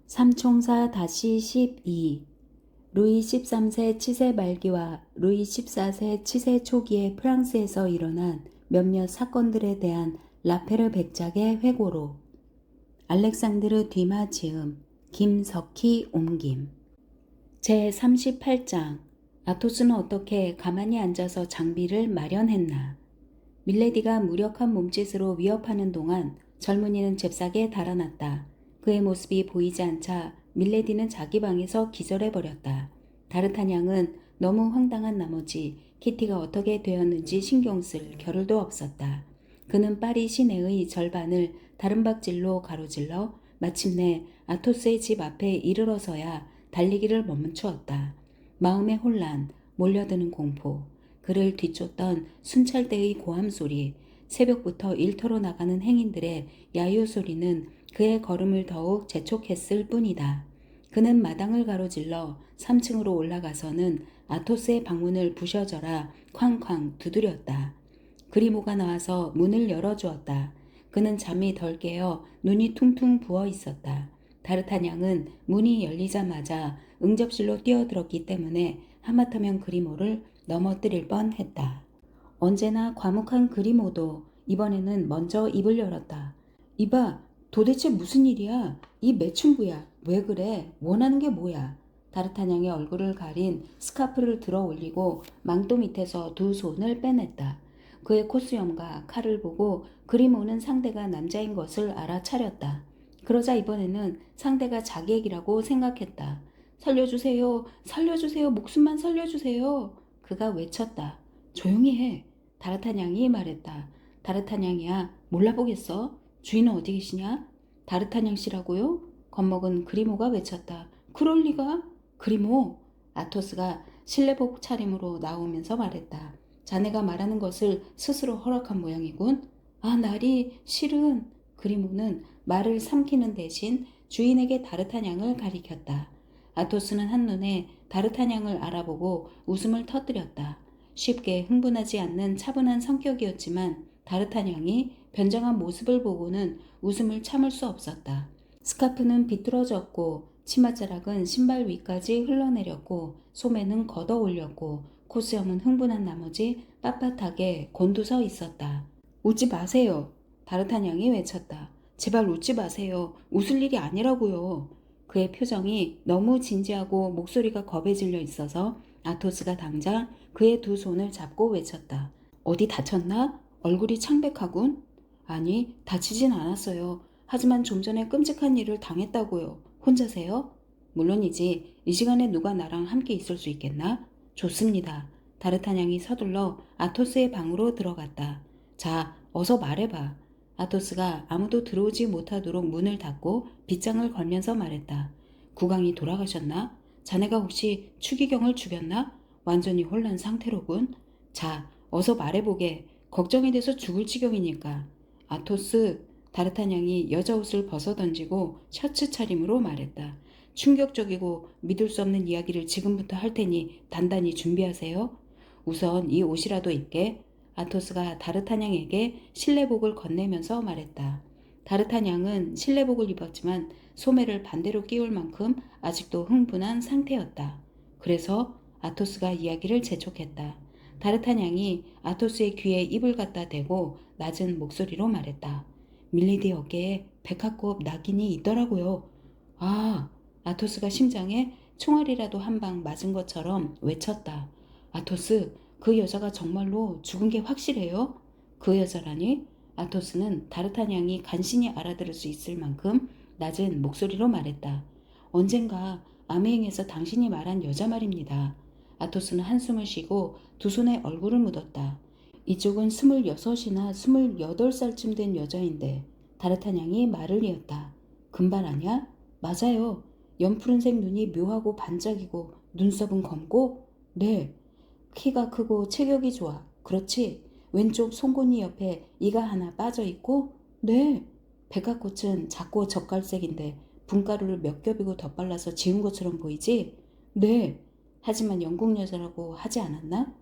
삼총사-12 루이 13세 치세 말기와 루이 14세 치세 초기에 프랑스에서 일어난 몇몇 사건들에 대한 라페르 백작의 회고로 알렉산드르 뒤마 지음 김석희 옮김 제38장 아토스는 어떻게 가만히 앉아서 장비를 마련했나. 밀레디가 무력한 몸짓으로 위협하는 동안 젊은이는 잽싸게 달아났다. 그의 모습이 보이지 않자 밀레디는 자기 방에서 기절해버렸다. 다르타냥은 너무 황당한 나머지 키티가 어떻게 되었는지 신경 쓸 겨를도 없었다. 그는 파리 시내의 절반을 다른박질로 가로질러 마침내 아토스의 집 앞에 이르러서야 달리기를 멈추었다. 마음의 혼란, 몰려드는 공포, 그를 뒤쫓던 순찰대의 고함 소리, 새벽부터 일터로 나가는 행인들의 야유 소리는 그의 걸음을 더욱 재촉했을 뿐이다. 그는 마당을 가로질러 3층으로 올라가서는 아토스의 방문을 부셔져라 쾅쾅 두드렸다. 그리모가 나와서 문을 열어주었다. 그는 잠이 덜 깨어 눈이 퉁퉁 부어 있었다. 다르타냥은 문이 열리자마자 응접실로 뛰어들었기 때문에 하마터면 그리모를 넘어뜨릴 뻔했다. 언제나 과묵한 그리모도 이번에는 먼저 입을 열었다. 이봐, 도대체 무슨 일이야? 이 매춘부야. 왜 그래? 원하는 게 뭐야? 다르타냥의 얼굴을 가린 스카프를 들어 올리고 망토 밑에서 두 손을 빼냈다. 그의 콧수염과 칼을 보고 그리모는 상대가 남자인 것을 알아차렸다. 그러자 이번에는 상대가 자기에게라고 생각했다. 살려주세요. 살려주세요. 목숨만 살려주세요. 그가 외쳤다. 조용히 해. 다르타냥이 말했다. 다르타냥이야. 몰라보겠어? 주인은 어디 계시냐? 다르타냥 씨라고요? 겁먹은 그리모가 외쳤다. 그럴 리가? 그리모. 아토스가 실내복 차림으로 나오면서 말했다. 자네가 말하는 것을 스스로 허락한 모양이군. 아, 날이 실은. 그리모는 말을 삼키는 대신 주인에게 다르타냥을 가리켰다. 아토스는 한눈에 다르타냥을 알아보고 웃음을 터뜨렸다. 쉽게 흥분하지 않는 차분한 성격이었지만 다르타냥이 변장한 모습을 보고는 웃음을 참을 수 없었다. 스카프는 비뚤어졌고 치맛자락은 신발 위까지 흘러내렸고 소매는 걷어 올렸고 코수염은 흥분한 나머지 빳빳하게 곤두서 있었다. 웃지 마세요. 다르타냥이 외쳤다. 제발 웃지 마세요. 웃을 일이 아니라고요. 그의 표정이 너무 진지하고 목소리가 겁에 질려 있어서 아토스가 당장 그의 두 손을 잡고 외쳤다. 어디 다쳤나? 얼굴이 창백하군. 아니, 다치진 않았어요. 하지만 좀 전에 끔찍한 일을 당했다고요. 혼자세요? 물론이지. 이 시간에 누가 나랑 함께 있을 수 있겠나? 좋습니다. 다르타냥이 서둘러 아토스의 방으로 들어갔다. 자, 어서 말해봐. 아토스가 아무도 들어오지 못하도록 문을 닫고 빗장을 걸면서 말했다. 국왕이 돌아가셨나? 자네가 혹시 추기경을 죽였나? 완전히 혼란 상태로군. 자, 어서 말해보게. 걱정이 돼서 죽을 지경이니까. 아토스, 다르타냥이 여자 옷을 벗어던지고 셔츠 차림으로 말했다. 충격적이고 믿을 수 없는 이야기를 지금부터 할 테니 단단히 준비하세요. 우선 이 옷이라도 입게. 아토스가 다르타냥에게 실내복을 건네면서 말했다. 다르타냥은 실내복을 입었지만 소매를 반대로 끼울 만큼 아직도 흥분한 상태였다. 그래서 아토스가 이야기를 재촉했다. 다르타냥이 아토스의 귀에 입을 갖다 대고 낮은 목소리로 말했다. 밀리디 어깨에 백합곱 낙인이 있더라고요. 아, 아토스가 심장에 총알이라도 한 방 맞은 것처럼 외쳤다. 아토스, 그 여자가 정말로 죽은 게 확실해요? 그 여자라니? 아토스는 다르타냥이 간신히 알아들을 수 있을 만큼 낮은 목소리로 말했다. 언젠가 아메행에서 당신이 말한 여자 말입니다. 아토스는 한숨을 쉬고 두 손에 얼굴을 묻었다. 이쪽은 26이나 28살쯤 된 여자인데 다르타냥이 말을 이었다. 금발 아냐? 맞아요. 연푸른색 눈이 묘하고 반짝이고 눈썹은 검고? 네. 키가 크고 체격이 좋아. 그렇지? 왼쪽 송곳니 옆에 이가 하나 빠져있고? 네. 백합꽃은 작고 젓갈색인데 분가루를 몇 겹이고 덧발라서 지은 것처럼 보이지? 네. 하지만 영국 여자라고 하지 않았나?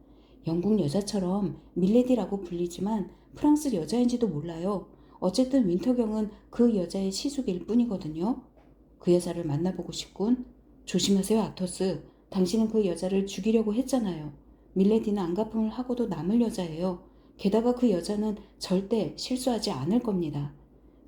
영국 여자처럼 밀레디라고 불리지만 프랑스 여자인지도 몰라요. 어쨌든 윈터경은 그 여자의 시숙일 뿐이거든요. 그 여자를 만나보고 싶군. 조심하세요, 아토스. 당신은 그 여자를 죽이려고 했잖아요. 밀레디는 안갚음을 하고도 남을 여자예요. 게다가 그 여자는 절대 실수하지 않을 겁니다.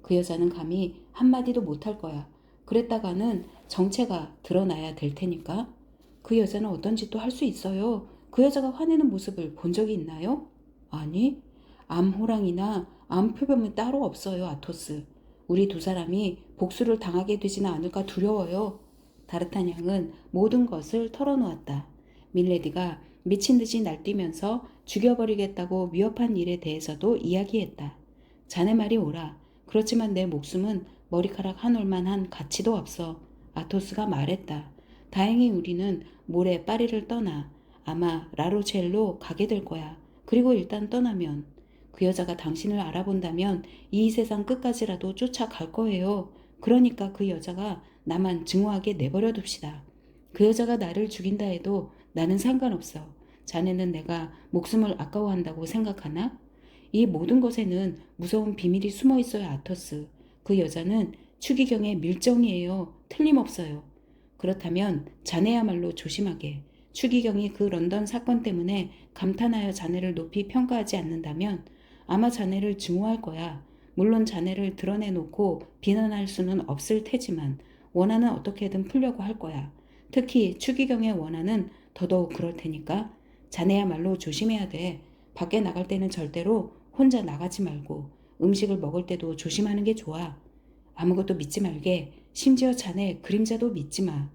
그 여자는 감히 한마디도 못할 거야. 그랬다가는 정체가 드러나야 될 테니까. 그 여자는 어떤 짓도 할 수 있어요. 그 여자가 화내는 모습을 본 적이 있나요? 아니, 암호랑이나 암표범은 따로 없어요, 아토스. 우리 두 사람이 복수를 당하게 되지는 않을까 두려워요. 다르타냥은 모든 것을 털어놓았다. 밀레디가 미친 듯이 날뛰면서 죽여버리겠다고 위협한 일에 대해서도 이야기했다. 자네 말이 옳아. 그렇지만 내 목숨은 머리카락 한 올만 한 가치도 없어. 아토스가 말했다. 다행히 우리는 모레 파리를 떠나 아마 라로첼로 가게 될 거야. 그리고 일단 떠나면 그 여자가 당신을 알아본다면 이 세상 끝까지라도 쫓아갈 거예요. 그러니까 그 여자가 나만 증오하게 내버려 둡시다. 그 여자가 나를 죽인다 해도 나는 상관없어. 자네는 내가 목숨을 아까워한다고 생각하나? 이 모든 것에는 무서운 비밀이 숨어 있어요, 아토스. 그 여자는 추기경의 밀정이에요. 틀림없어요. 그렇다면 자네야말로 조심하게. 추기경이 그 런던 사건 때문에 감탄하여 자네를 높이 평가하지 않는다면 아마 자네를 증오할 거야. 물론 자네를 드러내놓고 비난할 수는 없을 테지만 원한은 어떻게든 풀려고 할 거야. 특히 추기경의 원한은 더더욱 그럴 테니까 자네야말로 조심해야 돼. 밖에 나갈 때는 절대로 혼자 나가지 말고 음식을 먹을 때도 조심하는 게 좋아. 아무것도 믿지 말게. 심지어 자네 그림자도 믿지 마.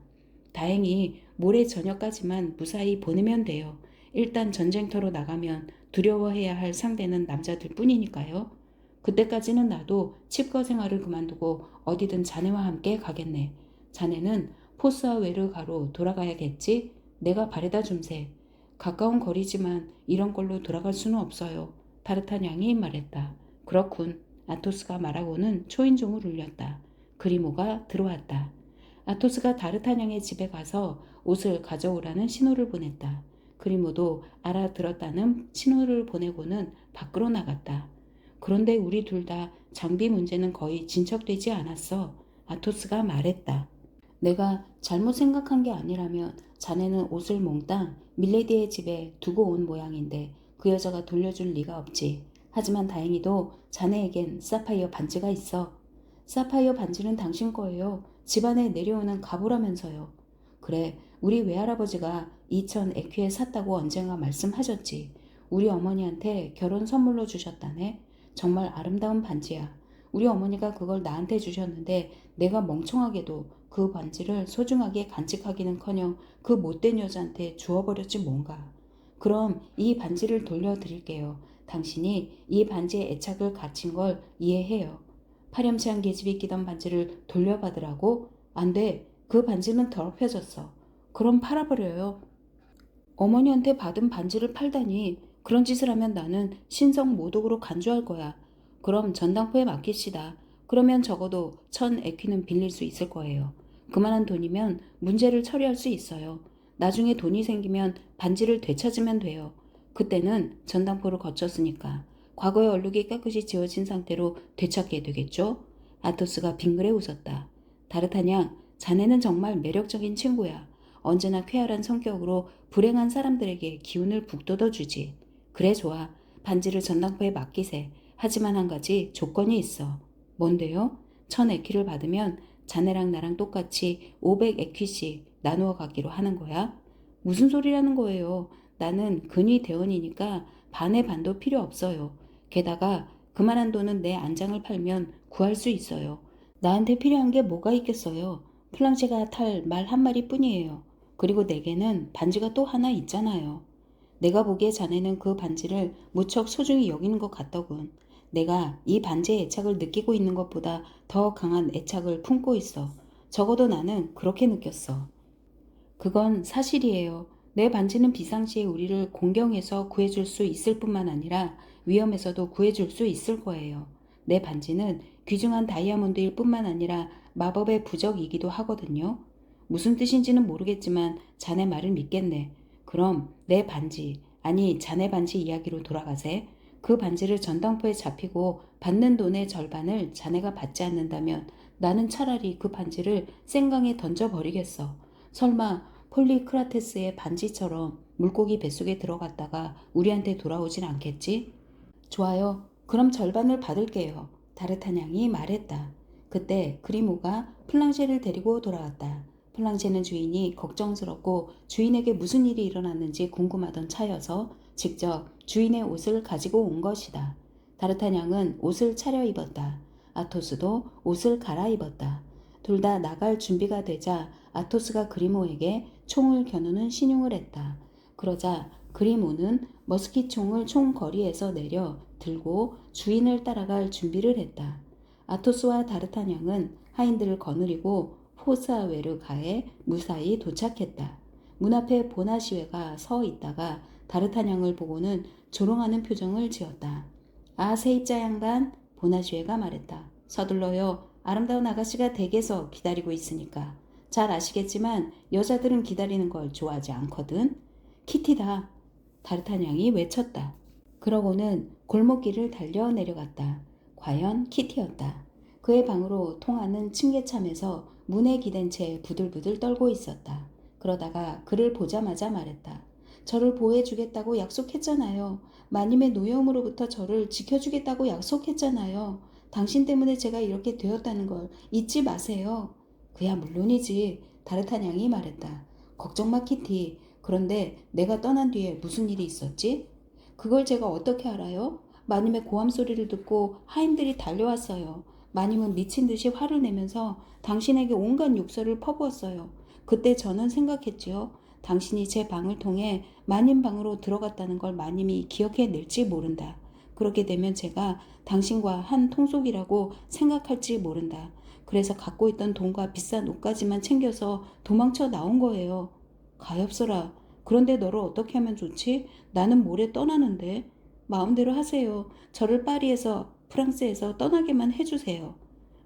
다행히 모레 저녁까지만 무사히 보내면 돼요. 일단 전쟁터로 나가면 두려워해야 할 상대는 남자들 뿐이니까요. 그때까지는 나도 칩거 생활을 그만두고 어디든 자네와 함께 가겠네. 자네는 포스아웨르가로 돌아가야겠지? 내가 바래다 줌세. 가까운 거리지만 이런 걸로 돌아갈 수는 없어요. 타르타냥이 말했다. 그렇군. 아토스가 말하고는 초인종을 울렸다. 그리모가 들어왔다. 아토스가 다르타냥의 집에 가서 옷을 가져오라는 신호를 보냈다. 그리모도 알아들었다는 신호를 보내고는 밖으로 나갔다. 그런데 우리 둘 다 장비 문제는 거의 진척되지 않았어. 아토스가 말했다. 내가 잘못 생각한 게 아니라면 자네는 옷을 몽땅 밀레디의 집에 두고 온 모양인데 그 여자가 돌려줄 리가 없지. 하지만 다행히도 자네에겐 사파이어 반지가 있어. 사파이어 반지는 당신 거예요. 집안에 내려오는 가보라면서요. 그래, 우리 외할아버지가 2000 에퀴에 샀다고 언젠가 말씀하셨지. 우리 어머니한테 결혼 선물로 주셨다네. 정말 아름다운 반지야. 우리 어머니가 그걸 나한테 주셨는데 내가 멍청하게도 그 반지를 소중하게 간직하기는커녕 그 못된 여자한테 주워버렸지 뭔가. 그럼 이 반지를 돌려드릴게요. 당신이 이 반지에 애착을 갖춘 걸 이해해요. 파렴치한 계집이 끼던 반지를 돌려받으라고? 안 돼. 그 반지는 더럽혀졌어. 그럼 팔아버려요. 어머니한테 받은 반지를 팔다니. 그런 짓을 하면 나는 신성 모독으로 간주할 거야. 그럼 전당포에 맡깁시다. 그러면 적어도 1000 에퀴는 빌릴 수 있을 거예요. 그만한 돈이면 문제를 처리할 수 있어요. 나중에 돈이 생기면 반지를 되찾으면 돼요. 그때는 전당포를 거쳤으니까 과거의 얼룩이 깨끗이 지워진 상태로 되찾게 되겠죠? 아토스가 빙그레 웃었다. 다르타냥, 자네는 정말 매력적인 친구야. 언제나 쾌활한 성격으로 불행한 사람들에게 기운을 북돋아주지. 그래 좋아. 반지를 전당포에 맡기세. 하지만 한 가지 조건이 있어. 뭔데요? 1000 에퀴를 받으면 자네랑 나랑 똑같이 500 에퀴씩 나누어 갖기로 하는 거야? 무슨 소리라는 거예요. 나는 근위 대원이니까 반의 반도 필요 없어요. 게다가 그만한 돈은 내 안장을 팔면 구할 수 있어요. 나한테 필요한 게 뭐가 있겠어요. 플랑시가 탈 말 한 마리 뿐이에요. 그리고 내게는 반지가 또 하나 있잖아요. 내가 보기에 자네는 그 반지를 무척 소중히 여기는 것 같더군. 내가 이 반지의 애착을 느끼고 있는 것보다 더 강한 애착을 품고 있어. 적어도 나는 그렇게 느꼈어. 그건 사실이에요. 내 반지는 비상시에 우리를 공경해서 구해줄 수 있을 뿐만 아니라 위험에서도 구해줄 수 있을 거예요. 내 반지는 귀중한 다이아몬드일 뿐만 아니라 마법의 부적이기도 하거든요. 무슨 뜻인지는 모르겠지만 자네 말을 믿겠네. 그럼 내 반지, 아니 자네 반지 이야기로 돌아가세. 그 반지를 전당포에 잡히고 받는 돈의 절반을 자네가 받지 않는다면 나는 차라리 그 반지를 생강에 던져버리겠어. 설마 폴리크라테스의 반지처럼 물고기 뱃속에 들어갔다가 우리한테 돌아오진 않겠지? 좋아요. 그럼 절반을 받을게요. 다르타냥이 말했다. 그때 그리모가 플랑쉐를 데리고 돌아왔다. 플랑쉐는 주인이 걱정스럽고 주인에게 무슨 일이 일어났는지 궁금하던 차여서 직접 주인의 옷을 가지고 온 것이다. 다르타냥은 옷을 차려입었다. 아토스도 옷을 갈아입었다. 둘 다 나갈 준비가 되자 아토스가 그리모에게 총을 겨누는 신용을 했다. 그러자 그리모는 머스킷총을 총거리에서 내려 들고 주인을 따라갈 준비를 했다. 아토스와 다르타냥은 하인들을 거느리고 포스아웨르가에 무사히 도착했다. 문 앞에 보나시웨가 서 있다가 다르타냥을 보고는 조롱하는 표정을 지었다. 아, 세입자 양반, 보나시웨가 말했다. 서둘러요. 아름다운 아가씨가 댁에서 기다리고 있으니까. 잘 아시겠지만 여자들은 기다리는 걸 좋아하지 않거든. 키티다. 다르타냥이 외쳤다. 그러고는 골목길을 달려 내려갔다. 과연 키티였다. 그의 방으로 통하는 층계참에서 문에 기댄 채 부들부들 떨고 있었다. 그러다가 그를 보자마자 말했다. 저를 보호해주겠다고 약속했잖아요. 마님의 노여움으로부터 저를 지켜주겠다고 약속했잖아요. 당신 때문에 제가 이렇게 되었다는 걸 잊지 마세요. 그야 물론이지. 다르타냥이 말했다. 걱정 마 키티. 그런데 내가 떠난 뒤에 무슨 일이 있었지? 그걸 제가 어떻게 알아요? 마님의 고함 소리를 듣고 하인들이 달려왔어요. 마님은 미친 듯이 화를 내면서 당신에게 온갖 욕설을 퍼부었어요. 그때 저는 생각했지요. 당신이 제 방을 통해 마님 방으로 들어갔다는 걸 마님이 기억해낼지 모른다. 그렇게 되면 제가 당신과 한 통속이라고 생각할지 모른다. 그래서 갖고 있던 돈과 비싼 옷까지만 챙겨서 도망쳐 나온 거예요. 가엾어라. 그런데 너를 어떻게 하면 좋지? 나는 모레 떠나는데. 마음대로 하세요. 저를 파리에서 프랑스에서 떠나게만 해주세요.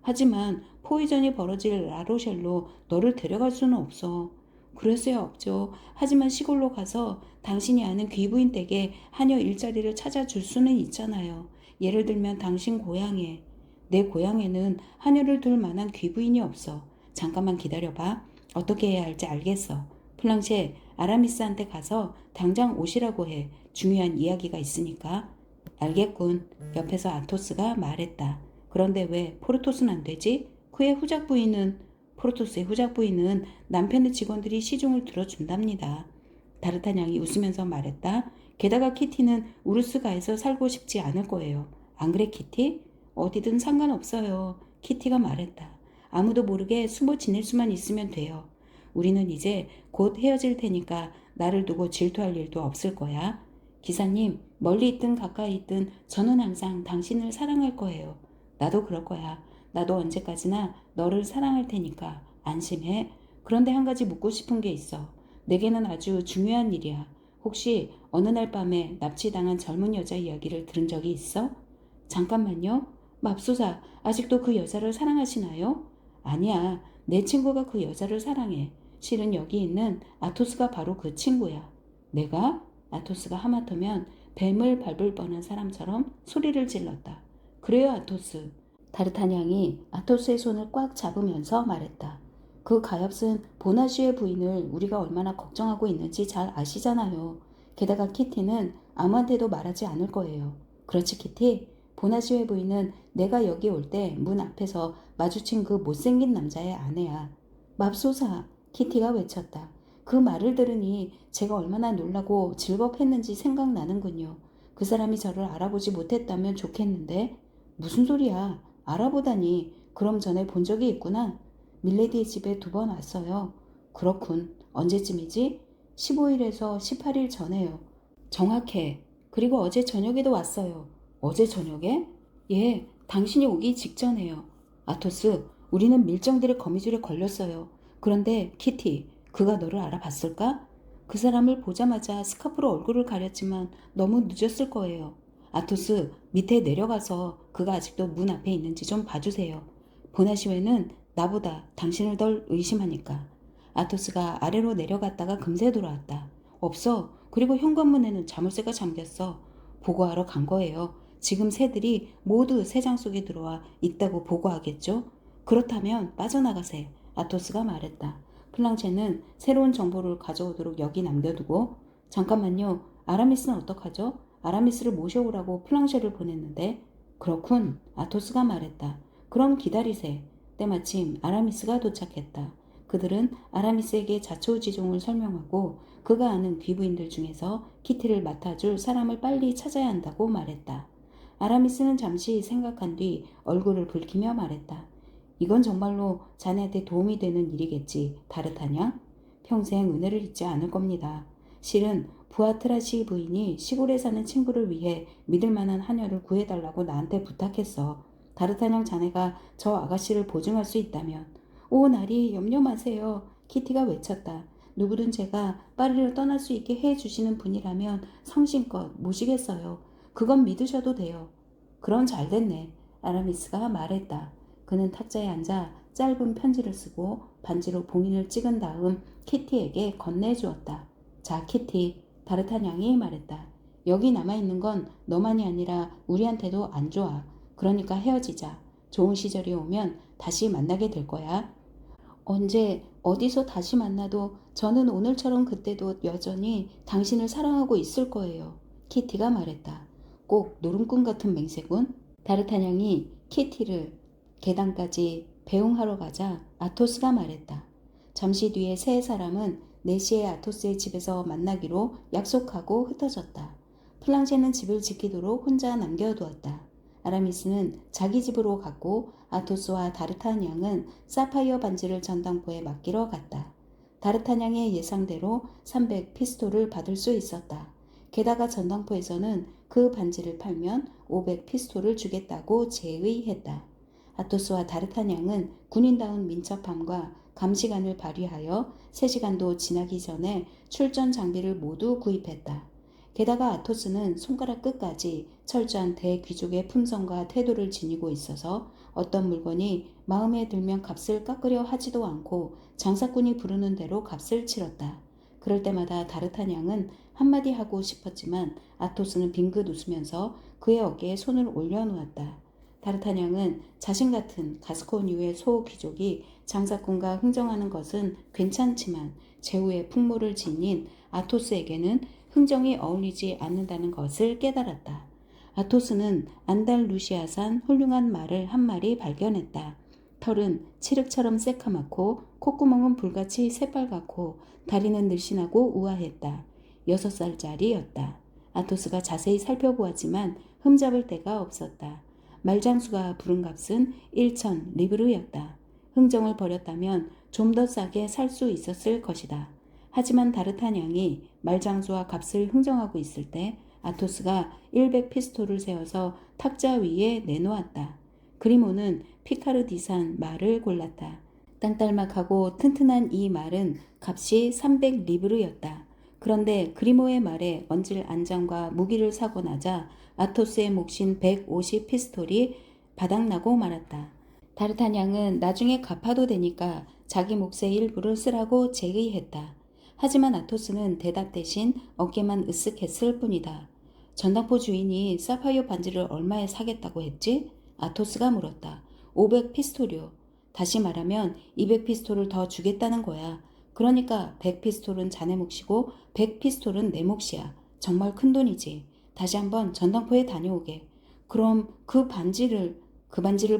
하지만 포위전이 벌어질 라로셸로 너를 데려갈 수는 없어. 그럴 수야 없죠. 하지만 시골로 가서 당신이 아는 귀부인 댁에 하녀 일자리를 찾아줄 수는 있잖아요. 예를 들면 당신 고향에. 내 고향에는 하녀를 둘 만한 귀부인이 없어. 잠깐만 기다려봐. 어떻게 해야 할지 알겠어. 플랑쉐, 아라미스한테 가서 당장 오시라고 해. 중요한 이야기가 있으니까. 알겠군. 옆에서 아토스가 말했다. 그런데 왜 포르토스는 안 되지? 그의 후작 부인은 포르토스의 후작 부인은 남편의 직원들이 시중을 들어준답니다. 다르타냥이 웃으면서 말했다. 게다가 키티는 우르스가에서 살고 싶지 않을 거예요. 안 그래 키티? 어디든 상관없어요. 키티가 말했다. 아무도 모르게 숨어 지낼 수만 있으면 돼요. 우리는 이제 곧 헤어질 테니까 나를 두고 질투할 일도 없을 거야. 기사님, 멀리 있든 가까이 있든 저는 항상 당신을 사랑할 거예요. 나도 그럴 거야. 나도 언제까지나 너를 사랑할 테니까 안심해. 그런데 한 가지 묻고 싶은 게 있어. 내게는 아주 중요한 일이야. 혹시 어느 날 밤에 납치당한 젊은 여자 이야기를 들은 적이 있어? 잠깐만요. 맙소사, 아직도 그 여자를 사랑하시나요? 아니야. 내 친구가 그 여자를 사랑해. 실은 여기 있는 아토스가 바로 그 친구야. 내가? 아토스가 하마터면 뱀을 밟을 뻔한 사람처럼 소리를 질렀다. 그래요, 아토스. 다르타냥이 아토스의 손을 꽉 잡으면서 말했다. 그 가엾은 보나시의 부인을 우리가 얼마나 걱정하고 있는지 잘 아시잖아요. 게다가 키티는 아무한테도 말하지 않을 거예요. 그렇지, 키티? 보나시의 부인은 내가 여기 올 때 문 앞에서 마주친 그 못생긴 남자의 아내야. 맙소사, 키티가 외쳤다. 그 말을 들으니 제가 얼마나 놀라고 즐겁했는지 생각나는군요. 그 사람이 저를 알아보지 못했다면 좋겠는데. 무슨 소리야? 알아보다니. 그럼 전에 본 적이 있구나. 밀레디의 집에 2번 왔어요. 그렇군. 언제쯤이지? 15일에서 18일 전에요. 정확해. 그리고 어제 저녁에도 왔어요. 어제 저녁에? 예, 당신이 오기 직전에요. 아토스, 우리는 밀정들의 거미줄에 걸렸어요. 그런데 키티, 그가 너를 알아봤을까? 그 사람을 보자마자 스카프로 얼굴을 가렸지만 너무 늦었을 거예요. 아토스, 밑에 내려가서 그가 아직도 문 앞에 있는지 좀 봐주세요. 보나시웨는 나보다 당신을 덜 의심하니까. 아토스가 아래로 내려갔다가 금세 돌아왔다. 없어. 그리고 현관문에는 자물쇠가 잠겼어. 보고하러 간 거예요. 지금 새들이 모두 새장 속에 들어와 있다고 보고하겠죠? 그렇다면 빠져나가세. 아토스가 말했다. 플랑체는 새로운 정보를 가져오도록 여기 남겨두고 잠깐만요. 아라미스는 어떡하죠? 아라미스를 모셔오라고 플랑체를 보냈는데 그렇군. 아토스가 말했다. 그럼 기다리세. 때마침 아라미스가 도착했다. 그들은 아라미스에게 자초지종을 설명하고 그가 아는 귀부인들 중에서 키티를 맡아줄 사람을 빨리 찾아야 한다고 말했다. 아라미스는 잠시 생각한 뒤 얼굴을 붉히며 말했다. 이건 정말로 자네한테 도움이 되는 일이겠지, 다르타냥? 평생 은혜를 잊지 않을 겁니다. 실은 부아트라시 부인이 시골에 사는 친구를 위해 믿을 만한 하녀를 구해달라고 나한테 부탁했어. 다르타냥 자네가 저 아가씨를 보증할 수 있다면. 오, 나리, 염려 마세요. 키티가 외쳤다. 누구든 제가 파리를 떠날 수 있게 해주시는 분이라면 성심껏 모시겠어요. 그건 믿으셔도 돼요. 그럼 잘 됐네. 아라미스가 말했다. 그는 탁자에 앉아 짧은 편지를 쓰고 반지로 봉인을 찍은 다음 키티에게 건네주었다. 자, 키티, 다르타냥이 말했다. 여기 남아있는 건 너만이 아니라 우리한테도 안 좋아. 그러니까 헤어지자. 좋은 시절이 오면 다시 만나게 될 거야. 언제 어디서 다시 만나도 저는 오늘처럼 그때도 여전히 당신을 사랑하고 있을 거예요. 키티가 말했다. 꼭 노름꾼 같은 맹세군. 다르타냥이 키티를 계단까지 배웅하러 가자 아토스가 말했다. 잠시 뒤에 세 사람은 4시에 아토스의 집에서 만나기로 약속하고 흩어졌다. 플랑제는 집을 지키도록 혼자 남겨두었다. 아라미스는 자기 집으로 갔고 아토스와 다르타냥은 사파이어 반지를 전당포에 맡기러 갔다. 다르타냥의 예상대로 300 피스톨을 받을 수 있었다. 게다가 전당포에서는 그 반지를 팔면 500 피스톨을 주겠다고 제의했다. 아토스와 다르타냥은 군인다운 민첩함과 감시관을 발휘하여 3시간도 지나기 전에 출전 장비를 모두 구입했다. 게다가 아토스는 손가락 끝까지 철저한 대귀족의 품성과 태도를 지니고 있어서 어떤 물건이 마음에 들면 값을 깎으려 하지도 않고 장사꾼이 부르는 대로 값을 치렀다. 그럴 때마다 다르타냥은 한마디 하고 싶었지만 아토스는 빙긋 웃으면서 그의 어깨에 손을 올려놓았다. 다르타냥은 자신 같은 가스코뉴의 소귀족이 장사꾼과 흥정하는 것은 괜찮지만 제후의 풍모를 지닌 아토스에게는 흥정이 어울리지 않는다는 것을 깨달았다. 아토스는 안달루시아산 훌륭한 말을 한 마리 발견했다. 털은 칠흑처럼 새카맣고 콧구멍은 불같이 새빨갛고 다리는 늘씬하고 우아했다. 6살짜리였다. 아토스가 자세히 살펴보았지만 흠잡을 데가 없었다. 말장수가 부른 값은 1,000 리브르였다. 흥정을 버렸다면 좀 더 싸게 살 수 있었을 것이다. 하지만 다르타냥이 말장수와 값을 흥정하고 있을 때 아토스가 100 피스톨을 세워서 탁자 위에 내놓았다. 그리모는 피카르디산 말을 골랐다. 땅딸막하고 튼튼한 이 말은 값이 300 리브르였다. 그런데 그리모의 말에 얹을 안장과 무기를 사고 나자 아토스의 몫인 150 피스톨이 바닥나고 말았다. 다르타냥은 나중에 갚아도 되니까 자기 몫의 일부를 쓰라고 제의했다. 하지만 아토스는 대답 대신 어깨만 으쓱했을 뿐이다. 전당포 주인이 사파이어 반지를 얼마에 사겠다고 했지? 아토스가 물었다. 500 피스톨이요. 다시 말하면 200 피스톨을 더 주겠다는 거야. 그러니까 100 피스톨은 자네 몫이고 100 피스톨은 내 몫이야. 정말 큰 돈이지. 다시 한번 전당포에 다녀오게. 그럼 그 반지를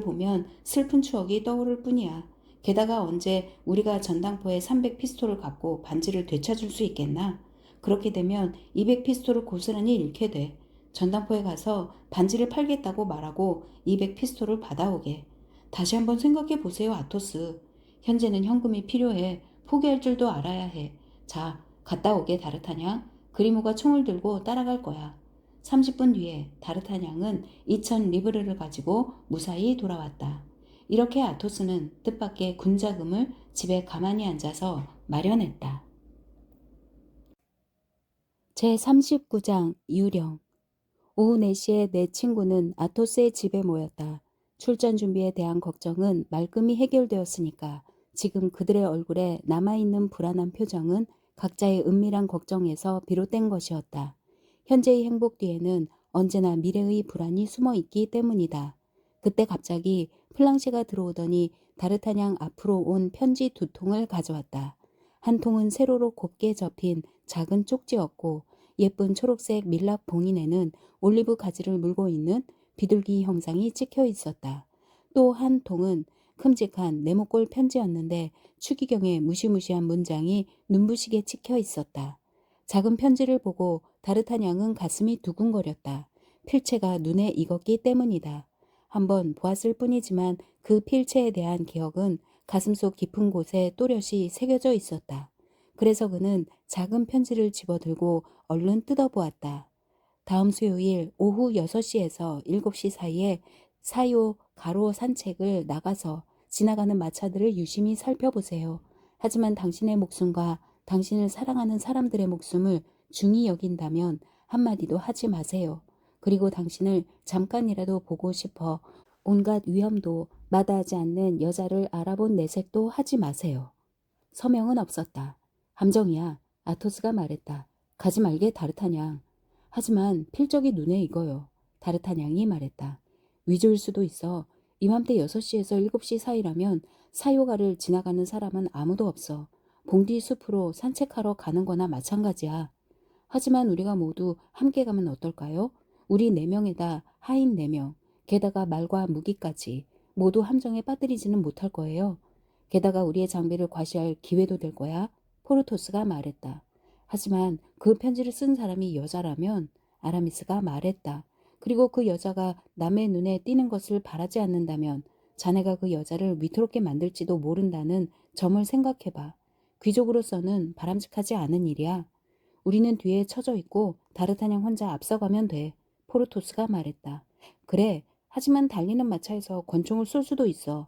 보면 슬픈 추억이 떠오를 뿐이야. 게다가 언제 우리가 전당포에 300 피스톨을 갚고 반지를 되찾을 수 있겠나? 그렇게 되면 200 피스톨을 고스란히 잃게 돼. 전당포에 가서 반지를 팔겠다고 말하고 200 피스톨을 받아오게. 다시 한번 생각해 보세요, 아토스. 현재는 현금이 필요해. 포기할 줄도 알아야 해. 자, 갔다 오게, 다르타냥. 그리모가 총을 들고 따라갈 거야. 30분 뒤에 다르타냥은 2,000 리브르를 가지고 무사히 돌아왔다. 이렇게 아토스는 뜻밖의 군자금을 집에 가만히 앉아서 마련했다. 제39장 유령. 오후 4시에 내 친구는 아토스의 집에 모였다. 출전 준비에 대한 걱정은 말끔히 해결되었으니까 지금 그들의 얼굴에 남아있는 불안한 표정은 각자의 은밀한 걱정에서 비롯된 것이었다. 현재의 행복 뒤에는 언제나 미래의 불안이 숨어 있기 때문이다. 그때 갑자기 플랑시가 들어오더니 다르타냥 앞으로 온 편지 2통을 가져왔다. 한 통은 세로로 곱게 접힌 작은 쪽지였고 예쁜 초록색 밀랍 봉인에는 올리브 가지를 물고 있는 비둘기 형상이 찍혀 있었다. 또 한 통은 큼직한 네모꼴 편지였는데 추기경의 무시무시한 문장이 눈부시게 찍혀 있었다. 작은 편지를 보고 다르타냥은 가슴이 두근거렸다. 필체가 눈에 익었기 때문이다. 한번 보았을 뿐이지만 그 필체에 대한 기억은 가슴속 깊은 곳에 또렷이 새겨져 있었다. 그래서 그는 작은 편지를 집어들고 얼른 뜯어보았다. 다음 수요일 오후 6시에서 7시 사이에 사요 가로 산책을 나가서 지나가는 마차들을 유심히 살펴보세요. 하지만 당신의 목숨과 당신을 사랑하는 사람들의 목숨을 중히 여긴다면 한마디도 하지 마세요. 그리고 당신을 잠깐이라도 보고 싶어 온갖 위험도 마다하지 않는 여자를 알아본 내색도 하지 마세요. 서명은 없었다. 함정이야. 아토스가 말했다. 가지 말게 다르타냥. 하지만 필적이 눈에 익어요. 다르타냥이 말했다. 위조일 수도 있어. 이맘때 6시에서 7시 사이라면 사요가를 지나가는 사람은 아무도 없어. 봉디 숲으로 산책하러 가는 거나 마찬가지야. 하지만 우리가 모두 함께 가면 어떨까요? 우리 4명에다 하인 4명, 게다가 말과 무기까지 모두 함정에 빠뜨리지는 못할 거예요. 게다가 우리의 장비를 과시할 기회도 될 거야. 포르토스가 말했다. 하지만 그 편지를 쓴 사람이 여자라면 아라미스가 말했다. 그리고 그 여자가 남의 눈에 띄는 것을 바라지 않는다면 자네가 그 여자를 위태롭게 만들지도 모른다는 점을 생각해봐. 귀족으로서는 바람직하지 않은 일이야. 우리는 뒤에 처져 있고 다르타냥 혼자 앞서가면 돼. 포르토스가 말했다. 그래, 하지만 달리는 마차에서 권총을 쏠 수도 있어.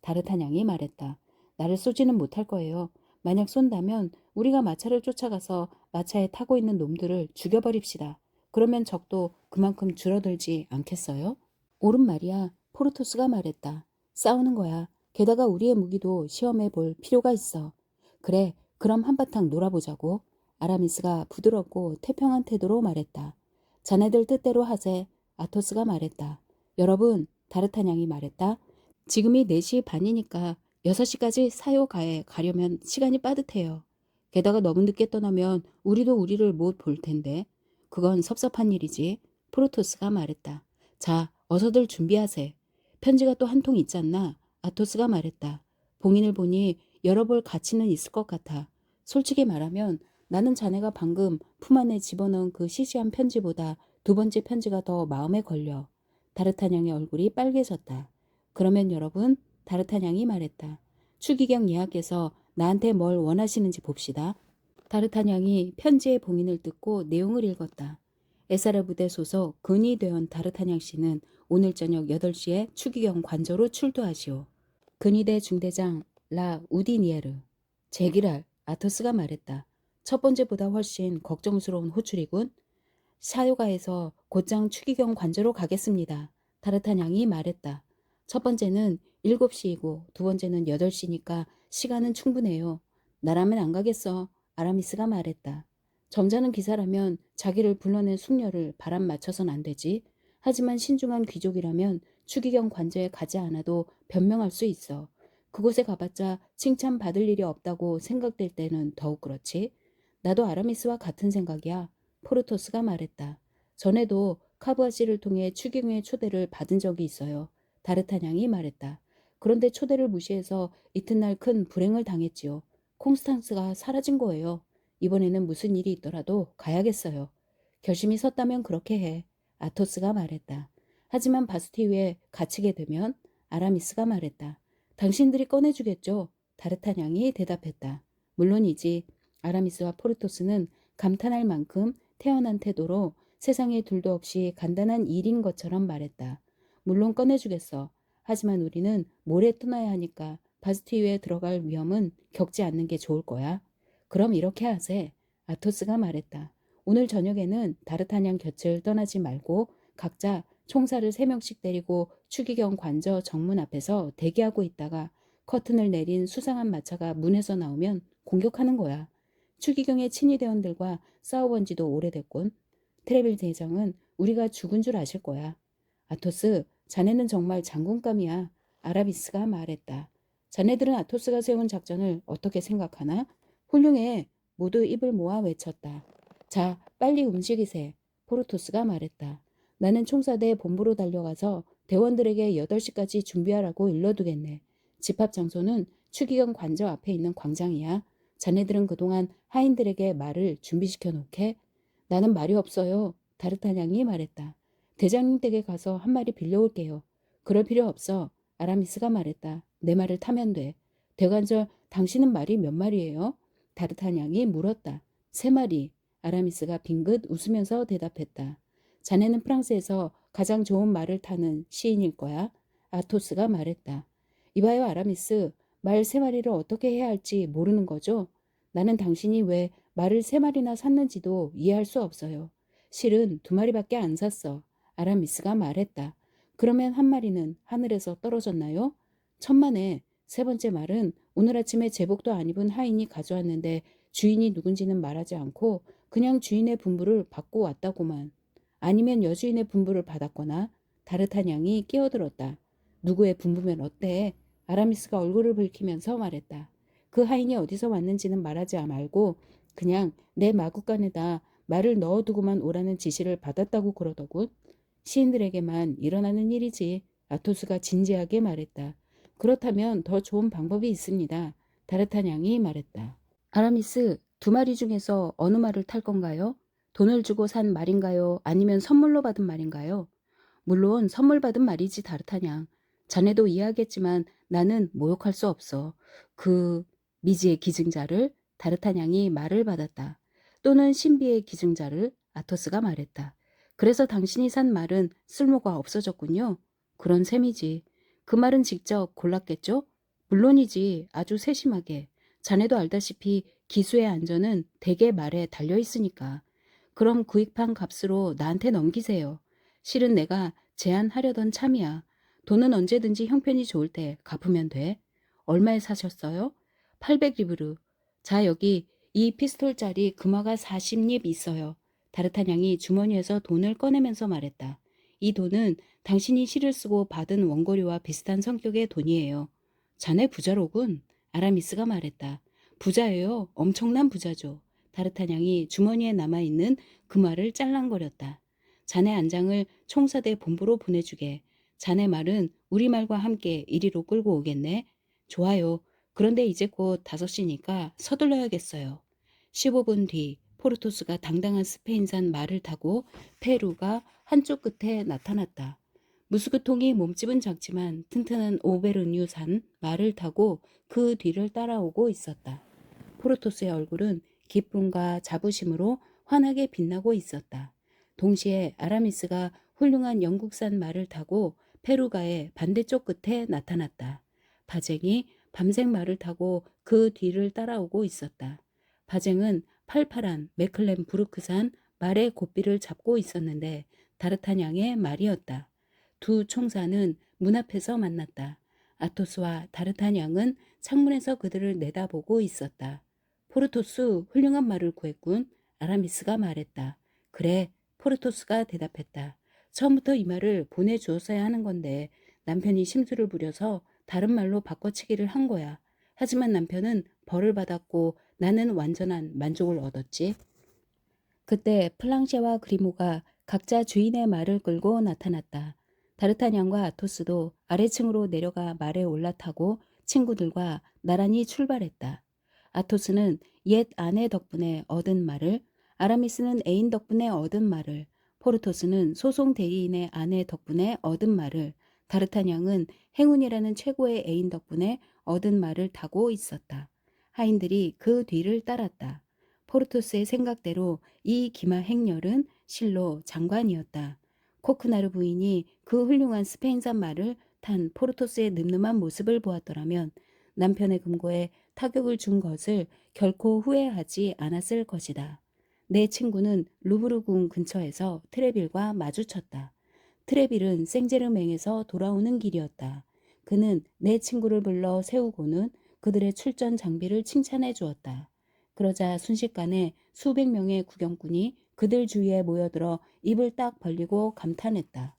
다르타냥이 말했다. 나를 쏘지는 못할 거예요. 만약 쏜다면 우리가 마차를 쫓아가서 마차에 타고 있는 놈들을 죽여버립시다. 그러면 적도 그만큼 줄어들지 않겠어요? 옳은 말이야. 포르토스가 말했다. 싸우는 거야. 게다가 우리의 무기도 시험해 볼 필요가 있어. 그래, 그럼 한바탕 놀아보자고. 아라미스가 부드럽고 태평한 태도로 말했다. 자네들 뜻대로 하세. 아토스가 말했다. 여러분, 다르타냥이 말했다. 지금이 4시 반이니까 6시까지 사요가에 가려면 시간이 빠듯해요. 게다가 너무 늦게 떠나면 우리도 우리를 못 볼 텐데. 그건 섭섭한 일이지. 프로토스가 말했다. 자, 어서들 준비하세. 편지가 또 한 통 있잖나. 아토스가 말했다. 봉인을 보니 열어볼 가치는 있을 것 같아. 솔직히 말하면 나는 자네가 방금 품 안에 집어넣은 그 시시한 편지보다 2번째 편지가 더 마음에 걸려. 다르타냥의 얼굴이 빨개졌다. 그러면 여러분, 다르타냥이 말했다. 추기경 예하께서 나한테 뭘 원하시는지 봅시다. 다르타냥이 편지의 봉인을 뜯고 내용을 읽었다. 에사르 부대 소속 근위대원 다르타냥 씨는 오늘 저녁 8시에 추기경 관저로 출두하시오. 근위대 중대장 라 우디니에르. 제기랄, 아토스가 말했다. 첫 번째보다 훨씬 걱정스러운 호출이군. 사요가에서 곧장 추기경 관저로 가겠습니다. 다르타냥이 말했다. 첫 번째는 7시이고 2번째는 8시니까 시간은 충분해요. 나라면 안 가겠어. 아라미스가 말했다. 점잖은 기사라면 자기를 불러낸 숙녀를 바람 맞춰선 안 되지. 하지만 신중한 귀족이라면 추기경 관저에 가지 않아도 변명할 수 있어. 그곳에 가봤자 칭찬받을 일이 없다고 생각될 때는 더욱 그렇지. 나도 아라미스와 같은 생각이야. 포르토스가 말했다. 전에도 카부아씨를 통해 추기경의 초대를 받은 적이 있어요. 다르타냥이 말했다. 그런데 초대를 무시해서 이튿날 큰 불행을 당했지요. 콩스탕스가 사라진 거예요. 이번에는 무슨 일이 있더라도 가야겠어요. 결심이 섰다면 그렇게 해. 아토스가 말했다. 하지만 바스티유에 갇히게 되면 아라미스가 말했다. 당신들이 꺼내주겠죠. 다르타냥이 대답했다. 물론이지. 아라미스와 포르토스는 감탄할 만큼 태어난 태도로 세상에 둘도 없이 간단한 일인 것처럼 말했다. 물론 꺼내주겠어. 하지만 우리는 모레 떠나야 하니까 바스티유에 들어갈 위험은 겪지 않는 게 좋을 거야. 그럼 이렇게 하세. 아토스가 말했다. 오늘 저녁에는 다르타냥 곁을 떠나지 말고 각자 총사를 3명씩 데리고 추기경 관저 정문 앞에서 대기하고 있다가 커튼을 내린 수상한 마차가 문에서 나오면 공격하는 거야. 추기경의 친위대원들과 싸워본 지도 오래됐군. 트레빌 대장은 우리가 죽은 줄 아실 거야. 아토스, 자네는 정말 장군감이야. 아라미스가 말했다. 자네들은 아토스가 세운 작전을 어떻게 생각하나? 훌륭해. 모두 입을 모아 외쳤다. 자, 빨리 움직이세. 포르토스가 말했다. 나는 총사대 본부로 달려가서 대원들에게 8시까지 준비하라고 일러두겠네. 집합 장소는 추기경 관저 앞에 있는 광장이야. 자네들은 그동안 하인들에게 말을 준비시켜 놓게. 나는 말이 없어요. 다르타냥이 말했다. 대장님 댁에 가서 한 마리 빌려올게요. 그럴 필요 없어. 아라미스가 말했다. 내 말을 타면 돼. 대관절, 당신은 말이 몇 마리예요? 다르타냥이 물었다. 3마리. 아라미스가 빙긋 웃으면서 대답했다. 자네는 프랑스에서 가장 좋은 말을 타는 시인일 거야. 아토스가 말했다. 이봐요, 아라미스. 말 3마리를 어떻게 해야 할지 모르는 거죠? 나는 당신이 왜 말을 3마리나 샀는지도 이해할 수 없어요. 실은 2마리밖에 안 샀어. 아라미스가 말했다. 그러면 한 마리는 하늘에서 떨어졌나요? 천만에. 3번째 말은 오늘 아침에 제복도 안 입은 하인이 가져왔는데 주인이 누군지는 말하지 않고 그냥 주인의 분부를 받고 왔다고만. 아니면 여주인의 분부를 받았거나. 다르타냥이 끼어들었다. 누구의 분부면 어때? 아라미스가 얼굴을 붉히면서 말했다. 그 하인이 어디서 왔는지는 말하지 말고 그냥 내 마구간에다 말을 넣어두고만 오라는 지시를 받았다고 그러더군. 시인들에게만 일어나는 일이지. 아토스가 진지하게 말했다. 그렇다면 더 좋은 방법이 있습니다. 다르타냥이 말했다. 아라미스, 2마리 중에서 어느 말을 탈 건가요? 돈을 주고 산 말인가요? 아니면 선물로 받은 말인가요? 물론 선물 받은 말이지, 다르타냥. 자네도 이해하겠지만 나는 모욕할 수 없어. 그 미지의 기증자를. 다르타냥이 말을 받았다. 또는 신비의 기증자를. 아토스가 말했다. 그래서 당신이 산 말은 쓸모가 없어졌군요. 그런 셈이지. 그 말은 직접 골랐겠죠? 물론이지. 아주 세심하게. 자네도 알다시피 기수의 안전은 대개 말에 달려 있으니까. 그럼 구입한 값으로 나한테 넘기세요. 실은 내가 제안하려던 참이야. 돈은 언제든지 형편이 좋을 때 갚으면 돼. 얼마에 사셨어요? 800리브르. 자, 여기 이 피스톨짜리 금화가 40립 있어요. 다르타냥이 주머니에서 돈을 꺼내면서 말했다. 이 돈은 당신이 시를 쓰고 받은 원고료와 비슷한 성격의 돈이에요. 자네 부자로군. 아라미스가 말했다. 부자예요. 엄청난 부자죠. 다르타냥이 주머니에 남아있는 금화를 짤랑거렸다. 자네 안장을 총사대 본부로 보내주게. 자네 말은 우리 말과 함께 이리로 끌고 오겠네. 좋아요. 그런데 이제 곧 5시니까 서둘러야겠어요. 15분 뒤 포르토스가 당당한 스페인산 말을 타고 페루가 한쪽 끝에 나타났다. 무스크통이 몸집은 작지만 튼튼한 오베르뉴산 말을 타고 그 뒤를 따라오고 있었다. 포르토스의 얼굴은 기쁨과 자부심으로 환하게 빛나고 있었다. 동시에 아라미스가 훌륭한 영국산 말을 타고 페루가의 반대쪽 끝에 나타났다. 바쟁이 밤색 말을 타고 그 뒤를 따라오고 있었다. 바쟁은 팔팔한 메클렌 부르크산 말의 고삐를 잡고 있었는데 다르타냥의 말이었다. 두 총사는 문 앞에서 만났다. 아토스와 다르타냥은 창문에서 그들을 내다보고 있었다. 포르토스, 훌륭한 말을 구했군. 아라미스가 말했다. 그래, 포르토스가 대답했다. 처음부터 이 말을 보내주었어야 하는 건데 남편이 심술을 부려서 다른 말로 바꿔치기를 한 거야. 하지만 남편은 벌을 받았고 나는 완전한 만족을 얻었지. 그때 플랑셰와 그리모가 각자 주인의 말을 끌고 나타났다. 다르타냥과 아토스도 아래층으로 내려가 말에 올라타고 친구들과 나란히 출발했다. 아토스는 옛 아내 덕분에 얻은 말을, 아라미스는 애인 덕분에 얻은 말을, 포르토스는 소송 대리인의 아내 덕분에 얻은 말을, 다르타냥은 행운이라는 최고의 애인 덕분에 얻은 말을 타고 있었다. 하인들이 그 뒤를 따랐다. 포르토스의 생각대로 이 기마 행렬은 실로 장관이었다. 코크나르 부인이 그 훌륭한 스페인산 말을 탄 포르토스의 늠름한 모습을 보았더라면 남편의 금고에 타격을 준 것을 결코 후회하지 않았을 것이다. 내 친구는 루브르 궁 근처에서 트레빌과 마주쳤다. 트레빌은 생제르맹에서 돌아오는 길이었다. 그는 내 친구를 불러 세우고는 그들의 출전 장비를 칭찬해 주었다. 그러자 순식간에 수백 명의 구경꾼이 그들 주위에 모여들어 입을 딱 벌리고 감탄했다.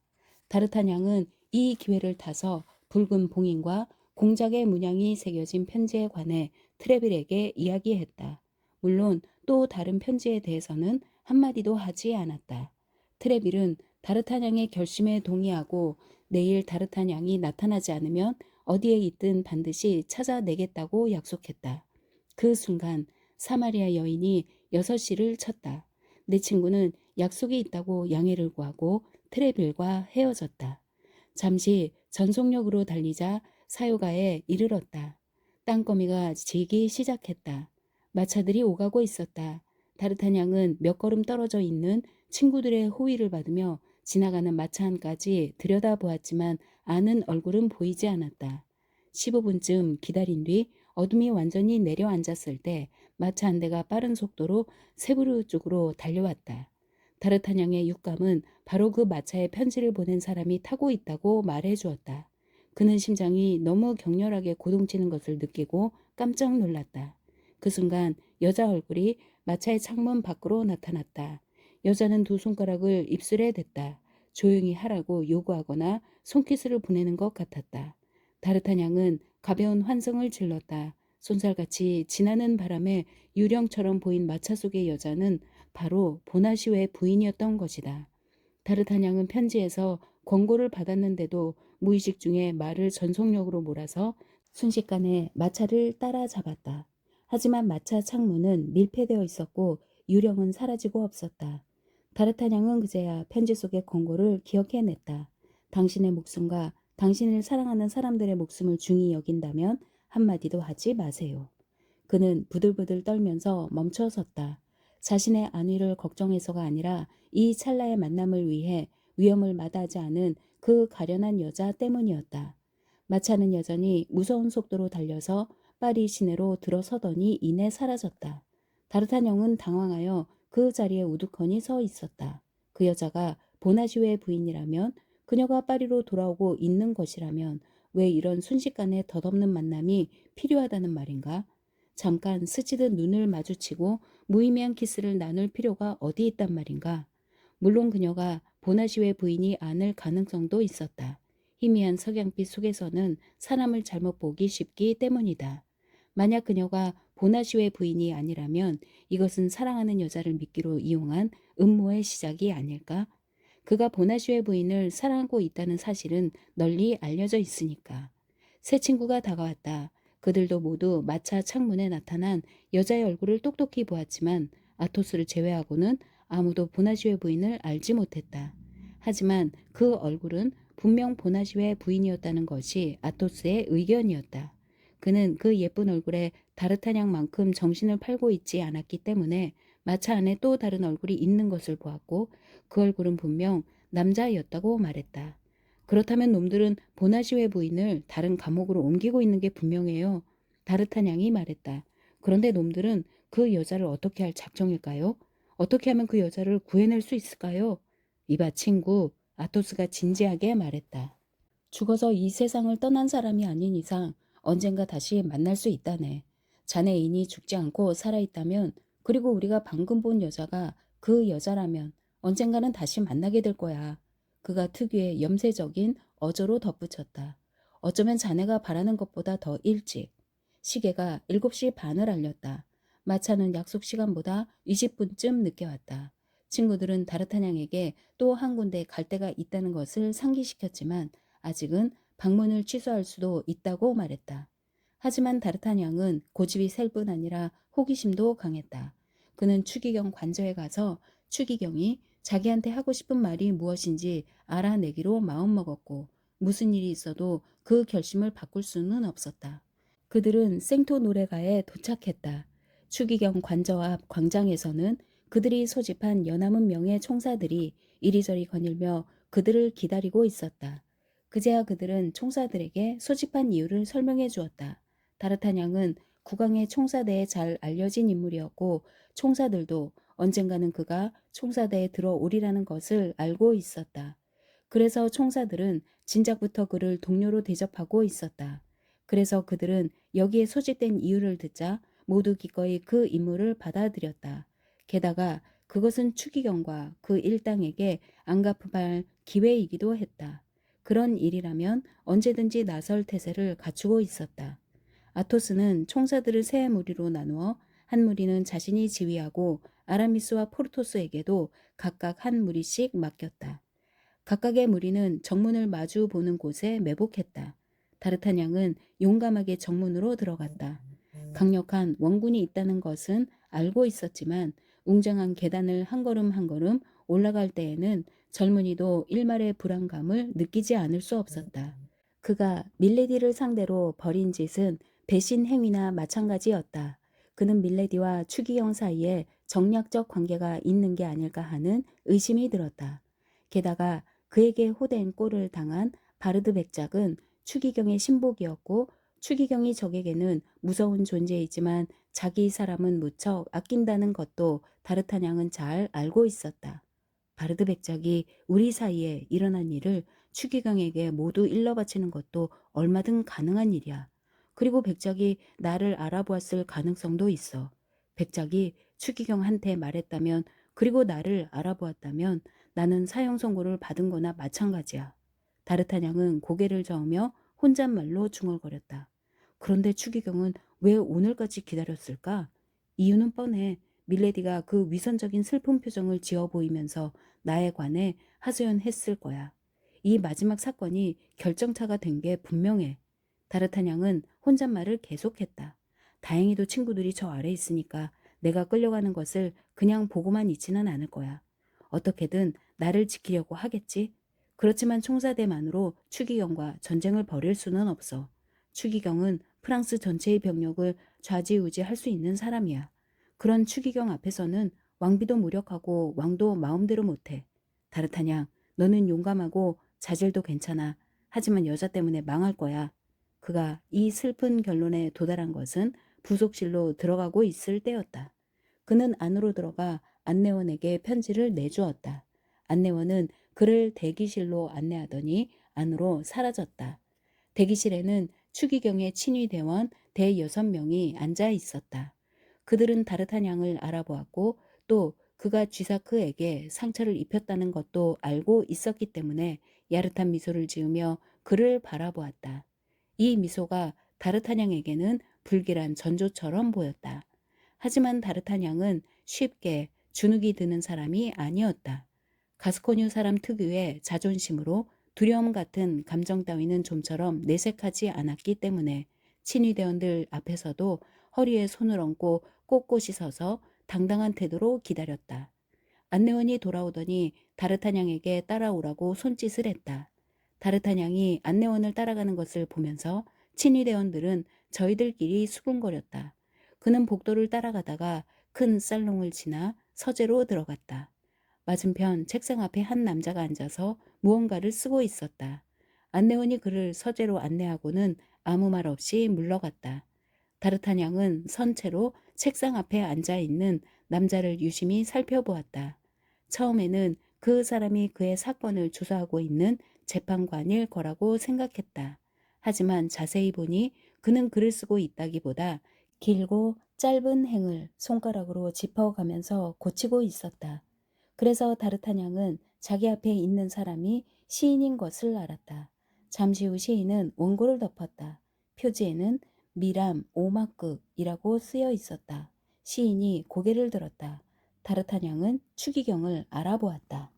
다르타냥은 이 기회를 타서 붉은 봉인과 공작의 문양이 새겨진 편지에 관해 트레빌에게 이야기했다. 물론 또 다른 편지에 대해서는 한마디도 하지 않았다. 트레빌은 다르타냥의 결심에 동의하고 내일 다르타냥이 나타나지 않으면 어디에 있든 반드시 찾아내겠다고 약속했다. 그 순간 사마리아 여인이 6시를 쳤다. 내 친구는 약속이 있다고 양해를 구하고 트레빌과 헤어졌다. 잠시 전속력으로 달리자 사요가에 이르렀다. 땅거미가 지기 시작했다. 마차들이 오가고 있었다. 다르타냥은 몇 걸음 떨어져 있는 친구들의 호의를 받으며 지나가는 마차 안까지 들여다보았지만 아는 얼굴은 보이지 않았다. 15분쯤 기다린 뒤 어둠이 완전히 내려앉았을 때 마차 한 대가 빠른 속도로 세부르 쪽으로 달려왔다. 다르타냥의 육감은 바로 그 마차에 편지를 보낸 사람이 타고 있다고 말해 주었다. 그는 심장이 너무 격렬하게 고동치는 것을 느끼고 깜짝 놀랐다. 그 순간 여자 얼굴이 마차의 창문 밖으로 나타났다. 여자는 두 손가락을 입술에 댔다. 조용히 하라고 요구하거나 손기술을 보내는 것 같았다. 다르타냥은 가벼운 환성을 질렀다. 쏜살같이 지나는 바람에 유령처럼 보인 마차 속의 여자는 바로 보나시오의 부인이었던 것이다. 다르타냥은 편지에서 권고를 받았는데도 무의식 중에 말을 전속력으로 몰아서 순식간에 마차를 따라잡았다. 하지만 마차 창문은 밀폐되어 있었고 유령은 사라지고 없었다. 다르타냥은 그제야 편지 속의 권고를 기억해냈다. 당신의 목숨과 당신을 사랑하는 사람들의 목숨을 중히 여긴다면 한마디도 하지 마세요. 그는 부들부들 떨면서 멈춰섰다. 자신의 안위를 걱정해서가 아니라 이 찰나의 만남을 위해 위험을 마다하지 않은 그 가련한 여자 때문이었다. 마차는 여전히 무서운 속도로 달려서 파리 시내로 들어서더니 이내 사라졌다. 다르타뇽은 당황하여 그 자리에 우두커니 서 있었다. 그 여자가 보나시오의 부인이라면, 그녀가 파리로 돌아오고 있는 것이라면 왜 이런 순식간에 덧없는 만남이 필요하다는 말인가? 잠깐 스치듯 눈을 마주치고 무의미한 키스를 나눌 필요가 어디 있단 말인가? 물론 그녀가 보나시오의 부인이 아닐 가능성도 있었다. 희미한 석양빛 속에서는 사람을 잘못 보기 쉽기 때문이다. 만약 그녀가 보나시오의 부인이 아니라면 이것은 사랑하는 여자를 미끼로 이용한 음모의 시작이 아닐까? 그가 보나시오의 부인을 사랑하고 있다는 사실은 널리 알려져 있으니까. 새 친구가 다가왔다. 그들도 모두 마차 창문에 나타난 여자의 얼굴을 똑똑히 보았지만 아토스를 제외하고는 아무도 보나시오의 부인을 알지 못했다. 하지만 그 얼굴은 분명 보나시오의 부인이었다는 것이 아토스의 의견이었다. 그는 그 예쁜 얼굴에 다르타냥만큼 정신을 팔고 있지 않았기 때문에 마차 안에 또 다른 얼굴이 있는 것을 보았고 그 얼굴은 분명 남자였다고 말했다. 그렇다면 놈들은 보나시오의 부인을 다른 감옥으로 옮기고 있는 게 분명해요. 다르타냥이 말했다. 그런데 놈들은 그 여자를 어떻게 할 작정일까요? 어떻게 하면 그 여자를 구해낼 수 있을까요? 이봐 친구, 아토스가 진지하게 말했다. 죽어서 이 세상을 떠난 사람이 아닌 이상 언젠가 다시 만날 수 있다네. 자네 애인이 죽지 않고 살아있다면, 그리고 우리가 방금 본 여자가 그 여자라면 언젠가는 다시 만나게 될 거야. 그가 특유의 염세적인 어조로 덧붙였다. 어쩌면 자네가 바라는 것보다 더 일찍. 시계가 7시 반을 알렸다. 마차는 약속 시간보다 20분쯤 늦게 왔다. 친구들은 다르타냥에게 또 한 군데 갈 데가 있다는 것을 상기시켰지만 아직은 방문을 취소할 수도 있다고 말했다. 하지만 다르타냥은 고집이 셀 뿐 아니라 호기심도 강했다. 그는 추기경 관저에 가서 추기경이 자기한테 하고 싶은 말이 무엇인지 알아내기로 마음먹었고 무슨 일이 있어도 그 결심을 바꿀 수는 없었다. 그들은 생토 노레가에 도착했다. 추기경 관저 앞 광장에서는 그들이 소집한 연합은 명의 총사들이 이리저리 거닐며 그들을 기다리고 있었다. 그제야 그들은 총사들에게 소집한 이유를 설명해 주었다. 다르타냥은 국왕의 총사대에 잘 알려진 인물이었고 총사들도 언젠가는 그가 총사대에 들어오리라는 것을 알고 있었다. 그래서 총사들은 진작부터 그를 동료로 대접하고 있었다. 그래서 그들은 여기에 소집된 이유를 듣자 모두 기꺼이 그 임무를 받아들였다. 게다가 그것은 추기경과 그 일당에게 안 갚을 기회이기도 했다. 그런 일이라면 언제든지 나설 태세를 갖추고 있었다. 아토스는 총사들을 세 무리로 나누어 한 무리는 자신이 지휘하고 아라미스와 포르토스에게도 각각 한 무리씩 맡겼다. 각각의 무리는 정문을 마주 보는 곳에 매복했다. 다르타냥은 용감하게 정문으로 들어갔다. 강력한 원군이 있다는 것은 알고 있었지만 웅장한 계단을 한 걸음 한 걸음 올라갈 때에는 젊은이도 일말의 불안감을 느끼지 않을 수 없었다. 그가 밀레디를 상대로 벌인 짓은 배신 행위나 마찬가지였다. 그는 밀레디와 추기경 사이에 정략적 관계가 있는 게 아닐까 하는 의심이 들었다. 게다가 그에게 호된 꼴을 당한 바르드 백작은 추기경의 신복이었고 추기경이 적에게는 무서운 존재이지만 자기 사람은 무척 아낀다는 것도 다르타냥은 잘 알고 있었다. 바르드 백작이 우리 사이에 일어난 일을 추기경에게 모두 일러바치는 것도 얼마든 가능한 일이야. 그리고 백작이 나를 알아보았을 가능성도 있어. 백작이 추기경한테 말했다면 그리고 나를 알아보았다면 나는 사형 선고를 받은 거나 마찬가지야. 다르타냥은 고개를 저으며 혼잣말로 중얼거렸다. 그런데 추기경은 왜 오늘까지 기다렸을까? 이유는 뻔해. 밀레디가 그 위선적인 슬픈 표정을 지어 보이면서 나에 관해 하소연했을 거야. 이 마지막 사건이 결정차가 된 게 분명해. 다르타냥은 혼잣말을 계속했다. 다행히도 친구들이 저 아래 있으니까 내가 끌려가는 것을 그냥 보고만 있지는 않을 거야. 어떻게든 나를 지키려고 하겠지? 그렇지만 총사대만으로 추기경과 전쟁을 벌일 수는 없어. 추기경은 프랑스 전체의 병력을 좌지우지할 수 있는 사람이야. 그런 추기경 앞에서는 왕비도 무력하고 왕도 마음대로 못해. 다르타냥, 너는 용감하고 자질도 괜찮아. 하지만 여자 때문에 망할 거야. 그가 이 슬픈 결론에 도달한 것은 부속실로 들어가고 있을 때였다. 그는 안으로 들어가 안내원에게 편지를 내주었다. 안내원은 그를 대기실로 안내하더니 안으로 사라졌다. 대기실에는 추기경의 친위대원 대여섯 명이 앉아 있었다. 그들은 다르타냥을 알아보았고 또 그가 쥐사크에게 상처를 입혔다는 것도 알고 있었기 때문에 야릇한 미소를 지으며 그를 바라보았다. 이 미소가 다르타냥에게는 불길한 전조처럼 보였다. 하지만 다르타냥은 쉽게 주눅이 드는 사람이 아니었다. 가스코뉴 사람 특유의 자존심으로 두려움 같은 감정 따위는 좀처럼 내색하지 않았기 때문에 친위대원들 앞에서도 허리에 손을 얹고 꼿꼿이 서서 당당한 태도로 기다렸다. 안내원이 돌아오더니 다르타냥에게 따라오라고 손짓을 했다. 다르타냥이 안내원을 따라가는 것을 보면서 친위대원들은 저희들끼리 수군거렸다. 그는 복도를 따라가다가 큰 살롱을 지나 서재로 들어갔다. 맞은편 책상 앞에 한 남자가 앉아서 무언가를 쓰고 있었다. 안내원이 그를 서재로 안내하고는 아무 말 없이 물러갔다. 다르타냥은 선체로 책상 앞에 앉아 있는 남자를 유심히 살펴보았다. 처음에는 그 사람이 그의 사건을 조사하고 있는 재판관일 거라고 생각했다. 하지만 자세히 보니 그는 글을 쓰고 있다기보다 길고 짧은 행을 손가락으로 짚어가면서 고치고 있었다. 그래서 다르타냥은 자기 앞에 있는 사람이 시인인 것을 알았다. 잠시 후 시인은 원고를 덮었다. 표지에는 미람 오막극이라고 쓰여 있었다. 시인이 고개를 들었다. 다르타냥은 추기경을 알아보았다.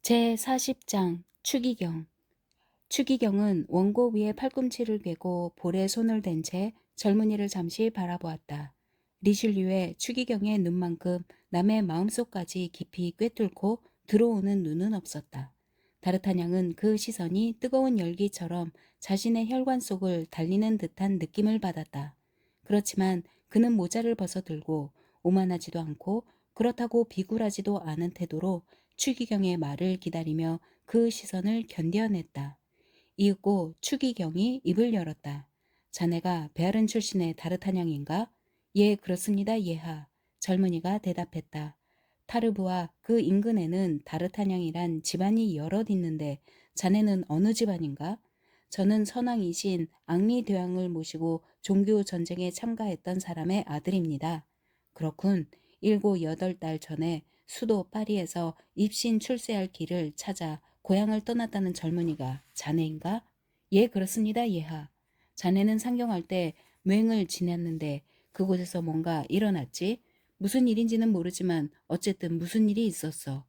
제40장 추기경. 추기경은 원고 위에 팔꿈치를 괴고 볼에 손을 댄 채 젊은이를 잠시 바라보았다. 리슐류의 추기경의 눈만큼 남의 마음속까지 깊이 꿰뚫고 들어오는 눈은 없었다. 다르타냥은 그 시선이 뜨거운 열기처럼 자신의 혈관 속을 달리는 듯한 느낌을 받았다. 그렇지만 그는 모자를 벗어들고 오만하지도 않고 그렇다고 비굴하지도 않은 태도로 추기경의 말을 기다리며 그 시선을 견뎌냈다. 이윽고 추기경이 입을 열었다. 자네가 베아른 출신의 다르타냥인가? 예, 그렇습니다, 예하. 젊은이가 대답했다. 타르브와 그 인근에는 다르타냥이란 집안이 여럿 있는데 자네는 어느 집안인가? 저는 선왕이신 앙리 대왕을 모시고 종교 전쟁에 참가했던 사람의 아들입니다. 그렇군. 7, 8달 전에 수도 파리에서 입신 출세할 길을 찾아 고향을 떠났다는 젊은이가 자네인가? 예, 그렇습니다, 예하. 자네는 상경할 때 맹을 지냈는데 그곳에서 뭔가 일어났지? 무슨 일인지는 모르지만 어쨌든 무슨 일이 있었어.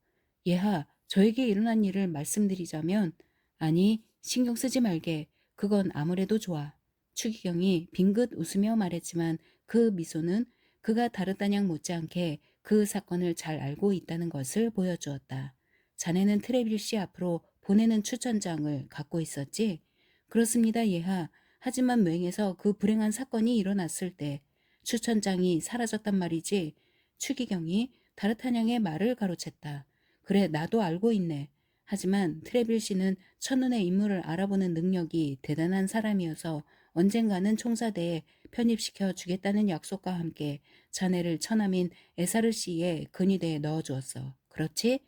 예하, 저에게 일어난 일을 말씀드리자면 아니, 신경 쓰지 말게. 그건 아무래도 좋아. 추기경이 빙긋 웃으며 말했지만 그 미소는 그가 다르다냥 못지않게 그 사건을 잘 알고 있다는 것을 보여주었다. 자네는 트레빌 씨 앞으로 보내는 추천장을 갖고 있었지? 그렇습니다, 예하. 하지만 맹에서 그 불행한 사건이 일어났을 때 추천장이 사라졌단 말이지. 추기경이 다르타냥의 말을 가로챘다. 그래, 나도 알고 있네. 하지만 트레빌 씨는 첫눈에 인물을 알아보는 능력이 대단한 사람이어서 언젠가는 총사대에 편입시켜 주겠다는 약속과 함께 자네를 처남인 에사르 씨의 근위대에 넣어주었어. 그렇지?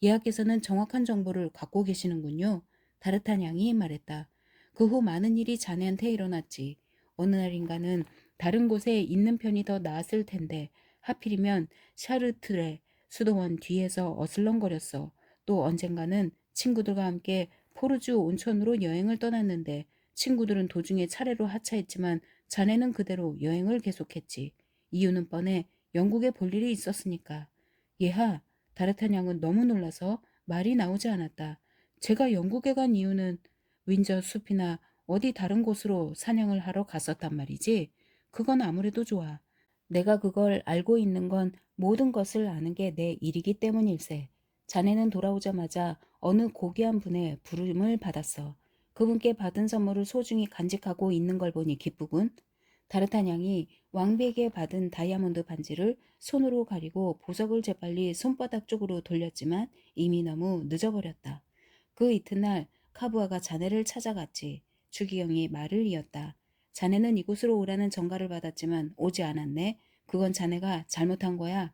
예하께서는 정확한 정보를 갖고 계시는군요. 다르타냥이 말했다. 그 후 많은 일이 자네한테 일어났지. 어느 날인가는 다른 곳에 있는 편이 더 나았을 텐데 하필이면 샤르트레 수도원 뒤에서 어슬렁거렸어. 또 언젠가는 친구들과 함께 포르주 온천으로 여행을 떠났는데 친구들은 도중에 차례로 하차했지만 자네는 그대로 여행을 계속했지. 이유는 뻔해. 영국에 볼 일이 있었으니까. 예하, 다르타냥은 너무 놀라서 말이 나오지 않았다. 제가 영국에 간 이유는 윈저 숲이나 어디 다른 곳으로 사냥을 하러 갔었단 말이지. 그건 아무래도 좋아. 내가 그걸 알고 있는 건 모든 것을 아는 게 내 일이기 때문일세. 자네는 돌아오자마자 어느 고귀한 분의 부름을 받았어. 그분께 받은 선물을 소중히 간직하고 있는 걸 보니 기쁘군. 다르타냥이 왕비에게 받은 다이아몬드 반지를 손으로 가리고 보석을 재빨리 손바닥 쪽으로 돌렸지만 이미 너무 늦어버렸다. 그 이튿날 카부아가 자네를 찾아갔지. 주기영이 말을 이었다. 자네는 이곳으로 오라는 전가를 받았지만 오지 않았네. 그건 자네가 잘못한 거야.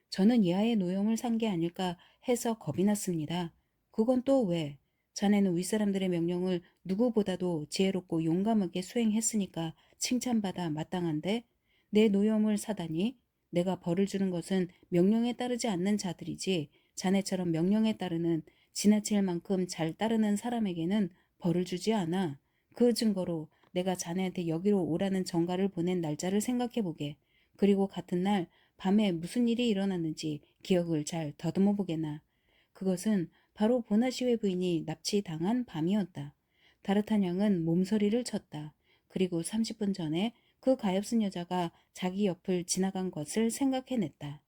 저는 이하의 노용을 산 게 아닐까 해서 겁이 났습니다. 그건 또 왜? 자네는 윗사람들의 명령을 누구보다도 지혜롭고 용감하게 수행했으니까 칭찬받아 마땅한데 내 노염을 사다니 내가 벌을 주는 것은 명령에 따르지 않는 자들이지 자네처럼 명령에 따르는 지나칠 만큼 잘 따르는 사람에게는 벌을 주지 않아. 그 증거로 내가 자네한테 여기로 오라는 전가를 보낸 날짜를 생각해보게. 그리고 같은 날 밤에 무슨 일이 일어났는지 기억을 잘 더듬어 보게나. 그것은 바로 보나시회 부인이 납치당한 밤이었다. 다르타냥은 몸서리를 쳤다. 그리고 30분 전에 그 가엾은 여자가 자기 옆을 지나간 것을 생각해냈다.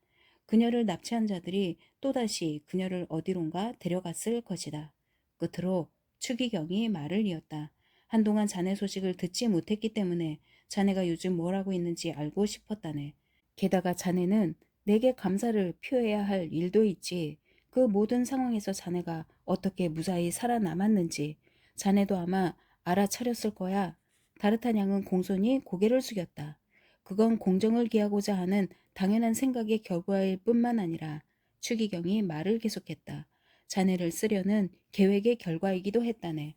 그녀를 납치한 자들이 또다시 그녀를 어디론가 데려갔을 것이다. 끝으로 추기경이 말을 이었다. 한동안 자네 소식을 듣지 못했기 때문에 자네가 요즘 뭘 하고 있는지 알고 싶었다네. 게다가 자네는 내게 감사를 표해야 할 일도 있지. 그 모든 상황에서 자네가 어떻게 무사히 살아남았는지 자네도 아마 알아차렸을 거야. 다르타냥은 공손히 고개를 숙였다. 그건 공정을 기하고자 하는 당연한 생각의 결과일 뿐만 아니라 추기경이 말을 계속했다. 자네를 쓰려는 계획의 결과이기도 했다네.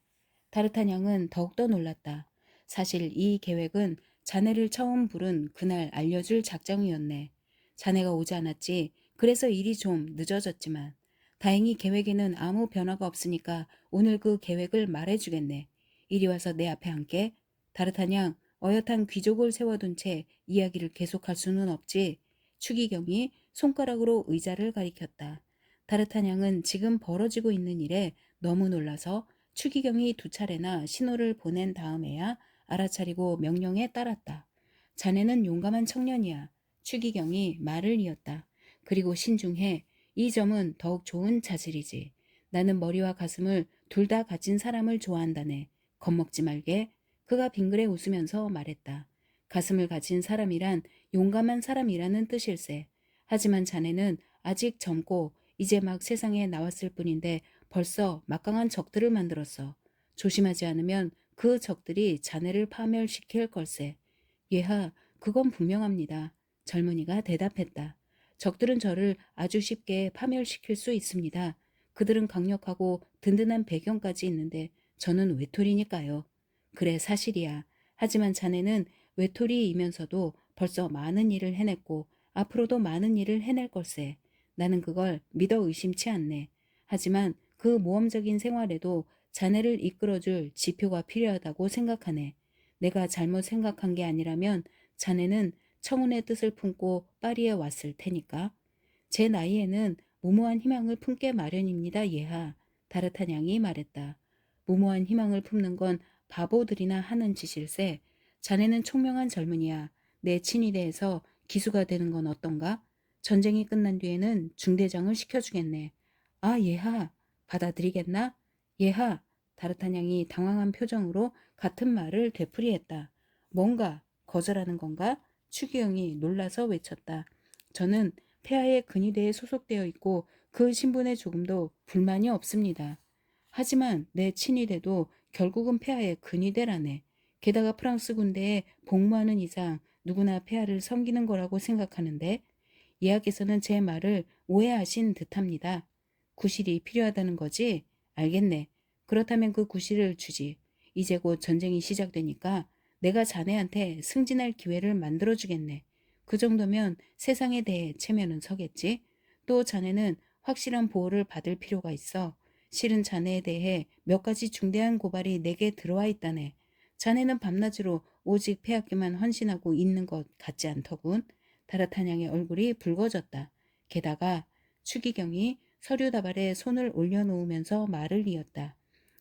다르타냥은 더욱더 놀랐다. 사실 이 계획은 자네를 처음 부른 그날 알려줄 작정이었네. 자네가 오지 않았지. 그래서 일이 좀 늦어졌지만 다행히 계획에는 아무 변화가 없으니까 오늘 그 계획을 말해주겠네. 이리 와서 내 앞에 앉게. 다르타냥 어엿한 귀족을 세워둔 채 이야기를 계속할 수는 없지. 추기경이 손가락으로 의자를 가리켰다. 다르타냥은 지금 벌어지고 있는 일에 너무 놀라서 추기경이 2차례나 신호를 보낸 다음에야 알아차리고 명령에 따랐다. 자네는 용감한 청년이야. 추기경이 말을 이었다. 그리고 신중해. 이 점은 더욱 좋은 자질이지. 나는 머리와 가슴을 둘 다 가진 사람을 좋아한다네. 겁먹지 말게. 그가 빙그레 웃으면서 말했다. 가슴을 가진 사람이란 용감한 사람이라는 뜻일세. 하지만 자네는 아직 젊고 이제 막 세상에 나왔을 뿐인데 벌써 막강한 적들을 만들었어. 조심하지 않으면 그 적들이 자네를 파멸시킬 걸세. 예하, 그건 분명합니다. 젊은이가 대답했다. 적들은 저를 아주 쉽게 파멸시킬 수 있습니다. 그들은 강력하고 든든한 배경까지 있는데 저는 외톨이니까요. 그래, 사실이야. 하지만 자네는 외톨이이면서도 벌써 많은 일을 해냈고 앞으로도 많은 일을 해낼 걸세. 나는 그걸 믿어 의심치 않네. 하지만 그 모험적인 생활에도 자네를 이끌어줄 지표가 필요하다고 생각하네. 내가 잘못 생각한 게 아니라면 자네는 청혼의 뜻을 품고 파리에 왔을 테니까. 제 나이에는 무모한 희망을 품게 마련입니다, 예하. 다르타냥이 말했다. 무모한 희망을 품는 건 바보들이나 하는 짓일세. 자네는 총명한 젊은이야. 내 친위대에서 기수가 되는 건 어떤가? 전쟁이 끝난 뒤에는 중대장을 시켜주겠네. 아, 예하. 받아들이겠나? 예하. 다르타냥이 당황한 표정으로 같은 말을 되풀이했다. 뭔가 거절하는 건가? 추기영이 놀라서 외쳤다. 저는 폐하의 근위대에 소속되어 있고 그 신분에 조금도 불만이 없습니다. 하지만 내 친위대도 결국은 폐하의 근위대라네. 게다가 프랑스 군대에 복무하는 이상 누구나 폐하를 섬기는 거라고 생각하는데 예하께서는 제 말을 오해하신 듯합니다. 구실이 필요하다는 거지? 알겠네. 그렇다면 그 구실을 주지. 이제 곧 전쟁이 시작되니까 내가 자네한테 승진할 기회를 만들어주겠네. 그 정도면 세상에 대해 체면은 서겠지? 또 자네는 확실한 보호를 받을 필요가 있어. 실은 자네에 대해 몇 가지 중대한 고발이 내게 들어와 있다네. 자네는 밤낮으로 오직 폐하께만 헌신하고 있는 것 같지 않더군. 다라타냥의 얼굴이 붉어졌다. 게다가 추기경이 서류 다발에 손을 올려놓으면서 말을 이었다.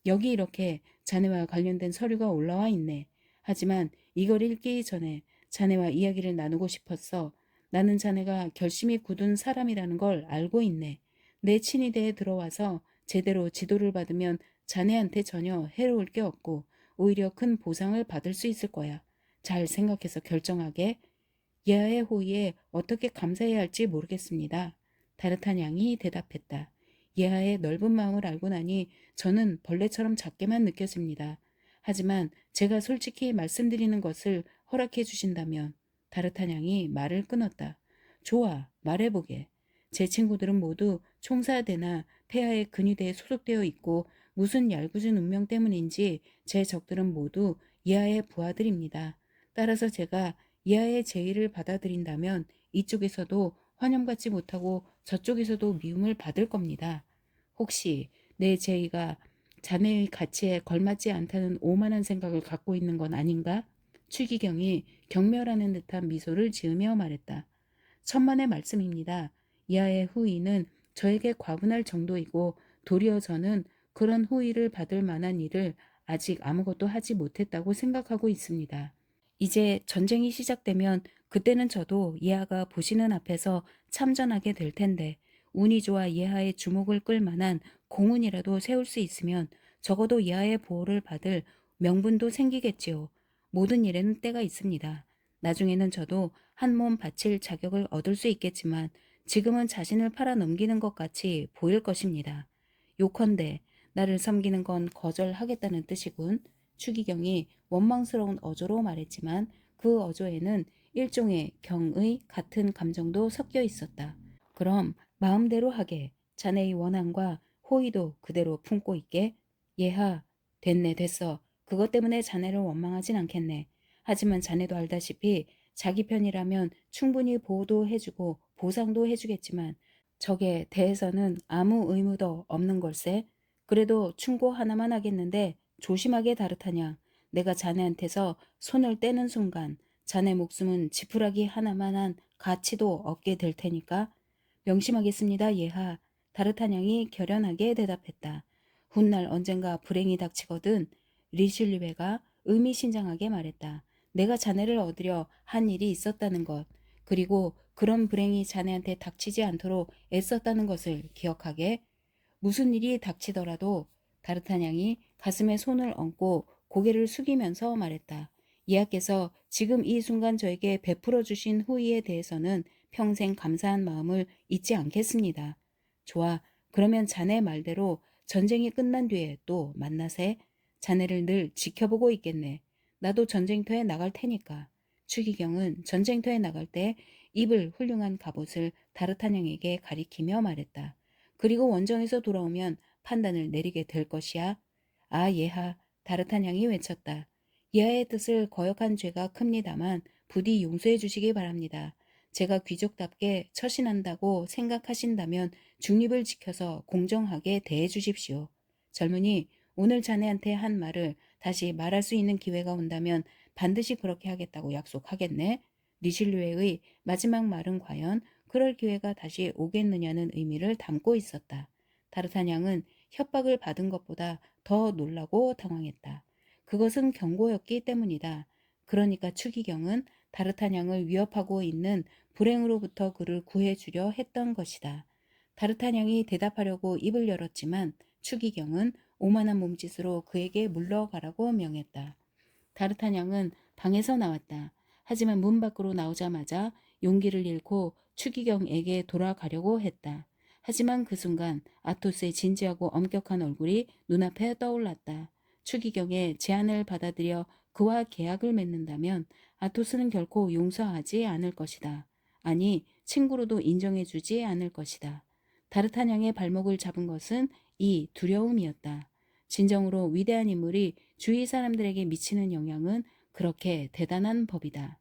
여기 이렇게 자네와 관련된 서류가 올라와 있네. 하지만 이걸 읽기 전에 자네와 이야기를 나누고 싶었어. 나는 자네가 결심이 굳은 사람이라는 걸 알고 있네. 내 친위대에 들어와서 제대로 지도를 받으면 자네한테 전혀 해로울 게 없고 오히려 큰 보상을 받을 수 있을 거야. 잘 생각해서 결정하게. 예하의 호의에 어떻게 감사해야 할지 모르겠습니다. 다르타냥이 대답했다. 예하의 넓은 마음을 알고 나니 저는 벌레처럼 작게만 느껴집니다. 하지만 제가 솔직히 말씀드리는 것을 허락해 주신다면 다르타냥이 말을 끊었다. 좋아, 말해보게. 제 친구들은 모두 총사대나 폐하의 근위대에 소속되어 있고 무슨 얄궂은 운명 때문인지 제 적들은 모두 예하의 부하들입니다. 따라서 제가 이하의 제의를 받아들인다면 이쪽에서도 환영받지 못하고 저쪽에서도 미움을 받을 겁니다. 혹시 내 제의가 자네의 가치에 걸맞지 않다는 오만한 생각을 갖고 있는 건 아닌가? 추기경이 경멸하는 듯한 미소를 지으며 말했다. 천만의 말씀입니다. 이하의 후의는 저에게 과분할 정도이고 도리어 저는 그런 후의를 받을 만한 일을 아직 아무것도 하지 못했다고 생각하고 있습니다. 이제 전쟁이 시작되면 그때는 저도 예하가 보시는 앞에서 참전하게 될 텐데 운이 좋아 예하의 주목을 끌 만한 공훈이라도 세울 수 있으면 적어도 예하의 보호를 받을 명분도 생기겠지요. 모든 일에는 때가 있습니다. 나중에는 저도 한 몸 바칠 자격을 얻을 수 있겠지만 지금은 자신을 팔아 넘기는 것 같이 보일 것입니다. 요컨대 나를 섬기는 건 거절하겠다는 뜻이군. 추기경이 원망스러운 어조로 말했지만 그 어조에는 일종의 경의 같은 감정도 섞여 있었다. 그럼 마음대로 하게. 자네의 원함과 호의도 그대로 품고 있게. 예하, 됐네 됐어. 그것 때문에 자네를 원망하진 않겠네. 하지만 자네도 알다시피 자기 편이라면 충분히 보호도 해주고 보상도 해주겠지만 적에 대해서는 아무 의무도 없는 걸세. 그래도 충고 하나만 하겠는데 조심하게 다르타냐. 내가 자네한테서 손을 떼는 순간 자네 목숨은 지푸라기 하나만한 가치도 얻게 될 테니까. 명심하겠습니다, 예하. 다르타냥이 결연하게 대답했다. 훗날 언젠가 불행이 닥치거든. 리슐리베가 의미심장하게 말했다. 내가 자네를 얻으려 한 일이 있었다는 것, 그리고 그런 불행이 자네한테 닥치지 않도록 애썼다는 것을 기억하게. 무슨 일이 닥치더라도 다르타냥이 가슴에 손을 얹고 고개를 숙이면서 말했다. 예하께서 지금 이 순간 저에게 베풀어 주신 후의에 대해서는 평생 감사한 마음을 잊지 않겠습니다. 좋아. 그러면 자네 말대로 전쟁이 끝난 뒤에 또 만나세. 자네를 늘 지켜보고 있겠네. 나도 전쟁터에 나갈 테니까. 추기경은 전쟁터에 나갈 때 입을 훌륭한 갑옷을 다르타냥에게 가리키며 말했다. 그리고 원정에서 돌아오면 판단을 내리게 될 것이야. 아, 예하. 다르타냥이 외쳤다. 예하의 뜻을 거역한 죄가 큽니다만 부디 용서해 주시기 바랍니다. 제가 귀족답게 처신한다고 생각하신다면 중립을 지켜서 공정하게 대해 주십시오. 젊은이, 오늘 자네한테 한 말을 다시 말할 수 있는 기회가 온다면 반드시 그렇게 하겠다고 약속하겠네. 리슐리에의 마지막 말은 과연 그럴 기회가 다시 오겠느냐는 의미를 담고 있었다. 다르타냥은 협박을 받은 것보다 더 놀라고 당황했다. 그것은 경고였기 때문이다. 그러니까 추기경은 다르타냥을 위협하고 있는 불행으로부터 그를 구해주려 했던 것이다. 다르타냥이 대답하려고 입을 열었지만 추기경은 오만한 몸짓으로 그에게 물러가라고 명했다. 다르타냥은 방에서 나왔다. 하지만 문 밖으로 나오자마자 용기를 잃고 추기경에게 돌아가려고 했다. 하지만 그 순간 아토스의 진지하고 엄격한 얼굴이 눈앞에 떠올랐다. 추기경의 제안을 받아들여 그와 계약을 맺는다면 아토스는 결코 용서하지 않을 것이다. 아니, 친구로도 인정해주지 않을 것이다. 다르타냥의 발목을 잡은 것은 이 두려움이었다. 진정으로 위대한 인물이 주위 사람들에게 미치는 영향은 그렇게 대단한 법이다.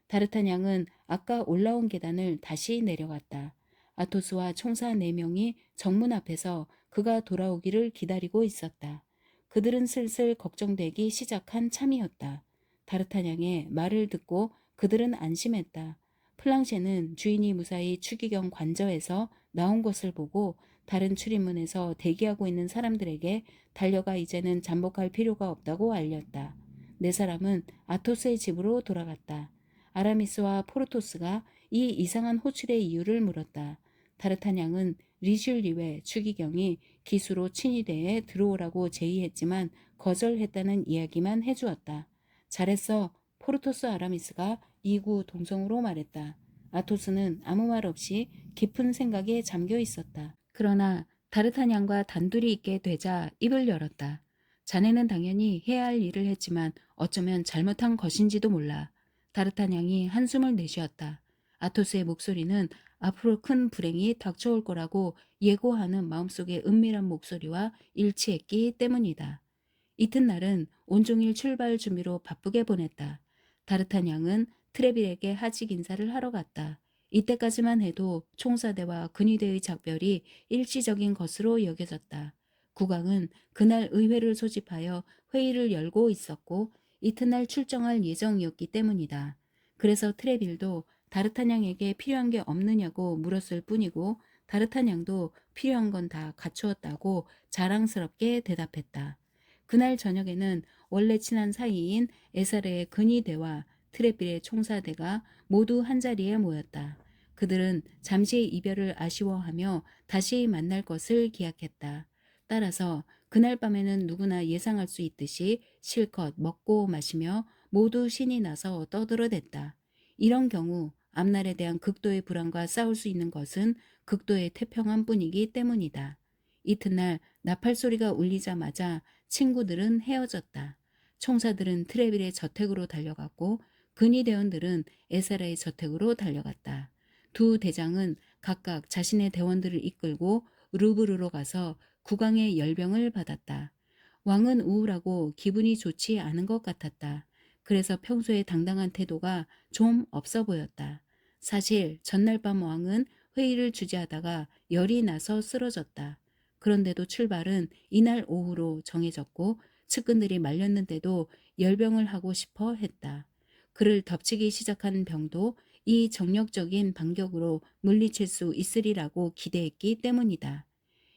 다르타냥은 아까 올라온 계단을 다시 내려갔다. 아토스와 총사 4명이 정문 앞에서 그가 돌아오기를 기다리고 있었다. 그들은 슬슬 걱정되기 시작한 참이었다. 다르타냥의 말을 듣고 그들은 안심했다. 플랑셰는 주인이 무사히 추기경 관저에서 나온 것을 보고 다른 출입문에서 대기하고 있는 사람들에게 달려가 이제는 잠복할 필요가 없다고 알렸다. 4사람은 아토스의 집으로 돌아갔다. 아라미스와 포르토스가 이 이상한 호출의 이유를 물었다. 다르타냥은 리슐리외 추기경이 기수로 친위대에 들어오라고 제의했지만 거절했다는 이야기만 해주었다. 잘했어. 포르토스 아라미스가 이구 동성으로 말했다. 아토스는 아무 말 없이 깊은 생각에 잠겨 있었다. 그러나 다르타냥과 단둘이 있게 되자 입을 열었다. 자네는 당연히 해야 할 일을 했지만 어쩌면 잘못한 것인지도 몰라. 다르타냥이 한숨을 내쉬었다. 아토스의 목소리는 앞으로 큰 불행이 닥쳐올 거라고 예고하는 마음속의 은밀한 목소리와 일치했기 때문이다. 이튿날은 온종일 출발 준비로 바쁘게 보냈다. 다르타냥은 트레빌에게 하직 인사를 하러 갔다. 이때까지만 해도 총사대와 근위대의 작별이 일시적인 것으로 여겨졌다. 국왕은 그날 의회를 소집하여 회의를 열고 있었고 이튿날 출정할 예정이었기 때문이다. 그래서 트레빌도 다르타냥에게 필요한 게 없느냐고 물었을 뿐이고 다르타냥도 필요한 건 다 갖추었다고 자랑스럽게 대답했다. 그날 저녁에는 원래 친한 사이인 에사르의 근위대와 트레빌의 총사대가 모두 한자리에 모였다. 그들은 잠시의 이별을 아쉬워하며 다시 만날 것을 기약했다. 따라서 그날 밤에는 누구나 예상할 수 있듯이 실컷 먹고 마시며 모두 신이 나서 떠들어댔다. 이런 경우 앞날에 대한 극도의 불안과 싸울 수 있는 것은 극도의 태평한 뿐이기 때문이다. 이튿날 나팔 소리가 울리자마자 친구들은 헤어졌다. 총사들은 트레빌의 저택으로 달려갔고 근위대원들은 에사라의 저택으로 달려갔다. 두 대장은 각각 자신의 대원들을 이끌고 루브르로 가서 국왕의 열병을 받았다. 왕은 우울하고 기분이 좋지 않은 것 같았다. 그래서 평소에 당당한 태도가 좀 없어 보였다. 사실 전날 밤 왕은 회의를 주재하다가 열이 나서 쓰러졌다. 그런데도 출발은 이날 오후로 정해졌고 측근들이 말렸는데도 열병을 하고 싶어 했다. 그를 덮치기 시작한 병도 이 정력적인 반격으로 물리칠 수 있으리라고 기대했기 때문이다.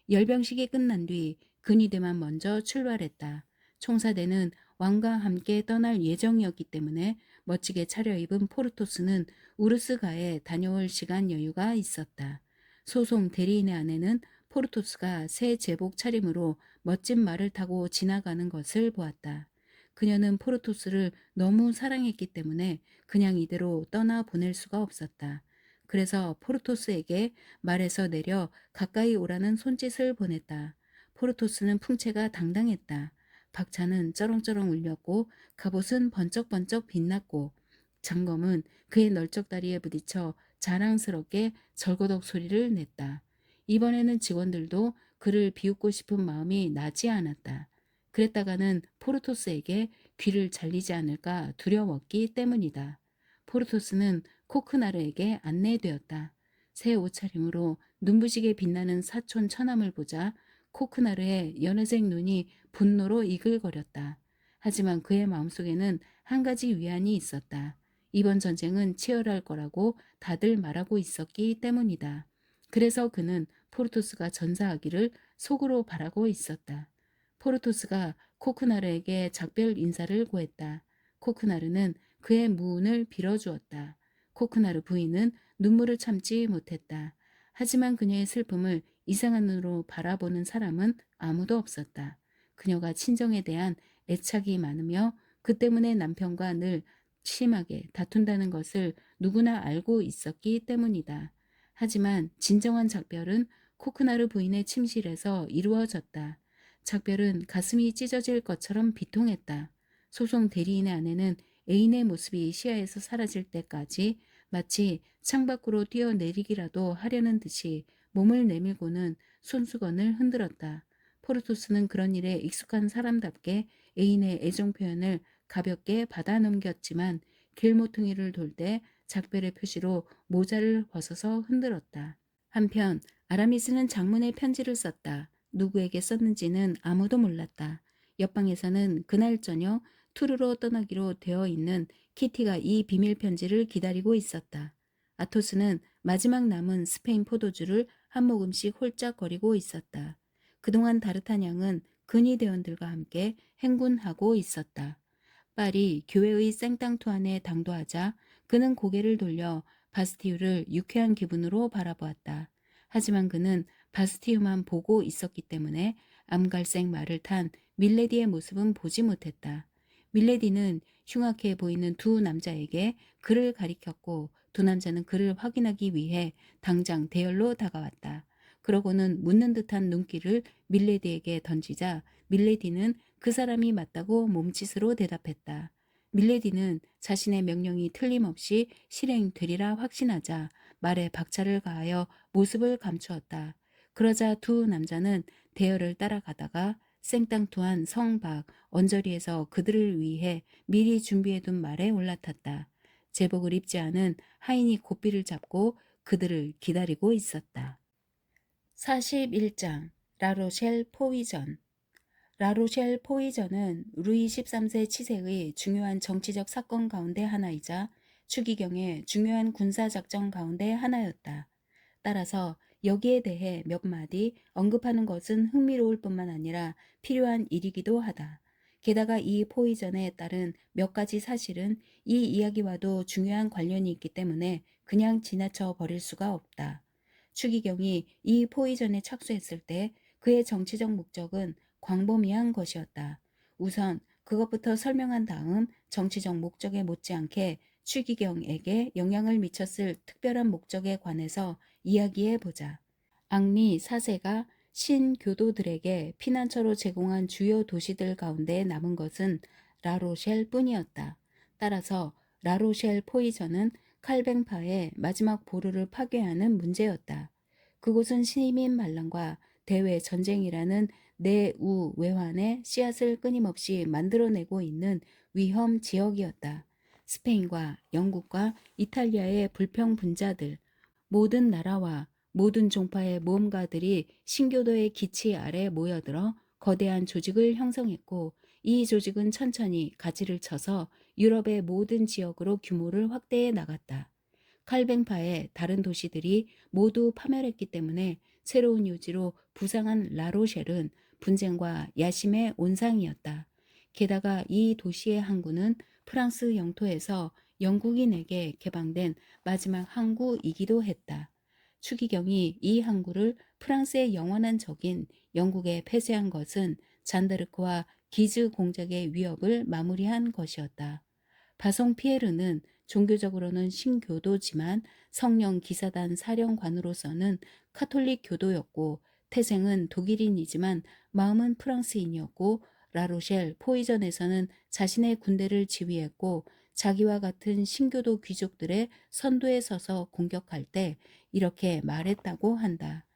열병식이 끝난 뒤 근위대만 먼저 출발했다. 총사대는 왕과 함께 떠날 예정이었기 때문에 멋지게 차려입은 포르토스는 우르스가에 다녀올 시간 여유가 있었다. 소송 대리인의 아내는 포르토스가 새 제복 차림으로 멋진 말을 타고 지나가는 것을 보았다. 그녀는 포르토스를 너무 사랑했기 때문에 그냥 이대로 떠나 보낼 수가 없었다. 그래서 포르토스에게 말에서 내려 가까이 오라는 손짓을 보냈다. 포르토스는 풍채가 당당했다. 박차는 쩌렁쩌렁 울렸고 갑옷은 번쩍번쩍 빛났고 장검은 그의 널쩍다리에 부딪혀 자랑스럽게 절거덕 소리를 냈다. 이번에는 직원들도 그를 비웃고 싶은 마음이 나지 않았다. 그랬다가는 포르토스에게 귀를 잘리지 않을까 두려웠기 때문이다. 포르토스는 코크나르에게 안내되었다. 새 옷차림으로 눈부시게 빛나는 사촌 처남을 보자 코크나르의 연회색 눈이 분노로 이글거렸다. 하지만 그의 마음속에는 한 가지 위안이 있었다. 이번 전쟁은 치열할 거라고 다들 말하고 있었기 때문이다. 그래서 그는 포르토스가 전사하기를 속으로 바라고 있었다. 포르토스가 코크나르에게 작별 인사를 고했다. 코크나르는 그의 무운을 빌어주었다. 코크나르 부인은 눈물을 참지 못했다. 하지만 그녀의 슬픔을 이상한 눈으로 바라보는 사람은 아무도 없었다. 그녀가 친정에 대한 애착이 많으며 그 때문에 남편과 늘 심하게 다툰다는 것을 누구나 알고 있었기 때문이다. 하지만 진정한 작별은 코크나르 부인의 침실에서 이루어졌다. 작별은 가슴이 찢어질 것처럼 비통했다. 소송 대리인의 아내는 애인의 모습이 시야에서 사라질 때까지 마치 창밖으로 뛰어내리기라도 하려는 듯이 몸을 내밀고는 손수건을 흔들었다. 포르토스는 그런 일에 익숙한 사람답게 애인의 애정 표현을 가볍게 받아 넘겼지만 길모퉁이를 돌 때 작별의 표시로 모자를 벗어서 흔들었다. 한편 아라미스는 장문의 편지를 썼다. 누구에게 썼는지는 아무도 몰랐다. 옆방에서는 그날 저녁 투르로 떠나기로 되어 있는 키티가 이 비밀 편지를 기다리고 있었다. 아토스는 마지막 남은 스페인 포도주를 한 모금씩 홀짝거리고 있었다. 그동안 다르타냥은 근위 대원들과 함께 행군하고 있었다. 파리 교회의 생땅투안에 당도하자 그는 고개를 돌려 바스티유를 유쾌한 기분으로 바라보았다. 하지만 그는 바스티유만 보고 있었기 때문에 암갈색 말을 탄 밀레디의 모습은 보지 못했다. 밀레디는 흉악해 보이는 두 남자에게 그를 가리켰고 두 남자는 그를 확인하기 위해 당장 대열로 다가왔다. 그러고는 묻는 듯한 눈길을 밀레디에게 던지자 밀레디는 그 사람이 맞다고 몸짓으로 대답했다. 밀레디는 자신의 명령이 틀림없이 실행되리라 확신하자 말에 박차를 가하여 모습을 감추었다. 그러자 두 남자는 대열을 따라가다가 생땅투한 성박 언저리에서 그들을 위해 미리 준비해둔 말에 올라탔다. 제복을 입지 않은 하인이 고삐를 잡고 그들을 기다리고 있었다. 41장 라로셸 포위전. 라로셸 포위전은 루이 13세 치세의 중요한 정치적 사건 가운데 하나이자 추기경의 중요한 군사작전 가운데 하나였다. 따라서 여기에 대해 몇 마디 언급하는 것은 흥미로울 뿐만 아니라 필요한 일이기도 하다. 게다가 이 포위전에 따른 몇 가지 사실은 이 이야기와도 중요한 관련이 있기 때문에 그냥 지나쳐 버릴 수가 없다. 추기경이 이 포위전에 착수했을 때 그의 정치적 목적은 광범위한 것이었다. 우선 그것부터 설명한 다음 정치적 목적에 못지않게 추기경에게 영향을 미쳤을 특별한 목적에 관해서 이야기해 보자. 앙리 4세가 신교도들에게 피난처로 제공한 주요 도시들 가운데 남은 것은 라로셸 뿐이었다. 따라서 라로셸 포위전은 칼뱅파의 마지막 보루를 파괴하는 문제였다. 그곳은 시민 반란과 대외 전쟁이라는 내우 외환의 씨앗을 끊임없이 만들어내고 있는 위험 지역이었다. 스페인과 영국과 이탈리아의 불평 분자들, 모든 나라와 모든 종파의 모험가들이 신교도의 기치 아래 모여들어 거대한 조직을 형성했고 이 조직은 천천히 가지를 쳐서 유럽의 모든 지역으로 규모를 확대해 나갔다. 칼뱅파의 다른 도시들이 모두 파멸했기 때문에 새로운 요지로 부상한 라로셸은 분쟁과 야심의 온상이었다. 게다가 이 도시의 항구는 프랑스 영토에서 영국인에게 개방된 마지막 항구이기도 했다. 추기경이 이 항구를 프랑스의 영원한 적인 영국에 폐쇄한 것은 잔다르크와 기즈 공작의 위협을 마무리한 것이었다. 바송 피에르는 종교적으로는 신교도지만 성령 기사단 사령관으로서는 카톨릭 교도였고 태생은 독일인이지만 마음은 프랑스인이었고 라로셸 포위전에서는 자신의 군대를 지휘했고 자기와 같은 신교도 귀족들의 선두에 서서 공격할 때 이렇게 말했다고 한다.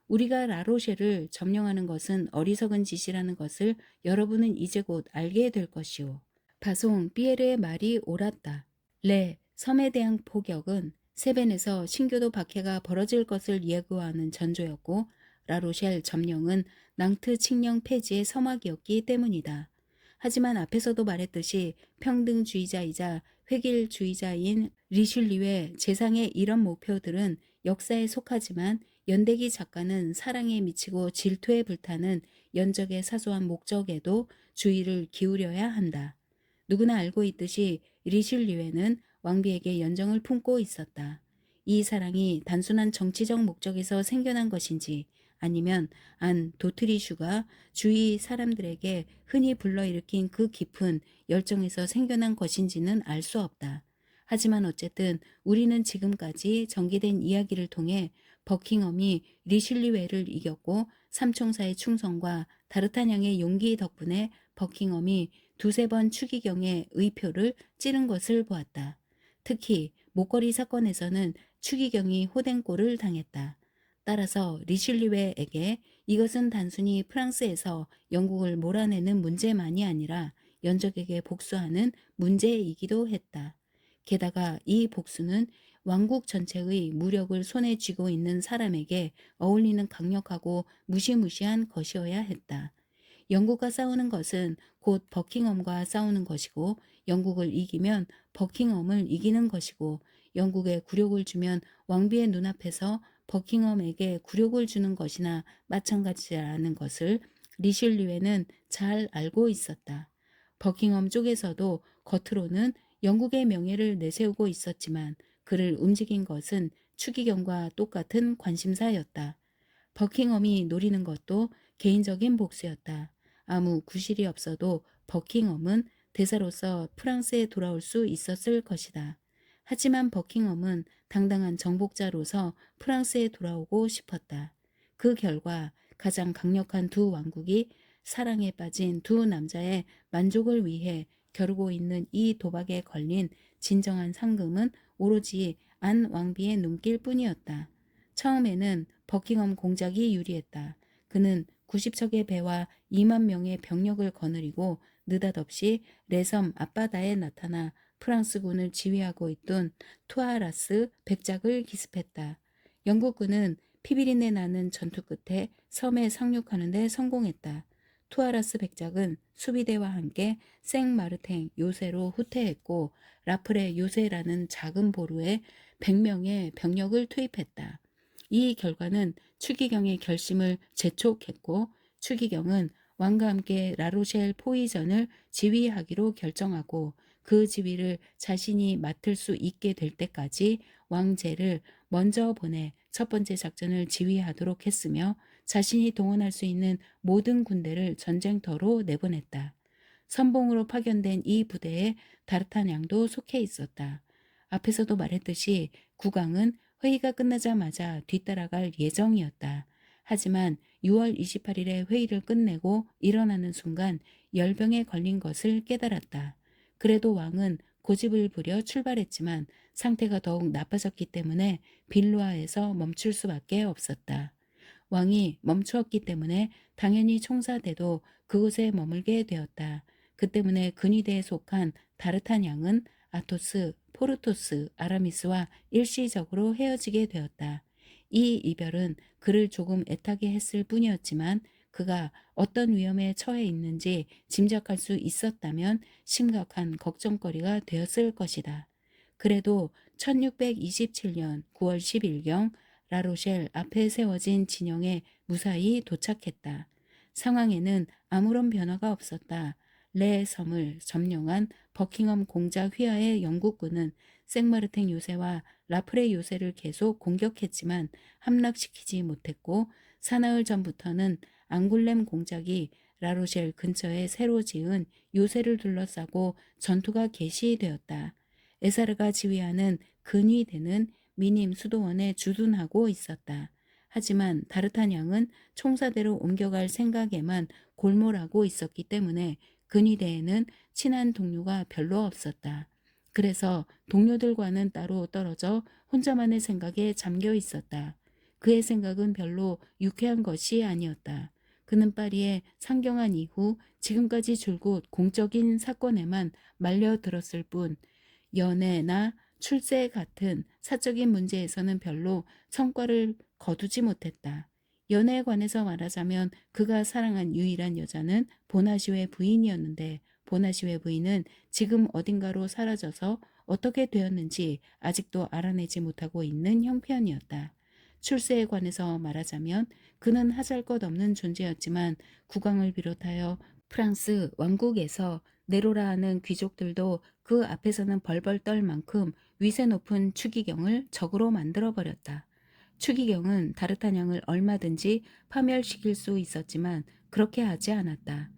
우리가 라로셸을 점령하는 것은 어리석은 짓이라는 것을 여러분은 이제 곧 알게 될 것이오. 바송 피에르의 말이 옳았다. 레 섬에 대한 포격은 세벤에서 신교도 박해가 벌어질 것을 예고하는 전조였고 라로셸 점령은 낭트 칙령 폐지의 서막이었기 때문이다. 하지만 앞에서도 말했듯이 평등주의자이자 획일주의자인 리슐리의 재상의 이런 목표들은 역사에 속하지만 연대기 작가는 사랑에 미치고 질투에 불타는 연적의 사소한 목적에도 주의를 기울여야 한다. 누구나 알고 있듯이 리슐리에는 왕비에게 연정을 품고 있었다. 이 사랑이 단순한 정치적 목적에서 생겨난 것인지 아니면 안 도트리슈가 주위 사람들에게 흔히 불러일으킨 그 깊은 열정에서 생겨난 것인지는 알 수 없다. 하지만 어쨌든 우리는 지금까지 전개된 이야기를 통해 버킹엄이 리슐리웨를 이겼고 삼총사의 충성과 다르타냥의 용기 덕분에 버킹엄이 두세 번 추기경의 의표를 찌른 것을 보았다. 특히 목걸이 사건에서는 추기경이 호den꼴을 당했다. 따라서 리슐리웨에게 이것은 단순히 프랑스에서 영국을 몰아내는 문제만이 아니라 연적에게 복수하는 문제이기도 했다. 게다가 이 복수는 왕국 전체의 무력을 손에 쥐고 있는 사람에게 어울리는 강력하고 무시무시한 것이어야 했다. 영국과 싸우는 것은 곧 버킹엄과 싸우는 것이고 영국을 이기면 버킹엄을 이기는 것이고 영국에 굴욕을 주면 왕비의 눈앞에서 버킹엄에게 굴욕을 주는 것이나 마찬가지라는 것을 리슐리웨는 잘 알고 있었다. 버킹엄 쪽에서도 겉으로는 영국의 명예를 내세우고 있었지만 그를 움직인 것은 추기경과 똑같은 관심사였다. 버킹엄이 노리는 것도 개인적인 복수였다. 아무 구실이 없어도 버킹엄은 대사로서 프랑스에 돌아올 수 있었을 것이다. 하지만 버킹엄은 당당한 정복자로서 프랑스에 돌아오고 싶었다. 그 결과 가장 강력한 두 왕국이 사랑에 빠진 두 남자의 만족을 위해 겨루고 있는 이 도박에 걸린 진정한 상금은 오로지 안 왕비의 눈길 뿐이었다. 처음에는 버킹엄 공작이 유리했다. 그는 90척의 배와 2만 명의 병력을 거느리고 느닷없이 레섬 앞바다에 나타나 프랑스군을 지휘하고 있던 투아라스 백작을 기습했다. 영국군은 피비린내 나는 전투 끝에 섬에 상륙하는 데 성공했다. 투아라스 백작은 수비대와 함께 생마르탱 요새로 후퇴했고 라프레 요새라는 작은 보루에 100명의 병력을 투입했다. 이 결과는 추기경의 결심을 재촉했고 추기경은 왕과 함께 라로셸 포위전을 지휘하기로 결정하고 그 지휘를 자신이 맡을 수 있게 될 때까지 왕제를 먼저 보내 첫 번째 작전을 지휘하도록 했으며 자신이 동원할 수 있는 모든 군대를 전쟁터로 내보냈다. 선봉으로 파견된 이 부대에 다르타냥도 속해 있었다. 앞에서도 말했듯이 국왕은 회의가 끝나자마자 뒤따라갈 예정이었다. 하지만 6월 28일에 회의를 끝내고 일어나는 순간 열병에 걸린 것을 깨달았다. 그래도 왕은 고집을 부려 출발했지만 상태가 더욱 나빠졌기 때문에 빌루아에서 멈출 수밖에 없었다. 왕이 멈추었기 때문에 당연히 총사대도 그곳에 머물게 되었다. 그 때문에 근위대에 속한 다르타냥은 아토스, 포르토스, 아라미스와 일시적으로 헤어지게 되었다. 이 이별은 그를 조금 애타게 했을 뿐이었지만 그가 어떤 위험에 처해 있는지 짐작할 수 있었다면 심각한 걱정거리가 되었을 것이다. 그래도 1627년 9월 10일경 라로셸 앞에 세워진 진영에 무사히 도착했다. 상황에는 아무런 변화가 없었다. 레 섬을 점령한 버킹엄 공작 휘하의 영국군은 생마르탱 요새와 라프레 요새를 계속 공격했지만 함락시키지 못했고 사나흘 전부터는 앙굴렘 공작이 라로셸 근처에 새로 지은 요새를 둘러싸고 전투가 개시되었다. 에사르가 지휘하는 근위대는 미님 수도원에 주둔하고 있었다. 하지만 다르타냥은 총사대로 옮겨갈 생각에만 골몰하고 있었기 때문에 근위대에는 친한 동료가 별로 없었다. 그래서 동료들과는 따로 떨어져 혼자만의 생각에 잠겨 있었다. 그의 생각은 별로 유쾌한 것이 아니었다. 그는 파리에 상경한 이후 지금까지 줄곧 공적인 사건에만 말려들었을 뿐 연애나 출세 같은 사적인 문제에서는 별로 성과를 거두지 못했다. 연애에 관해서 말하자면 그가 사랑한 유일한 여자는 보나시오의 부인이었는데 보나시오의 부인은 지금 어딘가로 사라져서 어떻게 되었는지 아직도 알아내지 못하고 있는 형편이었다. 출세에 관해서 말하자면 그는 하잘것없는 존재였지만 국왕을 비롯하여 프랑스 왕국에서 네로라 하는 귀족들도 그 앞에서는 벌벌 떨 만큼 위세 높은 추기경을 적으로 만들어버렸다. 추기경은 다르타냥을 얼마든지 파멸시킬 수 있었지만 그렇게 하지 않았다.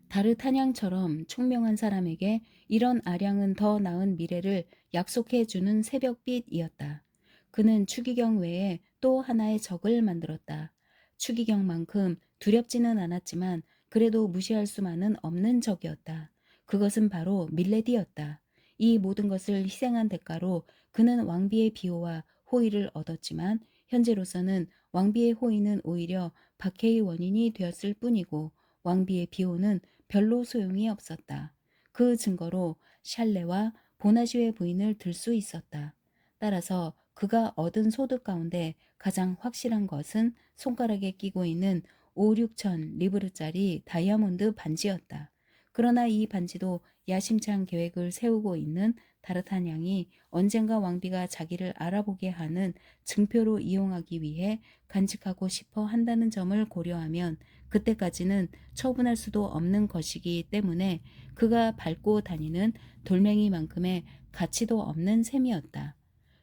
다르타냥처럼 총명한 사람에게 이런 아량은 더 나은 미래를 약속해주는 새벽빛이었다. 그는 추기경 외에 또 하나의 적을 만들었다. 추기경만큼 두렵지는 않았지만 그래도 무시할 수만은 없는 적이었다. 그것은 바로 밀레디였다. 이 모든 것을 희생한 대가로 그는 왕비의 비호와 호의를 얻었지만 현재로서는 왕비의 호의는 오히려 박해의 원인이 되었을 뿐이고 왕비의 비호는 별로 소용이 없었다. 그 증거로 샬레와 보나시오의 부인을 들 수 있었다. 따라서 그가 얻은 소득 가운데 가장 확실한 것은 손가락에 끼고 있는 5, 6천 리브르짜리 다이아몬드 반지였다. 그러나 이 반지도 야심찬 계획을 세우고 있는 다르타냥이 언젠가 왕비가 자기를 알아보게 하는 증표로 이용하기 위해 간직하고 싶어 한다는 점을 고려하면 그때까지는 처분할 수도 없는 것이기 때문에 그가 밟고 다니는 돌멩이만큼의 가치도 없는 셈이었다.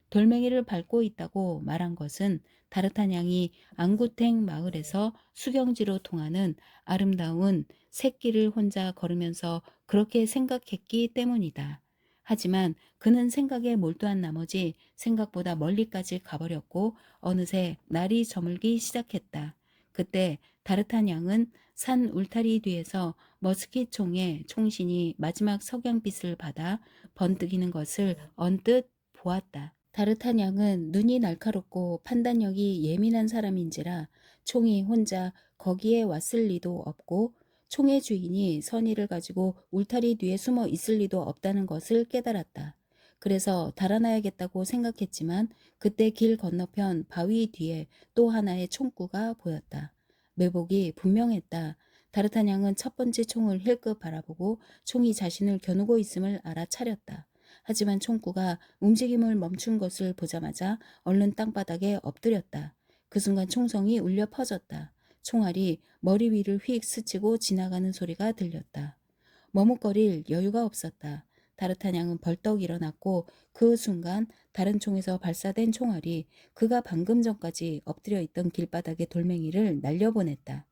돌멩이를 밟고 있다고 말한 것은 다르타냥이 앙구탱 마을에서 수경지로 통하는 아름다운 샛길을 혼자 걸으면서 그렇게 생각했기 때문이다. 하지만 그는 생각에 몰두한 나머지 생각보다 멀리까지 가버렸고 어느새 날이 저물기 시작했다. 그때 다르타냥은 산 울타리 뒤에서 머스킷 총의 총신이 마지막 석양빛을 받아 번뜩이는 것을 언뜻 보았다. 다르타냥은 눈이 날카롭고 판단력이 예민한 사람인지라 총이 혼자 거기에 왔을 리도 없고 총의 주인이 선의를 가지고 울타리 뒤에 숨어 있을 리도 없다는 것을 깨달았다. 그래서 달아나야겠다고 생각했지만 그때 길 건너편 바위 뒤에 또 하나의 총구가 보였다. 매복이 분명했다. 다르타냥은 첫 번째 총을 힐끗 바라보고 총이 자신을 겨누고 있음을 알아차렸다. 하지만 총구가 움직임을 멈춘 것을 보자마자 얼른 땅바닥에 엎드렸다. 그 순간 총성이 울려 퍼졌다. 총알이 머리 위를 휙 스치고 지나가는 소리가 들렸다. 머뭇거릴 여유가 없었다. 다르타냥은 벌떡 일어났고 그 순간 다른 총에서 발사된 총알이 그가 방금 전까지 엎드려 있던 길바닥의 돌멩이를 날려보냈다.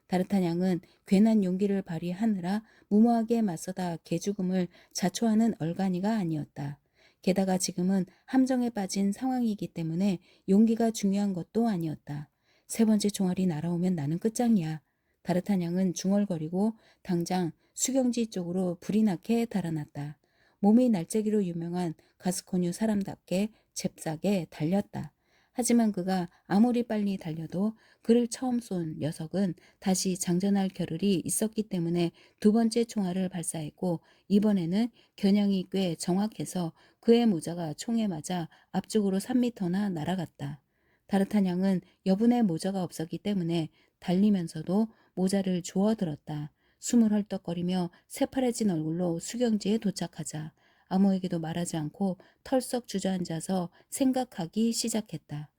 다르타냥은 괜한 용기를 발휘하느라 무모하게 맞서다 개죽음을 자초하는 얼간이가 아니었다. 게다가 지금은 함정에 빠진 상황이기 때문에 용기가 중요한 것도 아니었다. 세 번째 총알이 날아오면 나는 끝장이야. 다르타냥은 중얼거리고 당장 수경지 쪽으로 불이 나게 달아났다. 몸이 날쨈기로 유명한 가스코뉴 사람답게 잽싸게 달렸다. 하지만 그가 아무리 빨리 달려도 그를 처음 쏜 녀석은 다시 장전할 겨를이 있었기 때문에 두 번째 총알을 발사했고 이번에는 겨냥이 꽤 정확해서 그의 모자가 총에 맞아 앞쪽으로 3미터나 날아갔다. 다르타냥은 여분의 모자가 없었기 때문에 달리면서도 모자를 주워들었다. 숨을 헐떡거리며 새파래진 얼굴로 수경지에 도착하자 아무에게도 말하지 않고 털썩 주저앉아서 생각하기 시작했다.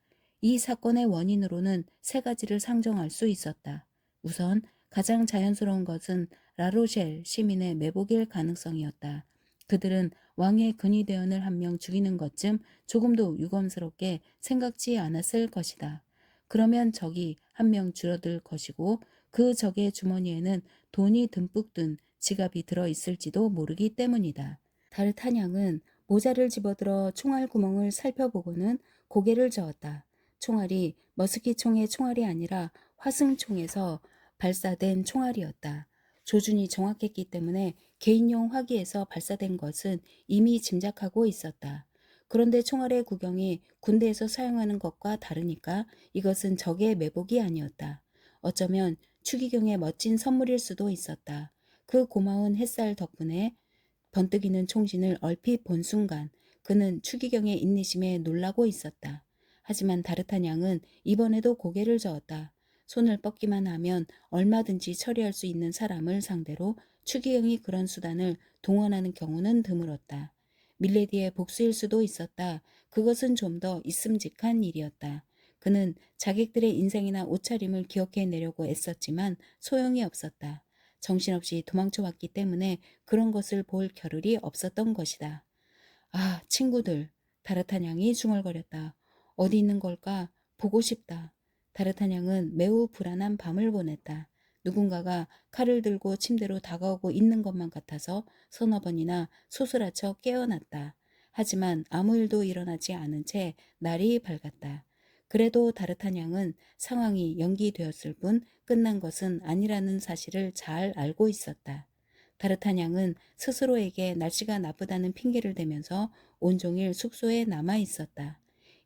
이 사건의 원인으로는 세 가지를 상정할 수 있었다. 우선 가장 자연스러운 것은 라로셸 시민의 매복일 가능성이었다. 그들은 왕의 근위대원을 한 명 죽이는 것쯤 조금도 유감스럽게 생각지 않았을 것이다. 그러면 적이 한 명 줄어들 것이고 그 적의 주머니에는 돈이 듬뿍 든 지갑이 들어 있을지도 모르기 때문이다. 다르타냥은 모자를 집어들어 총알 구멍을 살펴보고는 고개를 저었다. 총알이 머스킷총의 총알이 아니라 화승총에서 발사된 총알이었다. 조준이 정확했기 때문에 개인용 화기에서 발사된 것은 이미 짐작하고 있었다. 그런데 총알의 구경이 군대에서 사용하는 것과 다르니까 이것은 적의 매복이 아니었다. 어쩌면 추기경의 멋진 선물일 수도 있었다. 그 고마운 햇살 덕분에 번뜩이는 총신을 얼핏 본 순간 그는 추기경의 인내심에 놀라고 있었다. 하지만 다르타냥은 이번에도 고개를 저었다. 손을 뻗기만 하면 얼마든지 처리할 수 있는 사람을 상대로 추기경이 그런 수단을 동원하는 경우는 드물었다. 밀레디의 복수일 수도 있었다. 그것은 좀 더 있음직한 일이었다. 그는 자객들의 인생이나 옷차림을 기억해내려고 애썼지만 소용이 없었다. 정신없이 도망쳐 왔기 때문에 그런 것을 볼 겨를이 없었던 것이다. 아, 친구들. 다르타냥이 중얼거렸다. 어디 있는 걸까? 보고 싶다. 다르타냥은 매우 불안한 밤을 보냈다. 누군가가 칼을 들고 침대로 다가오고 있는 것만 같아서 서너 번이나 소스라쳐 깨어났다. 하지만 아무 일도 일어나지 않은 채 날이 밝았다. 그래도 다르타냥은 상황이 연기되었을 뿐 끝난 것은 아니라는 사실을 잘 알고 있었다. 다르타냥은 스스로에게 날씨가 나쁘다는 핑계를 대면서 온종일 숙소에 남아 있었다.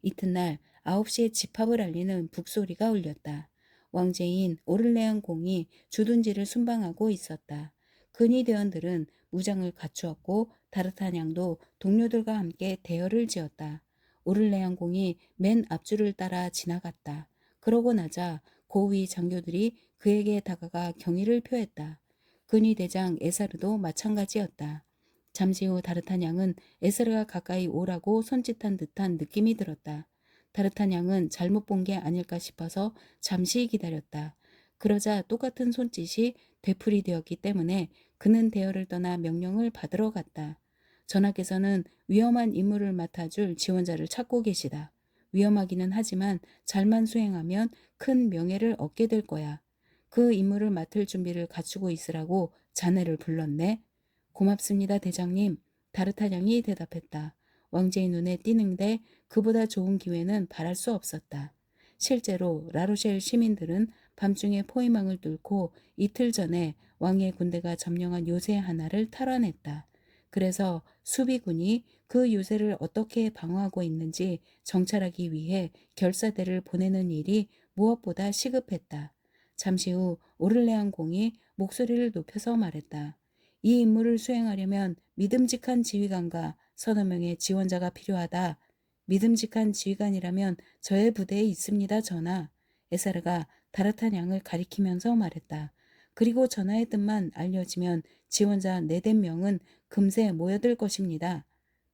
이튿날 9시에 집합을 알리는 북소리가 울렸다. 왕제인 오를레안 공이 주둔지를 순방하고 있었다. 근위대원들은 무장을 갖추었고 다르타냥도 동료들과 함께 대열을 지었다. 오를레안 공이 맨 앞줄을 따라 지나갔다. 그러고 나자 고위 장교들이 그에게 다가가 경의를 표했다. 근위대장 에사르도 마찬가지였다. 잠시 후 다르타냥은 에사르가 가까이 오라고 손짓한 듯한 느낌이 들었다. 다르타냥은 잘못 본 게 아닐까 싶어서 잠시 기다렸다. 그러자 똑같은 손짓이 되풀이되었기 때문에 그는 대열을 떠나 명령을 받으러 갔다. 전하께서는 위험한 임무를 맡아줄 지원자를 찾고 계시다. 위험하기는 하지만 잘만 수행하면 큰 명예를 얻게 될 거야. 그 임무를 맡을 준비를 갖추고 있으라고 자네를 불렀네. 고맙습니다, 대장님. 다르타냥이 대답했다. 왕제의 눈에 띄는데 그보다 좋은 기회는 바랄 수 없었다. 실제로 라로셸 시민들은 밤중에 포위망을 뚫고 이틀 전에 왕의 군대가 점령한 요새 하나를 탈환했다. 그래서 수비군이 그 요새를 어떻게 방어하고 있는지 정찰하기 위해 결사대를 보내는 일이 무엇보다 시급했다. 잠시 후 오를레안 공이 목소리를 높여서 말했다. 이 임무를 수행하려면 믿음직한 지휘관과 서너 명의 지원자가 필요하다. 믿음직한 지휘관이라면 저의 부대에 있습니다, 전하. 에사르가 다르타냥을 가리키면서 말했다. 그리고 전하의 뜻만 알려지면 지원자 4~5명은 금세 모여들 것입니다.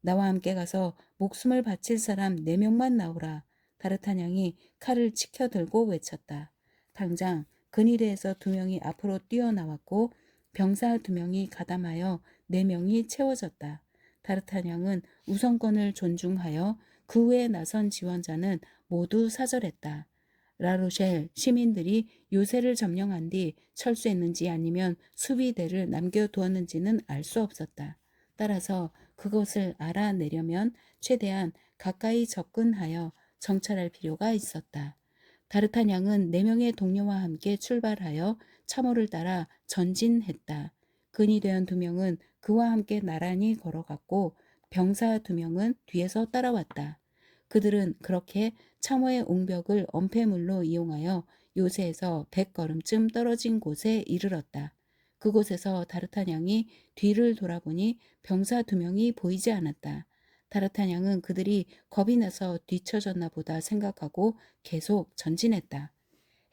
나와 함께 가서 목숨을 바칠 사람 4명만 나오라. 다르타냥이 칼을 치켜들고 외쳤다. 당장 근위대에서 2명이 앞으로 뛰어나왔고 병사 2명이 가담하여 4명이 채워졌다. 다르타냥은 우선권을 존중하여 그 후에 나선 지원자는 모두 사절했다. 라로셸 시민들이 요새를 점령한 뒤 철수했는지 아니면 수비대를 남겨두었는지는 알 수 없었다. 따라서 그것을 알아내려면 최대한 가까이 접근하여 정찰할 필요가 있었다. 다르타냥은 4명의 동료와 함께 출발하여 참호를 따라 전진했다. 근위대원 2명은 그와 함께 나란히 걸어갔고 병사 2명은 뒤에서 따라왔다. 그들은 그렇게 참호의 옹벽을 엄폐물로 이용하여 요새에서 100걸음쯤 떨어진 곳에 이르렀다. 그곳에서 다르타냥이 뒤를 돌아보니 병사 2명이 보이지 않았다. 다르타냥은 그들이 겁이 나서 뒤처졌나 보다 생각하고 계속 전진했다.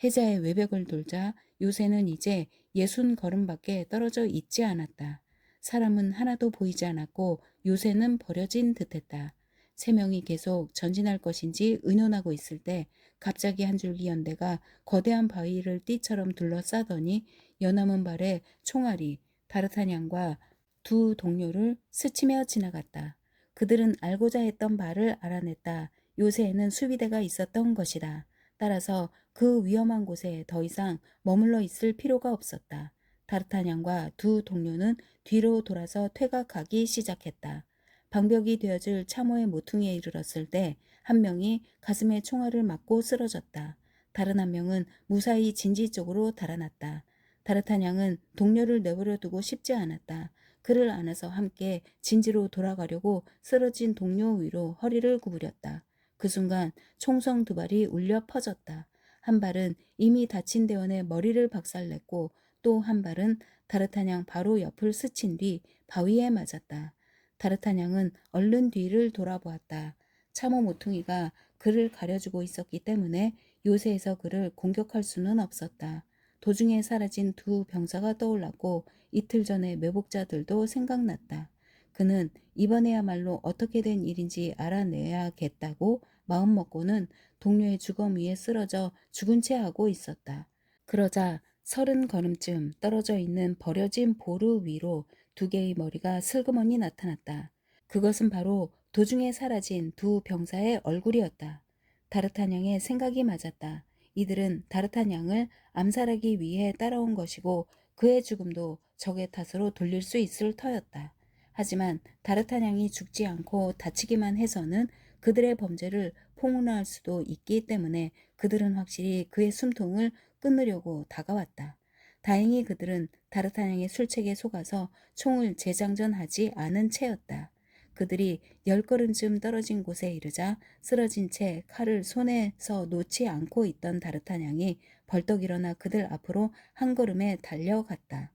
해자의 외벽을 돌자 요새는 이제 60걸음밖에 떨어져 있지 않았다. 사람은 하나도 보이지 않았고 요새는 버려진 듯했다. 3명이 계속 전진할 것인지 의논하고 있을 때 갑자기 한 줄기 연대가 거대한 바위를 띠처럼 둘러싸더니 연함은 발에 총알이 다르타냥과 2 동료를 스치며 지나갔다. 그들은 알고자 했던 바를 알아냈다. 요새에는 수비대가 있었던 것이다. 따라서 그 위험한 곳에 더 이상 머물러 있을 필요가 없었다. 다르타냥과 2 동료는 뒤로 돌아서 퇴각하기 시작했다. 방벽이 되어줄 참호의 모퉁이에 이르렀을 때 한 명이 가슴에 총알을 맞고 쓰러졌다. 다른 한 명은 무사히 진지 쪽으로 달아났다. 다르타냥은 동료를 내버려 두고 싶지 않았다. 그를 안아서 함께 진지로 돌아가려고 쓰러진 동료 위로 허리를 구부렸다. 그 순간 총성 2발이 울려 퍼졌다. 한 발은 이미 다친 대원의 머리를 박살냈고 또 한 발은 다르타냥 바로 옆을 스친 뒤 바위에 맞았다. 다르타냥은 얼른 뒤를 돌아보았다. 참호 모퉁이가 그를 가려주고 있었기 때문에 요새에서 그를 공격할 수는 없었다. 도중에 사라진 두 병사가 떠올랐고 이틀 전의 매복자들도 생각났다. 그는 이번에야말로 어떻게 된 일인지 알아내야겠다고 마음먹고는 동료의 주검 위에 쓰러져 죽은 채 하고 있었다. 그러자 30걸음쯤 떨어져 있는 버려진 보루 위로 두 개의 머리가 슬그머니 나타났다. 그것은 바로 도중에 사라진 두 병사의 얼굴이었다. 다르타냥의 생각이 맞았다. 이들은 다르타냥을 암살하기 위해 따라온 것이고 그의 죽음도 적의 탓으로 돌릴 수 있을 터였다. 하지만 다르타냥이 죽지 않고 다치기만 해서는 그들의 범죄를 폭로할 수도 있기 때문에 그들은 확실히 그의 숨통을 끊으려고 다가왔다. 다행히 그들은 다르타냥의 술책에 속아서 총을 재장전하지 않은 채였다. 그들이 10걸음쯤 떨어진 곳에 이르자 쓰러진 채 칼을 손에서 놓지 않고 있던 다르타냥이 벌떡 일어나 그들 앞으로 한 걸음에 달려갔다.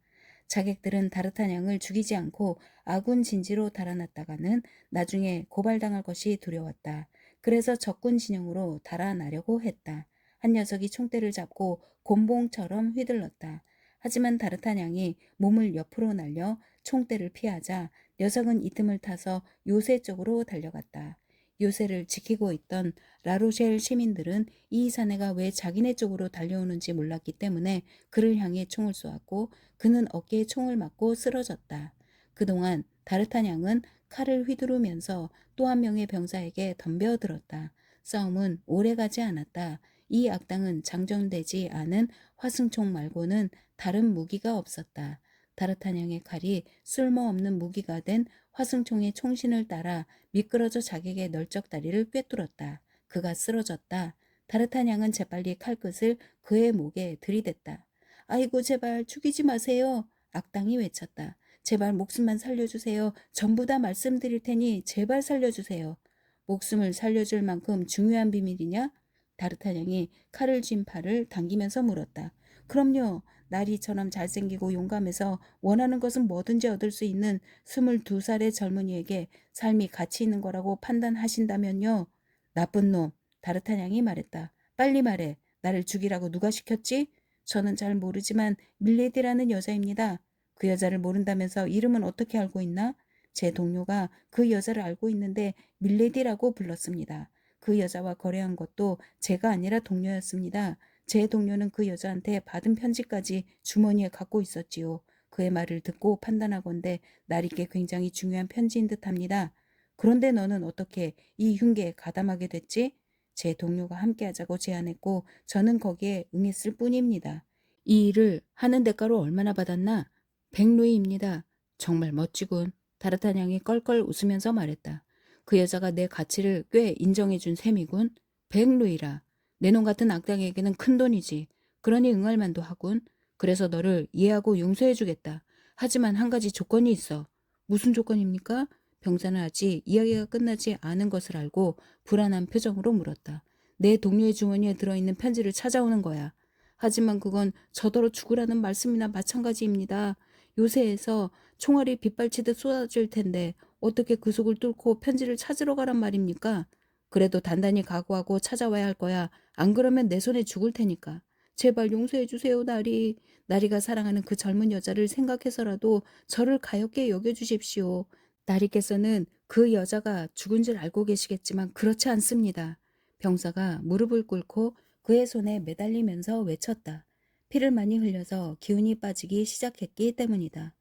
자객들은 다르타냥을 죽이지 않고 아군 진지로 달아났다가는 나중에 고발당할 것이 두려웠다. 그래서 적군 진영으로 달아나려고 했다. 한 녀석이 총대를 잡고 곤봉처럼 휘둘렀다. 하지만 다르타냥이 몸을 옆으로 날려 총대를 피하자 녀석은 이 틈을 타서 요새 쪽으로 달려갔다. 요새를 지키고 있던 라로셸 시민들은 이 사내가 왜 자기네 쪽으로 달려오는지 몰랐기 때문에 그를 향해 총을 쏘았고 그는 어깨에 총을 맞고 쓰러졌다. 그동안 다르타냥은 칼을 휘두르면서 또 한 명의 병사에게 덤벼들었다. 싸움은 오래가지 않았다. 이 악당은 장전되지 않은 화승총 말고는 다른 무기가 없었다. 다르타냥의 칼이 쓸모없는 무기가 된 화승총의 총신을 따라 미끄러져 자객의 널쩍다리를 꿰뚫었다. 그가 쓰러졌다. 다르타냥은 재빨리 칼끝을 그의 목에 들이댔다. 아이고 제발 죽이지 마세요. 악당이 외쳤다. 제발 목숨만 살려주세요. 전부 다 말씀드릴 테니 제발 살려주세요. 목숨을 살려줄 만큼 중요한 비밀이냐? 다르타냥이 칼을 쥔 팔을 당기면서 물었다. 그럼요. 나리처럼 잘생기고 용감해서 원하는 것은 뭐든지 얻을 수 있는 22살의 젊은이에게 삶이 가치 있는 거라고 판단하신다면요. 나쁜 놈. 다르타냥이 말했다. 빨리 말해. 나를 죽이라고 누가 시켰지? 저는 잘 모르지만 밀레디라는 여자입니다. 그 여자를 모른다면서 이름은 어떻게 알고 있나? 제 동료가 그 여자를 알고 있는데 밀레디라고 불렀습니다. 그 여자와 거래한 것도 제가 아니라 동료였습니다. 제 동료는 그 여자한테 받은 편지까지 주머니에 갖고 있었지요. 그의 말을 듣고 판단하건대 나리께 굉장히 중요한 편지인 듯합니다. 그런데 너는 어떻게 이 흉계에 가담하게 됐지? 제 동료가 함께하자고 제안했고 저는 거기에 응했을 뿐입니다. 이 일을 하는 대가로 얼마나 받았나? 100루이입니다. 정말 멋지군. 다르타냥이 껄껄 웃으면서 말했다. 그 여자가 내 가치를 꽤 인정해준 셈이군. 100루이라. 내 놈 같은 악당에게는 큰돈이지. 그러니 응할 만도 하군. 그래서 너를 이해하고 용서해주겠다. 하지만 한 가지 조건이 있어. 무슨 조건입니까? 병사는 아직 이야기가 끝나지 않은 것을 알고 불안한 표정으로 물었다. 내 동료의 주머니에 들어있는 편지를 찾아오는 거야. 하지만 그건 저더러 죽으라는 말씀이나 마찬가지입니다. 요새에서 총알이 빗발치듯 쏟아질 텐데 어떻게 그 속을 뚫고 편지를 찾으러 가란 말입니까? 그래도 단단히 각오하고 찾아와야 할 거야. 안 그러면 내 손에 죽을 테니까. 제발 용서해 주세요, 나리. 나리가 사랑하는 그 젊은 여자를 생각해서라도 저를 가엾게 여겨주십시오. 나리께서는 그 여자가 죽은 줄 알고 계시겠지만 그렇지 않습니다. 병사가 무릎을 꿇고 그의 손에 매달리면서 외쳤다. 피를 많이 흘려서 기운이 빠지기 시작했기 때문이다.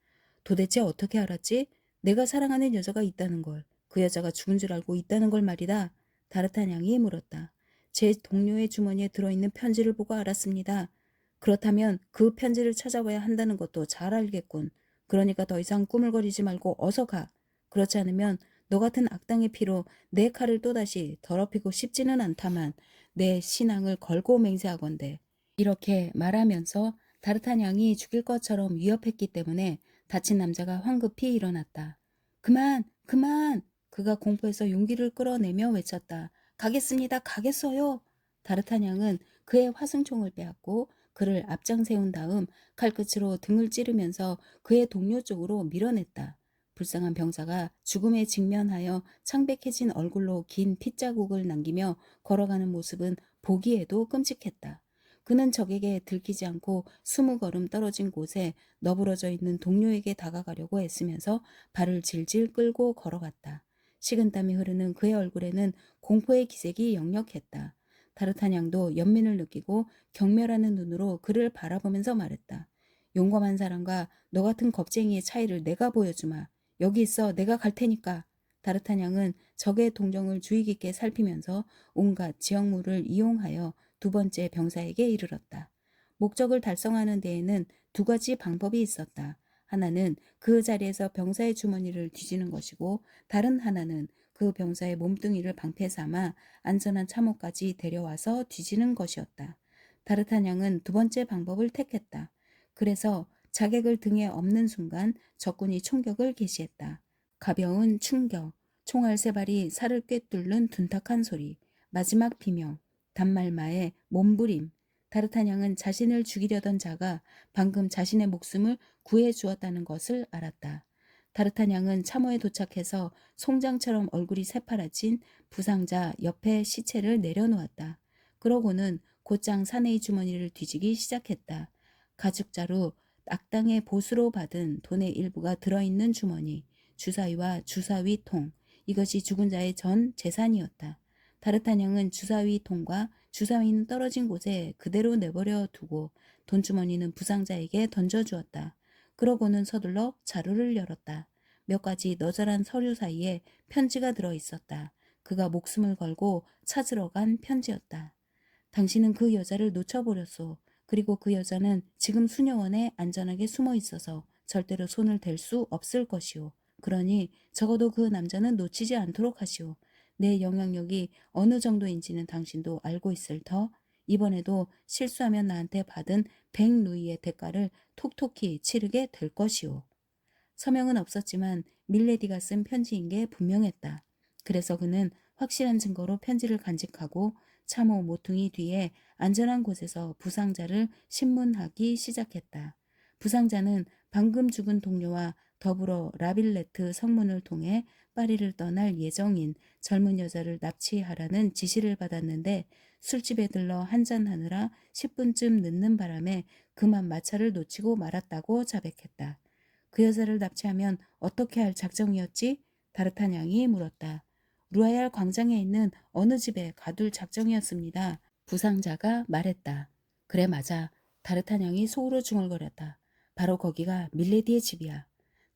도대체 어떻게 알았지? 내가 사랑하는 여자가 있다는 걸, 그 여자가 죽은 줄 알고 있다는 걸 말이다. 다르타냥이 물었다. 제 동료의 주머니에 들어있는 편지를 보고 알았습니다. 그렇다면 그 편지를 찾아와야 한다는 것도 잘 알겠군. 그러니까 더 이상 꾸물거리지 말고 어서 가. 그렇지 않으면 너 같은 악당의 피로 내 칼을 또다시 더럽히고 싶지는 않다만 내 신앙을 걸고 맹세하건대. 이렇게 말하면서 다르타냥이 죽일 것처럼 위협했기 때문에 다친 남자가 황급히 일어났다. 그만! 그만! 그가 공포에서 용기를 끌어내며 외쳤다. 가겠습니다. 가겠어요. 다르타냥은 그의 화승총을 빼앗고 그를 앞장 세운 다음 칼끝으로 등을 찌르면서 그의 동료 쪽으로 밀어냈다. 불쌍한 병사가 죽음에 직면하여 창백해진 얼굴로 긴 핏자국을 남기며 걸어가는 모습은 보기에도 끔찍했다. 그는 적에게 들키지 않고 20걸음 떨어진 곳에 너부러져 있는 동료에게 다가가려고 애쓰면서 발을 질질 끌고 걸어갔다. 식은땀이 흐르는 그의 얼굴에는 공포의 기색이 역력했다. 다르타냥도 연민을 느끼고 경멸하는 눈으로 그를 바라보면서 말했다. 용감한 사람과 너 같은 겁쟁이의 차이를 내가 보여주마. 여기 있어. 내가 갈 테니까. 다르타냥은 적의 동정을 주의 깊게 살피면서 온갖 지형물을 이용하여 두 번째 병사에게 이르렀다. 목적을 달성하는 데에는 두 가지 방법이 있었다. 하나는 그 자리에서 병사의 주머니를 뒤지는 것이고 다른 하나는 그 병사의 몸뚱이를 방패 삼아 안전한 참호까지 데려와서 뒤지는 것이었다. 다르타냥은 두 번째 방법을 택했다. 그래서 자객을 등에 업는 순간 적군이 총격을 개시했다. 가벼운 충격, 총알 세 발이 살을 꿰뚫는 둔탁한 소리, 마지막 비명, 단말마의 몸부림. 다르타냥은 자신을 죽이려던 자가 방금 자신의 목숨을 구해 주었다는 것을 알았다. 다르타냥은 참호에 도착해서 송장처럼 얼굴이 새파라진 부상자 옆에 시체를 내려놓았다. 그러고는 곧장 사내의 주머니를 뒤지기 시작했다. 가죽자루, 악당의 보수로 받은 돈의 일부가 들어있는 주머니, 주사위와 주사위 통, 이것이 죽은 자의 전 재산이었다. 다르타냥은 주사위 통과 주사위는 떨어진 곳에 그대로 내버려 두고 돈주머니는 부상자에게 던져주었다. 그러고는 서둘러 자루를 열었다. 몇 가지 너절한 서류 사이에 편지가 들어있었다. 그가 목숨을 걸고 찾으러 간 편지였다. 당신은 그 여자를 놓쳐버렸소. 그리고 그 여자는 지금 수녀원에 안전하게 숨어 있어서 절대로 손을 댈 수 없을 것이오. 그러니 적어도 그 남자는 놓치지 않도록 하시오. 내 영향력이 어느 정도인지는 당신도 알고 있을 터. 이번에도 실수하면 나한테 받은 100루이의 대가를 톡톡히 치르게 될 것이오. 서명은 없었지만 밀레디가 쓴 편지인 게 분명했다. 그래서 그는 확실한 증거로 편지를 간직하고 참호 모퉁이 뒤에 안전한 곳에서 부상자를 신문하기 시작했다. 부상자는 방금 죽은 동료와 더불어 라빌레트 성문을 통해 파리를 떠날 예정인 젊은 여자를 납치하라는 지시를 받았는데 술집에 들러 한잔하느라 10분쯤 늦는 바람에 그만 마차를 놓치고 말았다고 자백했다. 그 여자를 납치하면 어떻게 할 작정이었지? 다르타냥이 물었다. 루아얄 광장에 있는 어느 집에 가둘 작정이었습니다. 부상자가 말했다. 그래 맞아. 다르타냥이 속으로 중얼거렸다. 바로 거기가 밀레디의 집이야.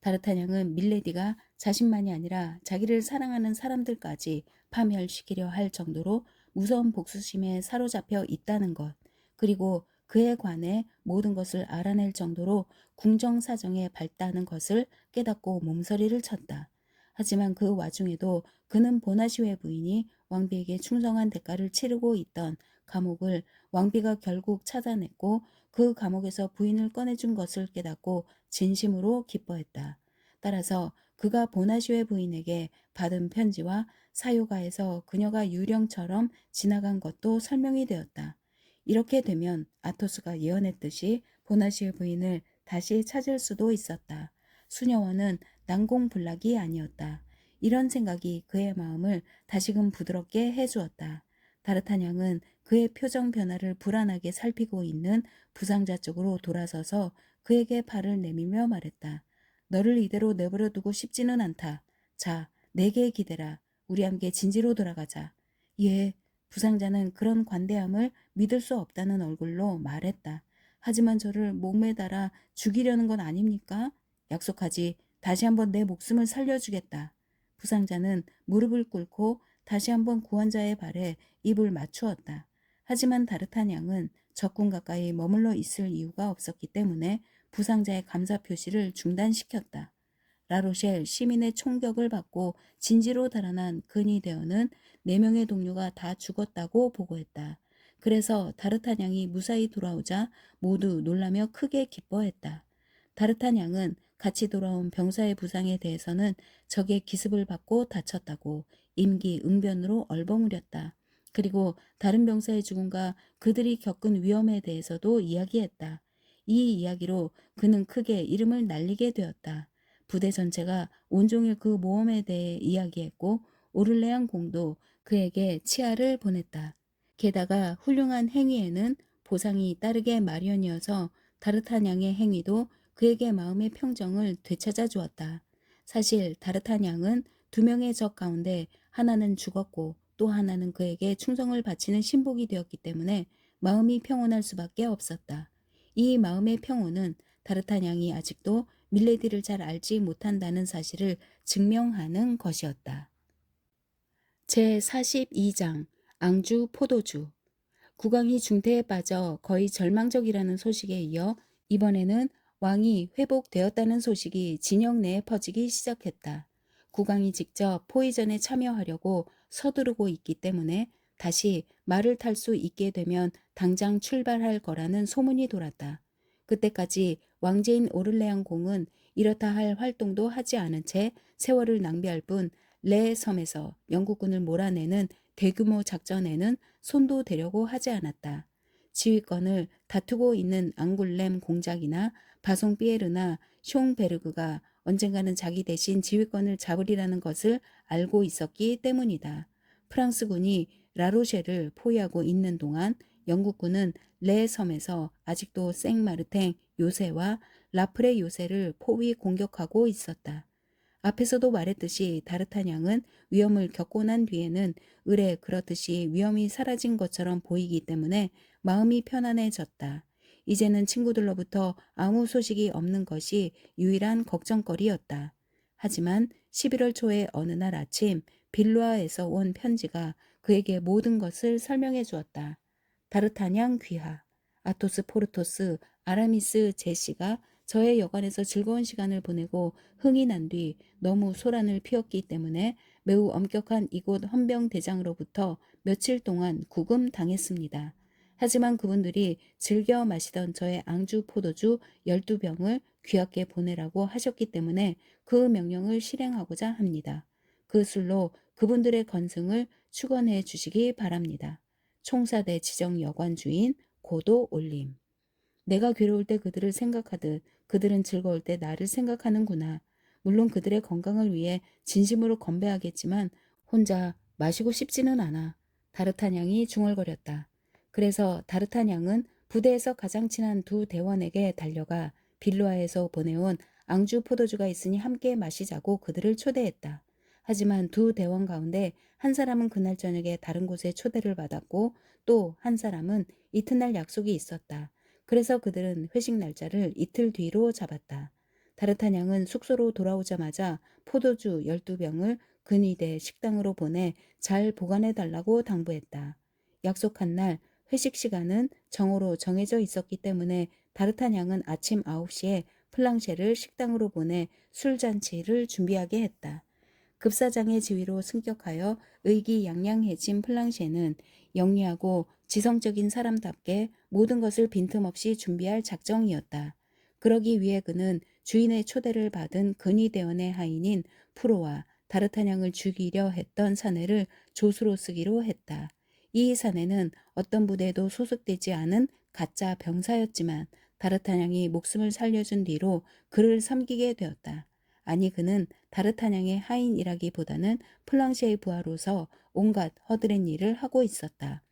다르타냥은 밀레디가 자신만이 아니라 자기를 사랑하는 사람들까지 파멸시키려 할 정도로 무서운 복수심에 사로잡혀 있다는 것, 그리고 그에 관해 모든 것을 알아낼 정도로 궁정사정에 밝다는 것을 깨닫고 몸서리를 쳤다. 하지만 그 와중에도 그는 보나시웨 부인이 왕비에게 충성한 대가를 치르고 있던 감옥을 왕비가 결국 찾아냈고 그 감옥에서 부인을 꺼내준 것을 깨닫고 진심으로 기뻐했다. 따라서 그가 보나시웨 부인에게 받은 편지와 사유가에서 그녀가 유령처럼 지나간 것도 설명이 되었다. 이렇게 되면 아토스가 예언했듯이 보나시의 부인을 다시 찾을 수도 있었다. 수녀원은 난공불락이 아니었다. 이런 생각이 그의 마음을 다시금 부드럽게 해주었다. 다르타냥은 그의 표정 변화를 불안하게 살피고 있는 부상자 쪽으로 돌아서서 그에게 발을 내밀며 말했다. 너를 이대로 내버려 두고 싶지는 않다. 자, 내게 기대라. 우리 함께 진지로 돌아가자. 예. 부상자는 그런 관대함을 믿을 수 없다는 얼굴로 말했다. 하지만 저를 목매 달아 죽이려는 건 아닙니까? 약속하지. 다시 한번 내 목숨을 살려주겠다. 부상자는 무릎을 꿇고 다시 한번 구원자의 발에 입을 맞추었다. 하지만 다르타냥은 적군 가까이 머물러 있을 이유가 없었기 때문에 부상자의 감사 표시를 중단시켰다. 라로셸 시민의 총격을 받고 진지로 달아난 근위대원은 4명의 동료가 다 죽었다고 보고했다. 그래서 다르타냥이 무사히 돌아오자 모두 놀라며 크게 기뻐했다. 다르타냥은 같이 돌아온 병사의 부상에 대해서는 적의 기습을 받고 다쳤다고 임기응변으로 얼버무렸다. 그리고 다른 병사의 죽음과 그들이 겪은 위험에 대해서도 이야기했다. 이 이야기로 그는 크게 이름을 날리게 되었다. 부대 전체가 온종일 그 모험에 대해 이야기했고 오를레안 공도 그에게 치아를 보냈다. 게다가 훌륭한 행위에는 보상이 따르게 마련이어서 다르타냥의 행위도 그에게 마음의 평정을 되찾아 주었다. 사실 다르타냥은 두 명의 적 가운데 하나는 죽었고 또 하나는 그에게 충성을 바치는 신복이 되었기 때문에 마음이 평온할 수밖에 없었다. 이 마음의 평온은 다르타냥이 아직도 밀레디를 잘 알지 못한다는 사실을 증명하는 것이었다. 제42장 앙주 포도주. 국왕이 중태에 빠져 거의 절망적이라는 소식에 이어 이번에는 왕이 회복되었다는 소식이 진영 내에 퍼지기 시작했다. 국왕이 직접 포위전에 참여하려고 서두르고 있기 때문에 다시 말을 탈 수 있게 되면 당장 출발할 거라는 소문이 돌았다. 그때까지 왕제인 오를레앙 공은 이렇다 할 활동도 하지 않은 채 세월을 낭비할 뿐 레 섬에서 영국군을 몰아내는 대규모 작전에는 손도 대려고 하지 않았다. 지휘권을 다투고 있는 앙굴렘 공작이나 바송 피에르나 숑베르그가 언젠가는 자기 대신 지휘권을 잡으리라는 것을 알고 있었기 때문이다. 프랑스군이 라로쉐를 포위하고 있는 동안 영국군은 레 섬에서 아직도 생마르탱 요새와 라프레 요새를 포위 공격하고 있었다. 앞에서도 말했듯이 다르타냥은 위험을 겪고 난 뒤에는 의뢰 그렇듯이 위험이 사라진 것처럼 보이기 때문에 마음이 편안해졌다. 이제는 친구들로부터 아무 소식이 없는 것이 유일한 걱정거리였다. 하지만 11월 초의 어느 날 아침 빌루아에서 온 편지가 그에게 모든 것을 설명해 주었다. 다르타냥 귀하, 아토스 포르토스, 아라미스 제시가 저의 여관에서 즐거운 시간을 보내고 흥이 난 뒤 너무 소란을 피웠기 때문에 매우 엄격한 이곳 헌병대장으로부터 며칠 동안 구금당했습니다. 하지만 그분들이 즐겨 마시던 저의 앙주 포도주 12병을 귀하께 보내라고 하셨기 때문에 그 명령을 실행하고자 합니다. 그 술로 그분들의 건승을 축원해 주시기 바랍니다. 총사대 지정 여관 주인 고도 올림. 내가 괴로울 때 그들을 생각하듯 그들은 즐거울 때 나를 생각하는구나. 물론 그들의 건강을 위해 진심으로 건배하겠지만 혼자 마시고 싶지는 않아. 다르타냥이 중얼거렸다. 그래서 다르타냥은 부대에서 가장 친한 두 대원에게 달려가 빌루아에서 보내온 앙주 포도주가 있으니 함께 마시자고 그들을 초대했다. 하지만 두 대원 가운데 한 사람은 그날 저녁에 다른 곳에 초대를 받았고 또 한 사람은 이튿날 약속이 있었다. 그래서 그들은 회식 날짜를 이틀 뒤로 잡았다. 다르타냥은 숙소로 돌아오자마자 포도주 12병을 근위대 식당으로 보내 잘 보관해 달라고 당부했다. 약속한 날 회식 시간은 정오로 정해져 있었기 때문에 다르타냥은 아침 9시에 플랑셰를 식당으로 보내 술잔치를 준비하게 했다. 급사장의 지휘로 승격하여 의기양양해진 플랑셰는 영리하고 지성적인 사람답게 모든 것을 빈틈없이 준비할 작정이었다. 그러기 위해 그는 주인의 초대를 받은 근위대원의 하인인 프로와 다르타냥을 죽이려 했던 사내를 조수로 쓰기로 했다. 이 사내는 어떤 부대에도 소속되지 않은 가짜 병사였지만 다르타냥이 목숨을 살려준 뒤로 그를 섬기게 되었다. 아니 그는 다르타냥의 하인이라기보다는 플랑시의 부하로서 온갖 허드렛 일을 하고 있었다.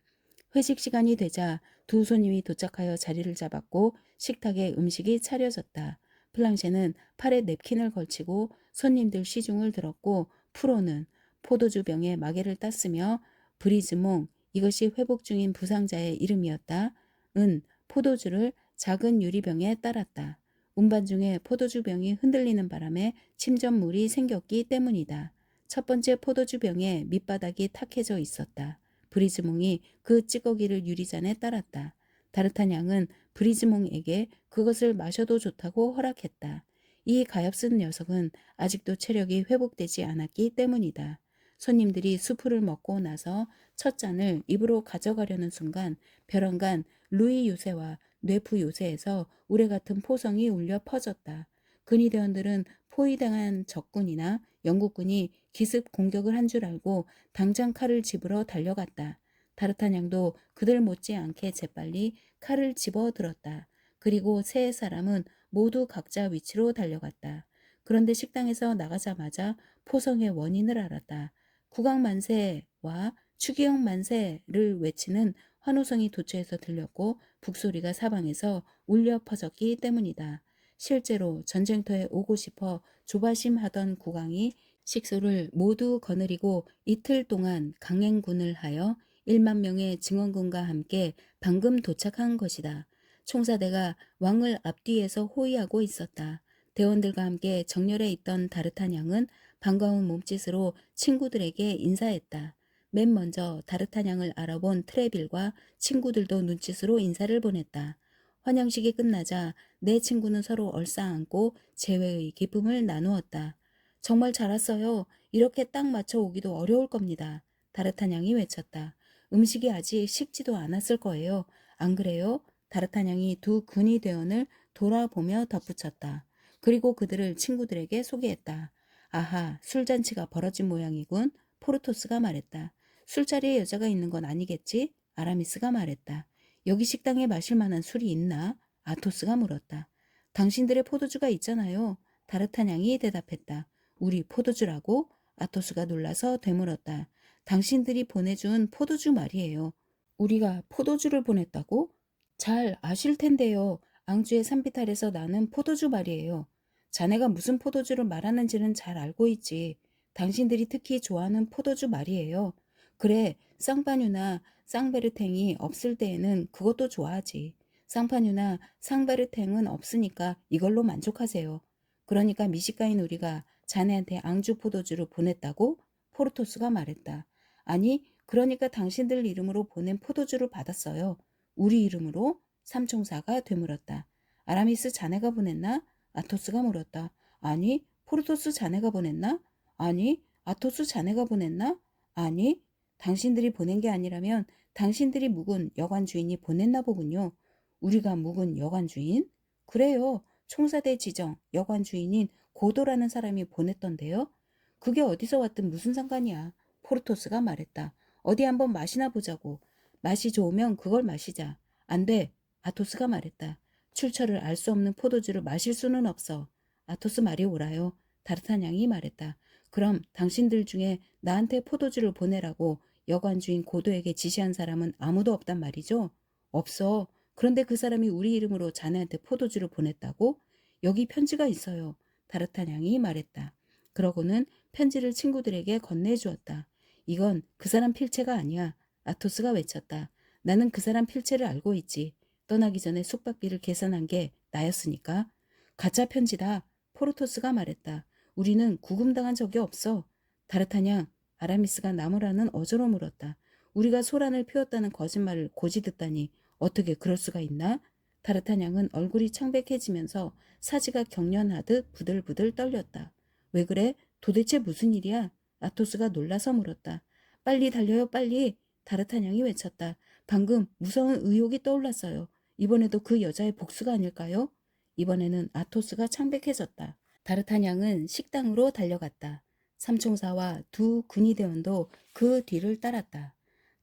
회식 시간이 되자 두 손님이 도착하여 자리를 잡았고 식탁에 음식이 차려졌다. 플랑셰는 팔에 냅킨을 걸치고 손님들 시중을 들었고 프로는 포도주 병에 마개를 땄으며 브리즈몽, 이것이 회복 중인 부상자의 이름이었다. 은 포도주를 작은 유리병에 따랐다. 운반 중에 포도주 병이 흔들리는 바람에 침전물이 생겼기 때문이다. 첫 번째 포도주 병에 밑바닥이 탁해져 있었다. 브리즈몽이 그 찌꺼기를 유리잔에 따랐다. 다르타냥은 브리즈몽에게 그것을 마셔도 좋다고 허락했다. 이 가엾은 녀석은 아직도 체력이 회복되지 않았기 때문이다. 손님들이 수프를 먹고 나서 첫 잔을 입으로 가져가려는 순간 벼랑간 루이 요새와 뇌프 요새에서 우레 같은 포성이 울려 퍼졌다. 근위대원들은 포위당한 적군이나 영국군이 기습 공격을 한 줄 알고 당장 칼을 집으러 달려갔다. 다르타냥도 그들 못지않게 재빨리 칼을 집어 들었다. 그리고 세 사람은 모두 각자 위치로 달려갔다. 그런데 식당에서 나가자마자 포성의 원인을 알았다. 국왕 만세와 추기영 만세를 외치는 환호성이 도처에서 들렸고 북소리가 사방에서 울려 퍼졌기 때문이다. 실제로 전쟁터에 오고 싶어 조바심하던 국왕이 식소를 모두 거느리고 이틀 동안 강행군을 하여 1만 명의 증원군과 함께 방금 도착한 것이다. 총사대가 왕을 앞뒤에서 호위하고 있었다. 대원들과 함께 정렬해 있던 다르타냥은 반가운 몸짓으로 친구들에게 인사했다. 맨 먼저 다르타냥을 알아본 트레빌과 친구들도 눈짓으로 인사를 보냈다. 환영식이 끝나자 네 친구는 서로 얼싸안고 재회의 기쁨을 나누었다. 정말 잘 왔어요. 이렇게 딱 맞춰 오기도 어려울 겁니다. 다르타냥이 외쳤다. 음식이 아직 식지도 않았을 거예요. 안 그래요? 다르타냥이 두 군이 대원을 돌아보며 덧붙였다. 그리고 그들을 친구들에게 소개했다. 아하, 술잔치가 벌어진 모양이군. 포르토스가 말했다. 술자리에 여자가 있는 건 아니겠지? 아라미스가 말했다. 여기 식당에 마실 만한 술이 있나? 아토스가 물었다. 당신들의 포도주가 있잖아요. 다르타냥이 대답했다. 우리 포도주라고? 아토스가 놀라서 되물었다. 당신들이 보내준 포도주 말이에요. 우리가 포도주를 보냈다고? 잘 아실 텐데요. 앙주의 산비탈에서 나는 포도주 말이에요. 자네가 무슨 포도주를 말하는지는 잘 알고 있지. 당신들이 특히 좋아하는 포도주 말이에요. 그래, 쌍파뉴나 쌍베르탱이 없을 때에는 그것도 좋아하지. 쌍파뉴나 쌍베르탱은 없으니까 이걸로 만족하세요. 그러니까 미식가인 우리가 자네한테 앙주 포도주를 보냈다고? 포르토스가 말했다. 아니, 그러니까 당신들 이름으로 보낸 포도주를 받았어요. 우리 이름으로? 삼총사가 되물었다. 아라미스 자네가 보냈나? 아토스가 물었다. 아니, 포르토스 자네가 보냈나? 아니, 아토스 자네가 보냈나? 아니, 당신들이 보낸 게 아니라면 당신들이 묵은 여관 주인이 보냈나 보군요. 우리가 묵은 여관 주인? 그래요. 총사대 지정 여관 주인인 고도라는 사람이 보냈던데요. 그게 어디서 왔든 무슨 상관이야. 포르토스가 말했다. 어디 한번 마시나 보자고. 맛이 좋으면 그걸 마시자. 안 돼. 아토스가 말했다. 출처를 알 수 없는 포도주를 마실 수는 없어. 아토스 말이 옳아요. 다르타냥이 말했다. 그럼 당신들 중에 나한테 포도주를 보내라고 여관 주인 고도에게 지시한 사람은 아무도 없단 말이죠? 없어. 그런데 그 사람이 우리 이름으로 자네한테 포도주를 보냈다고? 여기 편지가 있어요. 다르타냥이 말했다. 그러고는 편지를 친구들에게 건네주었다. 이건 그 사람 필체가 아니야. 아토스가 외쳤다. 나는 그 사람 필체를 알고 있지. 떠나기 전에 숙박비를 계산한 게 나였으니까. 가짜 편지다. 포르토스가 말했다. 우리는 구금당한 적이 없어. 다르타냥, 아라미스가 나무라는 어조로 물었다. 우리가 소란을 피웠다는 거짓말을 고지 듣다니 어떻게 그럴 수가 있나? 다르타냥은 얼굴이 창백해지면서 사지가 경련하듯 부들부들 떨렸다. 왜 그래? 도대체 무슨 일이야? 아토스가 놀라서 물었다. 빨리 달려요, 빨리. 다르타냥이 외쳤다. 방금 무서운 의혹이 떠올랐어요. 이번에도 그 여자의 복수가 아닐까요? 이번에는 아토스가 창백해졌다. 다르타냥은 식당으로 달려갔다. 삼총사와 두 군의대원도 그 뒤를 따랐다.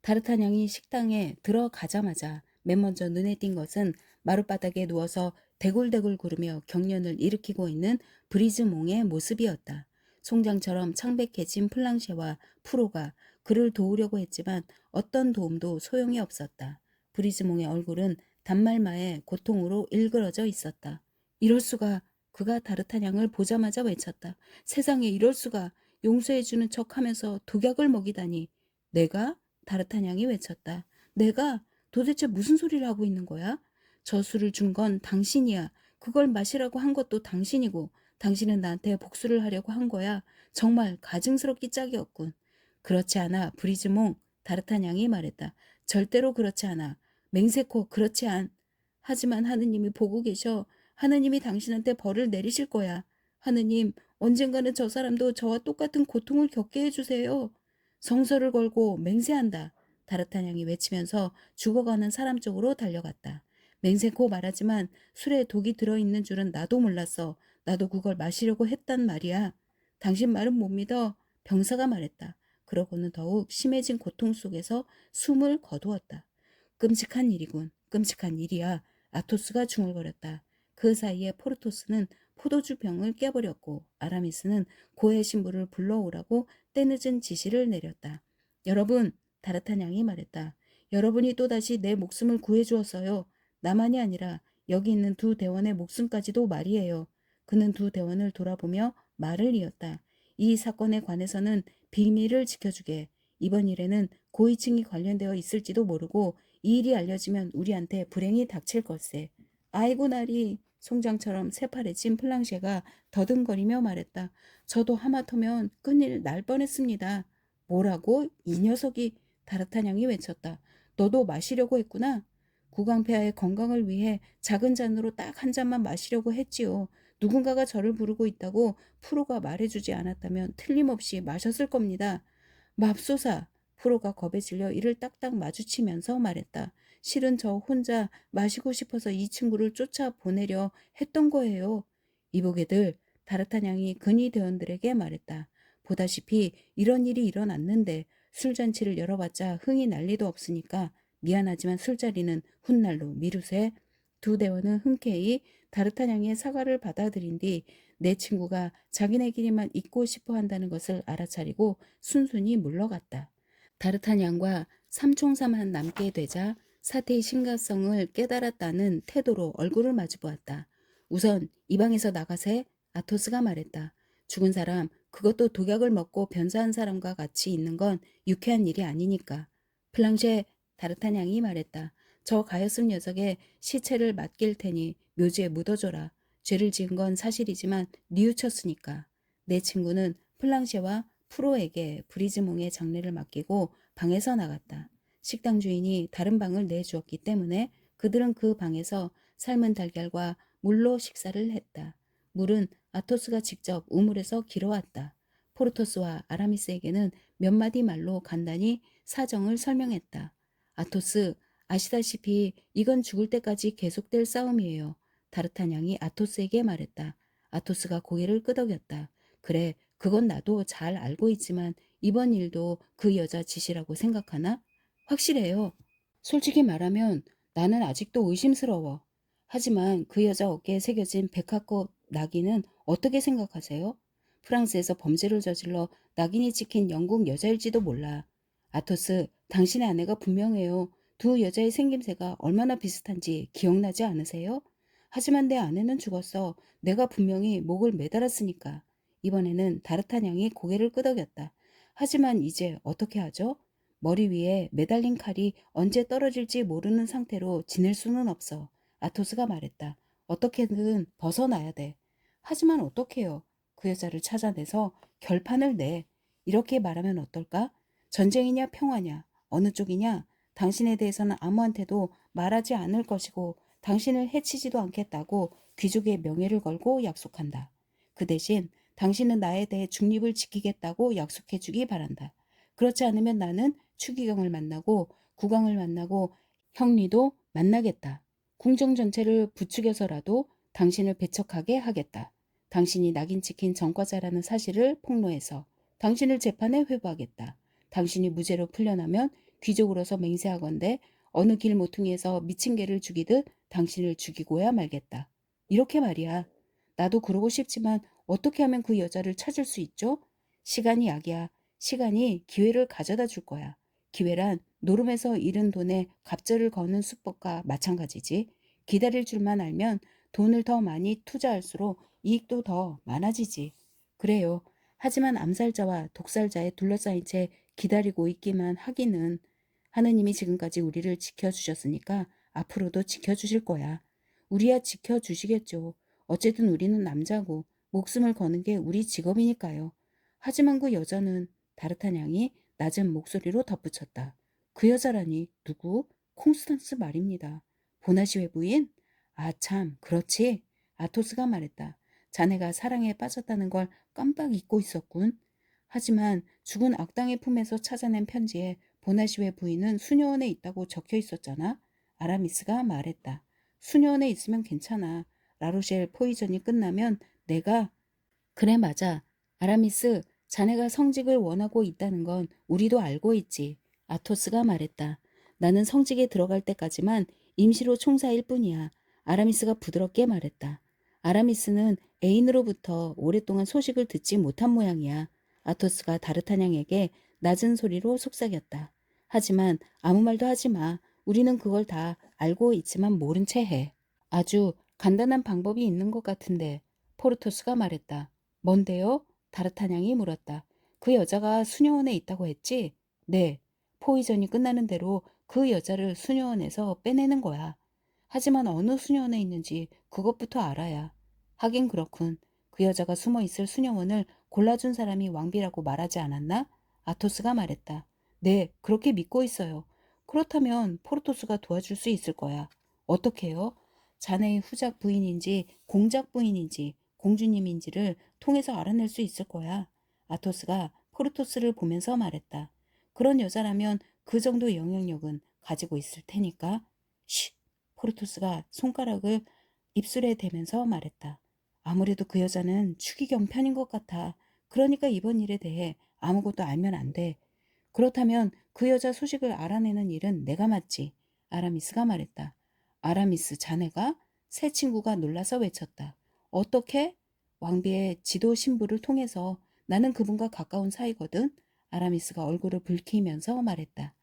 다르타냥이 식당에 들어가자마자 맨 먼저 눈에 띈 것은 마룻바닥에 누워서 대굴대굴 구르며 경련을 일으키고 있는 브리즈몽의 모습이었다. 송장처럼 창백해진 플랑셰와 프로가 그를 도우려고 했지만 어떤 도움도 소용이 없었다. 브리즈몽의 얼굴은 단말마의 고통으로 일그러져 있었다. 이럴 수가. 그가 다르타냥을 보자마자 외쳤다. 세상에 이럴 수가. 용서해주는 척하면서 독약을 먹이다니. 내가? 다르타냥이 외쳤다. 내가? 도대체 무슨 소리를 하고 있는 거야? 저 술을 준 건 당신이야. 그걸 마시라고 한 것도 당신이고 당신은 나한테 복수를 하려고 한 거야. 정말 가증스럽기 짝이 없군. 그렇지 않아, 브리즈몽. 다르타냥이 말했다. 절대로 그렇지 않아. 맹세코 그렇지 않. 하지만 하느님이 보고 계셔. 하느님이 당신한테 벌을 내리실 거야. 하느님, 언젠가는 저 사람도 저와 똑같은 고통을 겪게 해주세요. 성서를 걸고 맹세한다. 다르타냥이 외치면서 죽어가는 사람 쪽으로 달려갔다. 맹세코 말하지만 술에 독이 들어있는 줄은 나도 몰랐어. 나도 그걸 마시려고 했단 말이야. 당신 말은 못 믿어. 병사가 말했다. 그러고는 더욱 심해진 고통 속에서 숨을 거두었다. 끔찍한 일이군. 끔찍한 일이야. 아토스가 중얼거렸다. 그 사이에 포르토스는 포도주 병을 깨버렸고 아라미스는 고해 신부를 불러오라고 때늦은 지시를 내렸다. 여러분, 다르타냥이 말했다. 여러분이 또다시 내 목숨을 구해주었어요. 나만이 아니라 여기 있는 두 대원의 목숨까지도 말이에요. 그는 두 대원을 돌아보며 말을 이었다. 이 사건에 관해서는 비밀을 지켜주게. 이번 일에는 고위층이 관련되어 있을지도 모르고 이 일이 알려지면 우리한테 불행이 닥칠 걸세. 아이고 나리. 송장처럼 새파래진 플랑쉐가 더듬거리며 말했다. 저도 하마터면 큰일 날 뻔했습니다. 뭐라고? 이 녀석이. 다르타냥이 외쳤다. 너도 마시려고 했구나. 구강폐하의 건강을 위해 작은 잔으로 딱 한 잔만 마시려고 했지요. 누군가가 저를 부르고 있다고 프로가 말해주지 않았다면 틀림없이 마셨을 겁니다. 맙소사. 프로가 겁에 질려 이를 딱딱 마주치면서 말했다. 실은 저 혼자 마시고 싶어서 이 친구를 쫓아보내려 했던 거예요. 이보게들, 다르타냥이 근위 대원들에게 말했다. 보다시피 이런 일이 일어났는데 술잔치를 열어봤자 흥이 난리도 없으니까 미안하지만 술자리는 훗날로 미루세. 두 대원은 흔쾌히 다르타냥의 사과를 받아들인 뒤 내 친구가 자기네끼리만 있고 싶어 한다는 것을 알아차리고 순순히 물러갔다. 다르타냥과 삼총사만 남게 되자 사태의 심각성을 깨달았다는 태도로 얼굴을 마주보았다. 우선 이 방에서 나가세. 아토스가 말했다. 죽은 사람, 그것도 독약을 먹고 변사한 사람과 같이 있는 건 유쾌한 일이 아니니까. 플랑쉐, 다르타냥이 말했다. 저 가엾은 녀석의 시체를 맡길 테니 묘지에 묻어줘라. 죄를 지은 건 사실이지만 뉘우쳤으니까. 내 친구는 플랑쉐와 프로에게 브리즈몽의 장례를 맡기고 방에서 나갔다. 식당 주인이 다른 방을 내주었기 때문에 그들은 그 방에서 삶은 달걀과 물로 식사를 했다. 물은 아토스가 직접 우물에서 길어왔다. 포르토스와 아라미스에게는 몇 마디 말로 간단히 사정을 설명했다. 아토스, 아시다시피 이건 죽을 때까지 계속될 싸움이에요. 다르타냥이 아토스에게 말했다. 아토스가 고개를 끄덕였다. 그래, 그건 나도 잘 알고 있지만 이번 일도 그 여자 짓이라고 생각하나? 확실해요. 솔직히 말하면 나는 아직도 의심스러워. 하지만 그 여자 어깨에 새겨진 백화꽃 낙인은 어떻게 생각하세요? 프랑스에서 범죄를 저질러 낙인이 찍힌 영국 여자일지도 몰라. 아토스, 당신의 아내가 분명해요. 두 여자의 생김새가 얼마나 비슷한지 기억나지 않으세요? 하지만 내 아내는 죽었어. 내가 분명히 목을 매달았으니까. 이번에는 다르타냥이 고개를 끄덕였다. 하지만 이제 어떻게 하죠? 머리 위에 매달린 칼이 언제 떨어질지 모르는 상태로 지낼 수는 없어. 아토스가 말했다. 어떻게든 벗어나야 돼. 하지만 어떡해요? 그 여자를 찾아내서 결판을 내. 이렇게 말하면 어떨까? 전쟁이냐 평화냐? 어느 쪽이냐? 당신에 대해서는 아무한테도 말하지 않을 것이고 당신을 해치지도 않겠다고 귀족의 명예를 걸고 약속한다. 그 대신 당신은 나에 대해 중립을 지키겠다고 약속해주기 바란다. 그렇지 않으면 나는 추기경을 만나고 국왕을 만나고 형리도 만나겠다. 궁정 전체를 부추겨서라도 당신을 배척하게 하겠다. 당신이 낙인 찍힌 전과자라는 사실을 폭로해서 당신을 재판에 회부하겠다. 당신이 무죄로 풀려나면 귀족으로서 맹세하건대 어느 길 모퉁이에서 미친 개를 죽이듯 당신을 죽이고야 말겠다. 이렇게 말이야. 나도 그러고 싶지만 어떻게 하면 그 여자를 찾을 수 있죠? 시간이 약이야. 시간이 기회를 가져다 줄 거야. 기회란 노름에서 잃은 돈에 갑절을 거는 수법과 마찬가지지. 기다릴 줄만 알면 돈을 더 많이 투자할수록 이익도 더 많아지지. 그래요. 하지만 암살자와 독살자에 둘러싸인 채 기다리고 있기만 하기는 하느님이 지금까지 우리를 지켜주셨으니까 앞으로도 지켜주실 거야. 우리야 지켜주시겠죠. 어쨌든 우리는 남자고 목숨을 거는 게 우리 직업이니까요. 하지만 그 여자는 다르타냥이 낮은 목소리로 덧붙였다. 그 여자라니 누구? 콩스탄스 말입니다. 보나시외 부인? 아 참 그렇지. 아토스가 말했다. 자네가 사랑에 빠졌다는 걸 깜빡 잊고 있었군. 하지만 죽은 악당의 품에서 찾아낸 편지에 보나시외 부인은 수녀원에 있다고 적혀 있었잖아. 아라미스가 말했다. 수녀원에 있으면 괜찮아. 라로셸 포이전이 끝나면 내가 그래 맞아. 아라미스 자네가 성직을 원하고 있다는 건 우리도 알고 있지. 아토스가 말했다. 나는 성직에 들어갈 때까지만 임시로 총사일 뿐이야. 아라미스가 부드럽게 말했다. 아라미스는 애인으로부터 오랫동안 소식을 듣지 못한 모양이야. 아토스가 다르타냥에게 낮은 소리로 속삭였다. 하지만 아무 말도 하지 마. 우리는 그걸 다 알고 있지만 모른 채 해. 아주 간단한 방법이 있는 것 같은데, 포르토스가 말했다. 뭔데요? 다르타냥이 물었다. 그 여자가 수녀원에 있다고 했지? 네. 포위전이 끝나는 대로 그 여자를 수녀원에서 빼내는 거야. 하지만 어느 수녀원에 있는지 그것부터 알아야. 하긴 그렇군. 그 여자가 숨어 있을 수녀원을 골라준 사람이 왕비라고 말하지 않았나? 아토스가 말했다. 네, 그렇게 믿고 있어요. 그렇다면 포르토스가 도와줄 수 있을 거야. 어떻게요? 자네의 후작 부인인지 공작 부인인지 공주님인지를 통해서 알아낼 수 있을 거야. 아토스가 포르토스를 보면서 말했다. 그런 여자라면 그 정도 영향력은 가지고 있을 테니까. 쉿! 포르토스가 손가락을 입술에 대면서 말했다. 아무래도 그 여자는 추기경 편인 것 같아. 그러니까 이번 일에 대해 아무것도 알면 안 돼. 그렇다면 그 여자 소식을 알아내는 일은 내가 맡지. 아라미스가 말했다. 아라미스 자네가? 새 친구가 놀라서 외쳤다. 어떻게? 왕비의 지도 신부를 통해서 나는 그분과 가까운 사이거든. 아라미스가 얼굴을 붉히면서 말했다.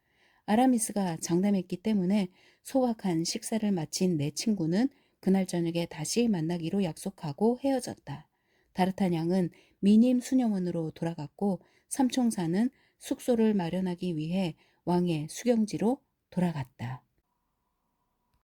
아라미스가 장담했기 때문에 소박한 식사를 마친 내 친구는 그날 저녁에 다시 만나기로 약속하고 헤어졌다. 다르타냥은 미님 수녀원으로 돌아갔고 삼총사는 숙소를 마련하기 위해 왕의 수경지로 돌아갔다.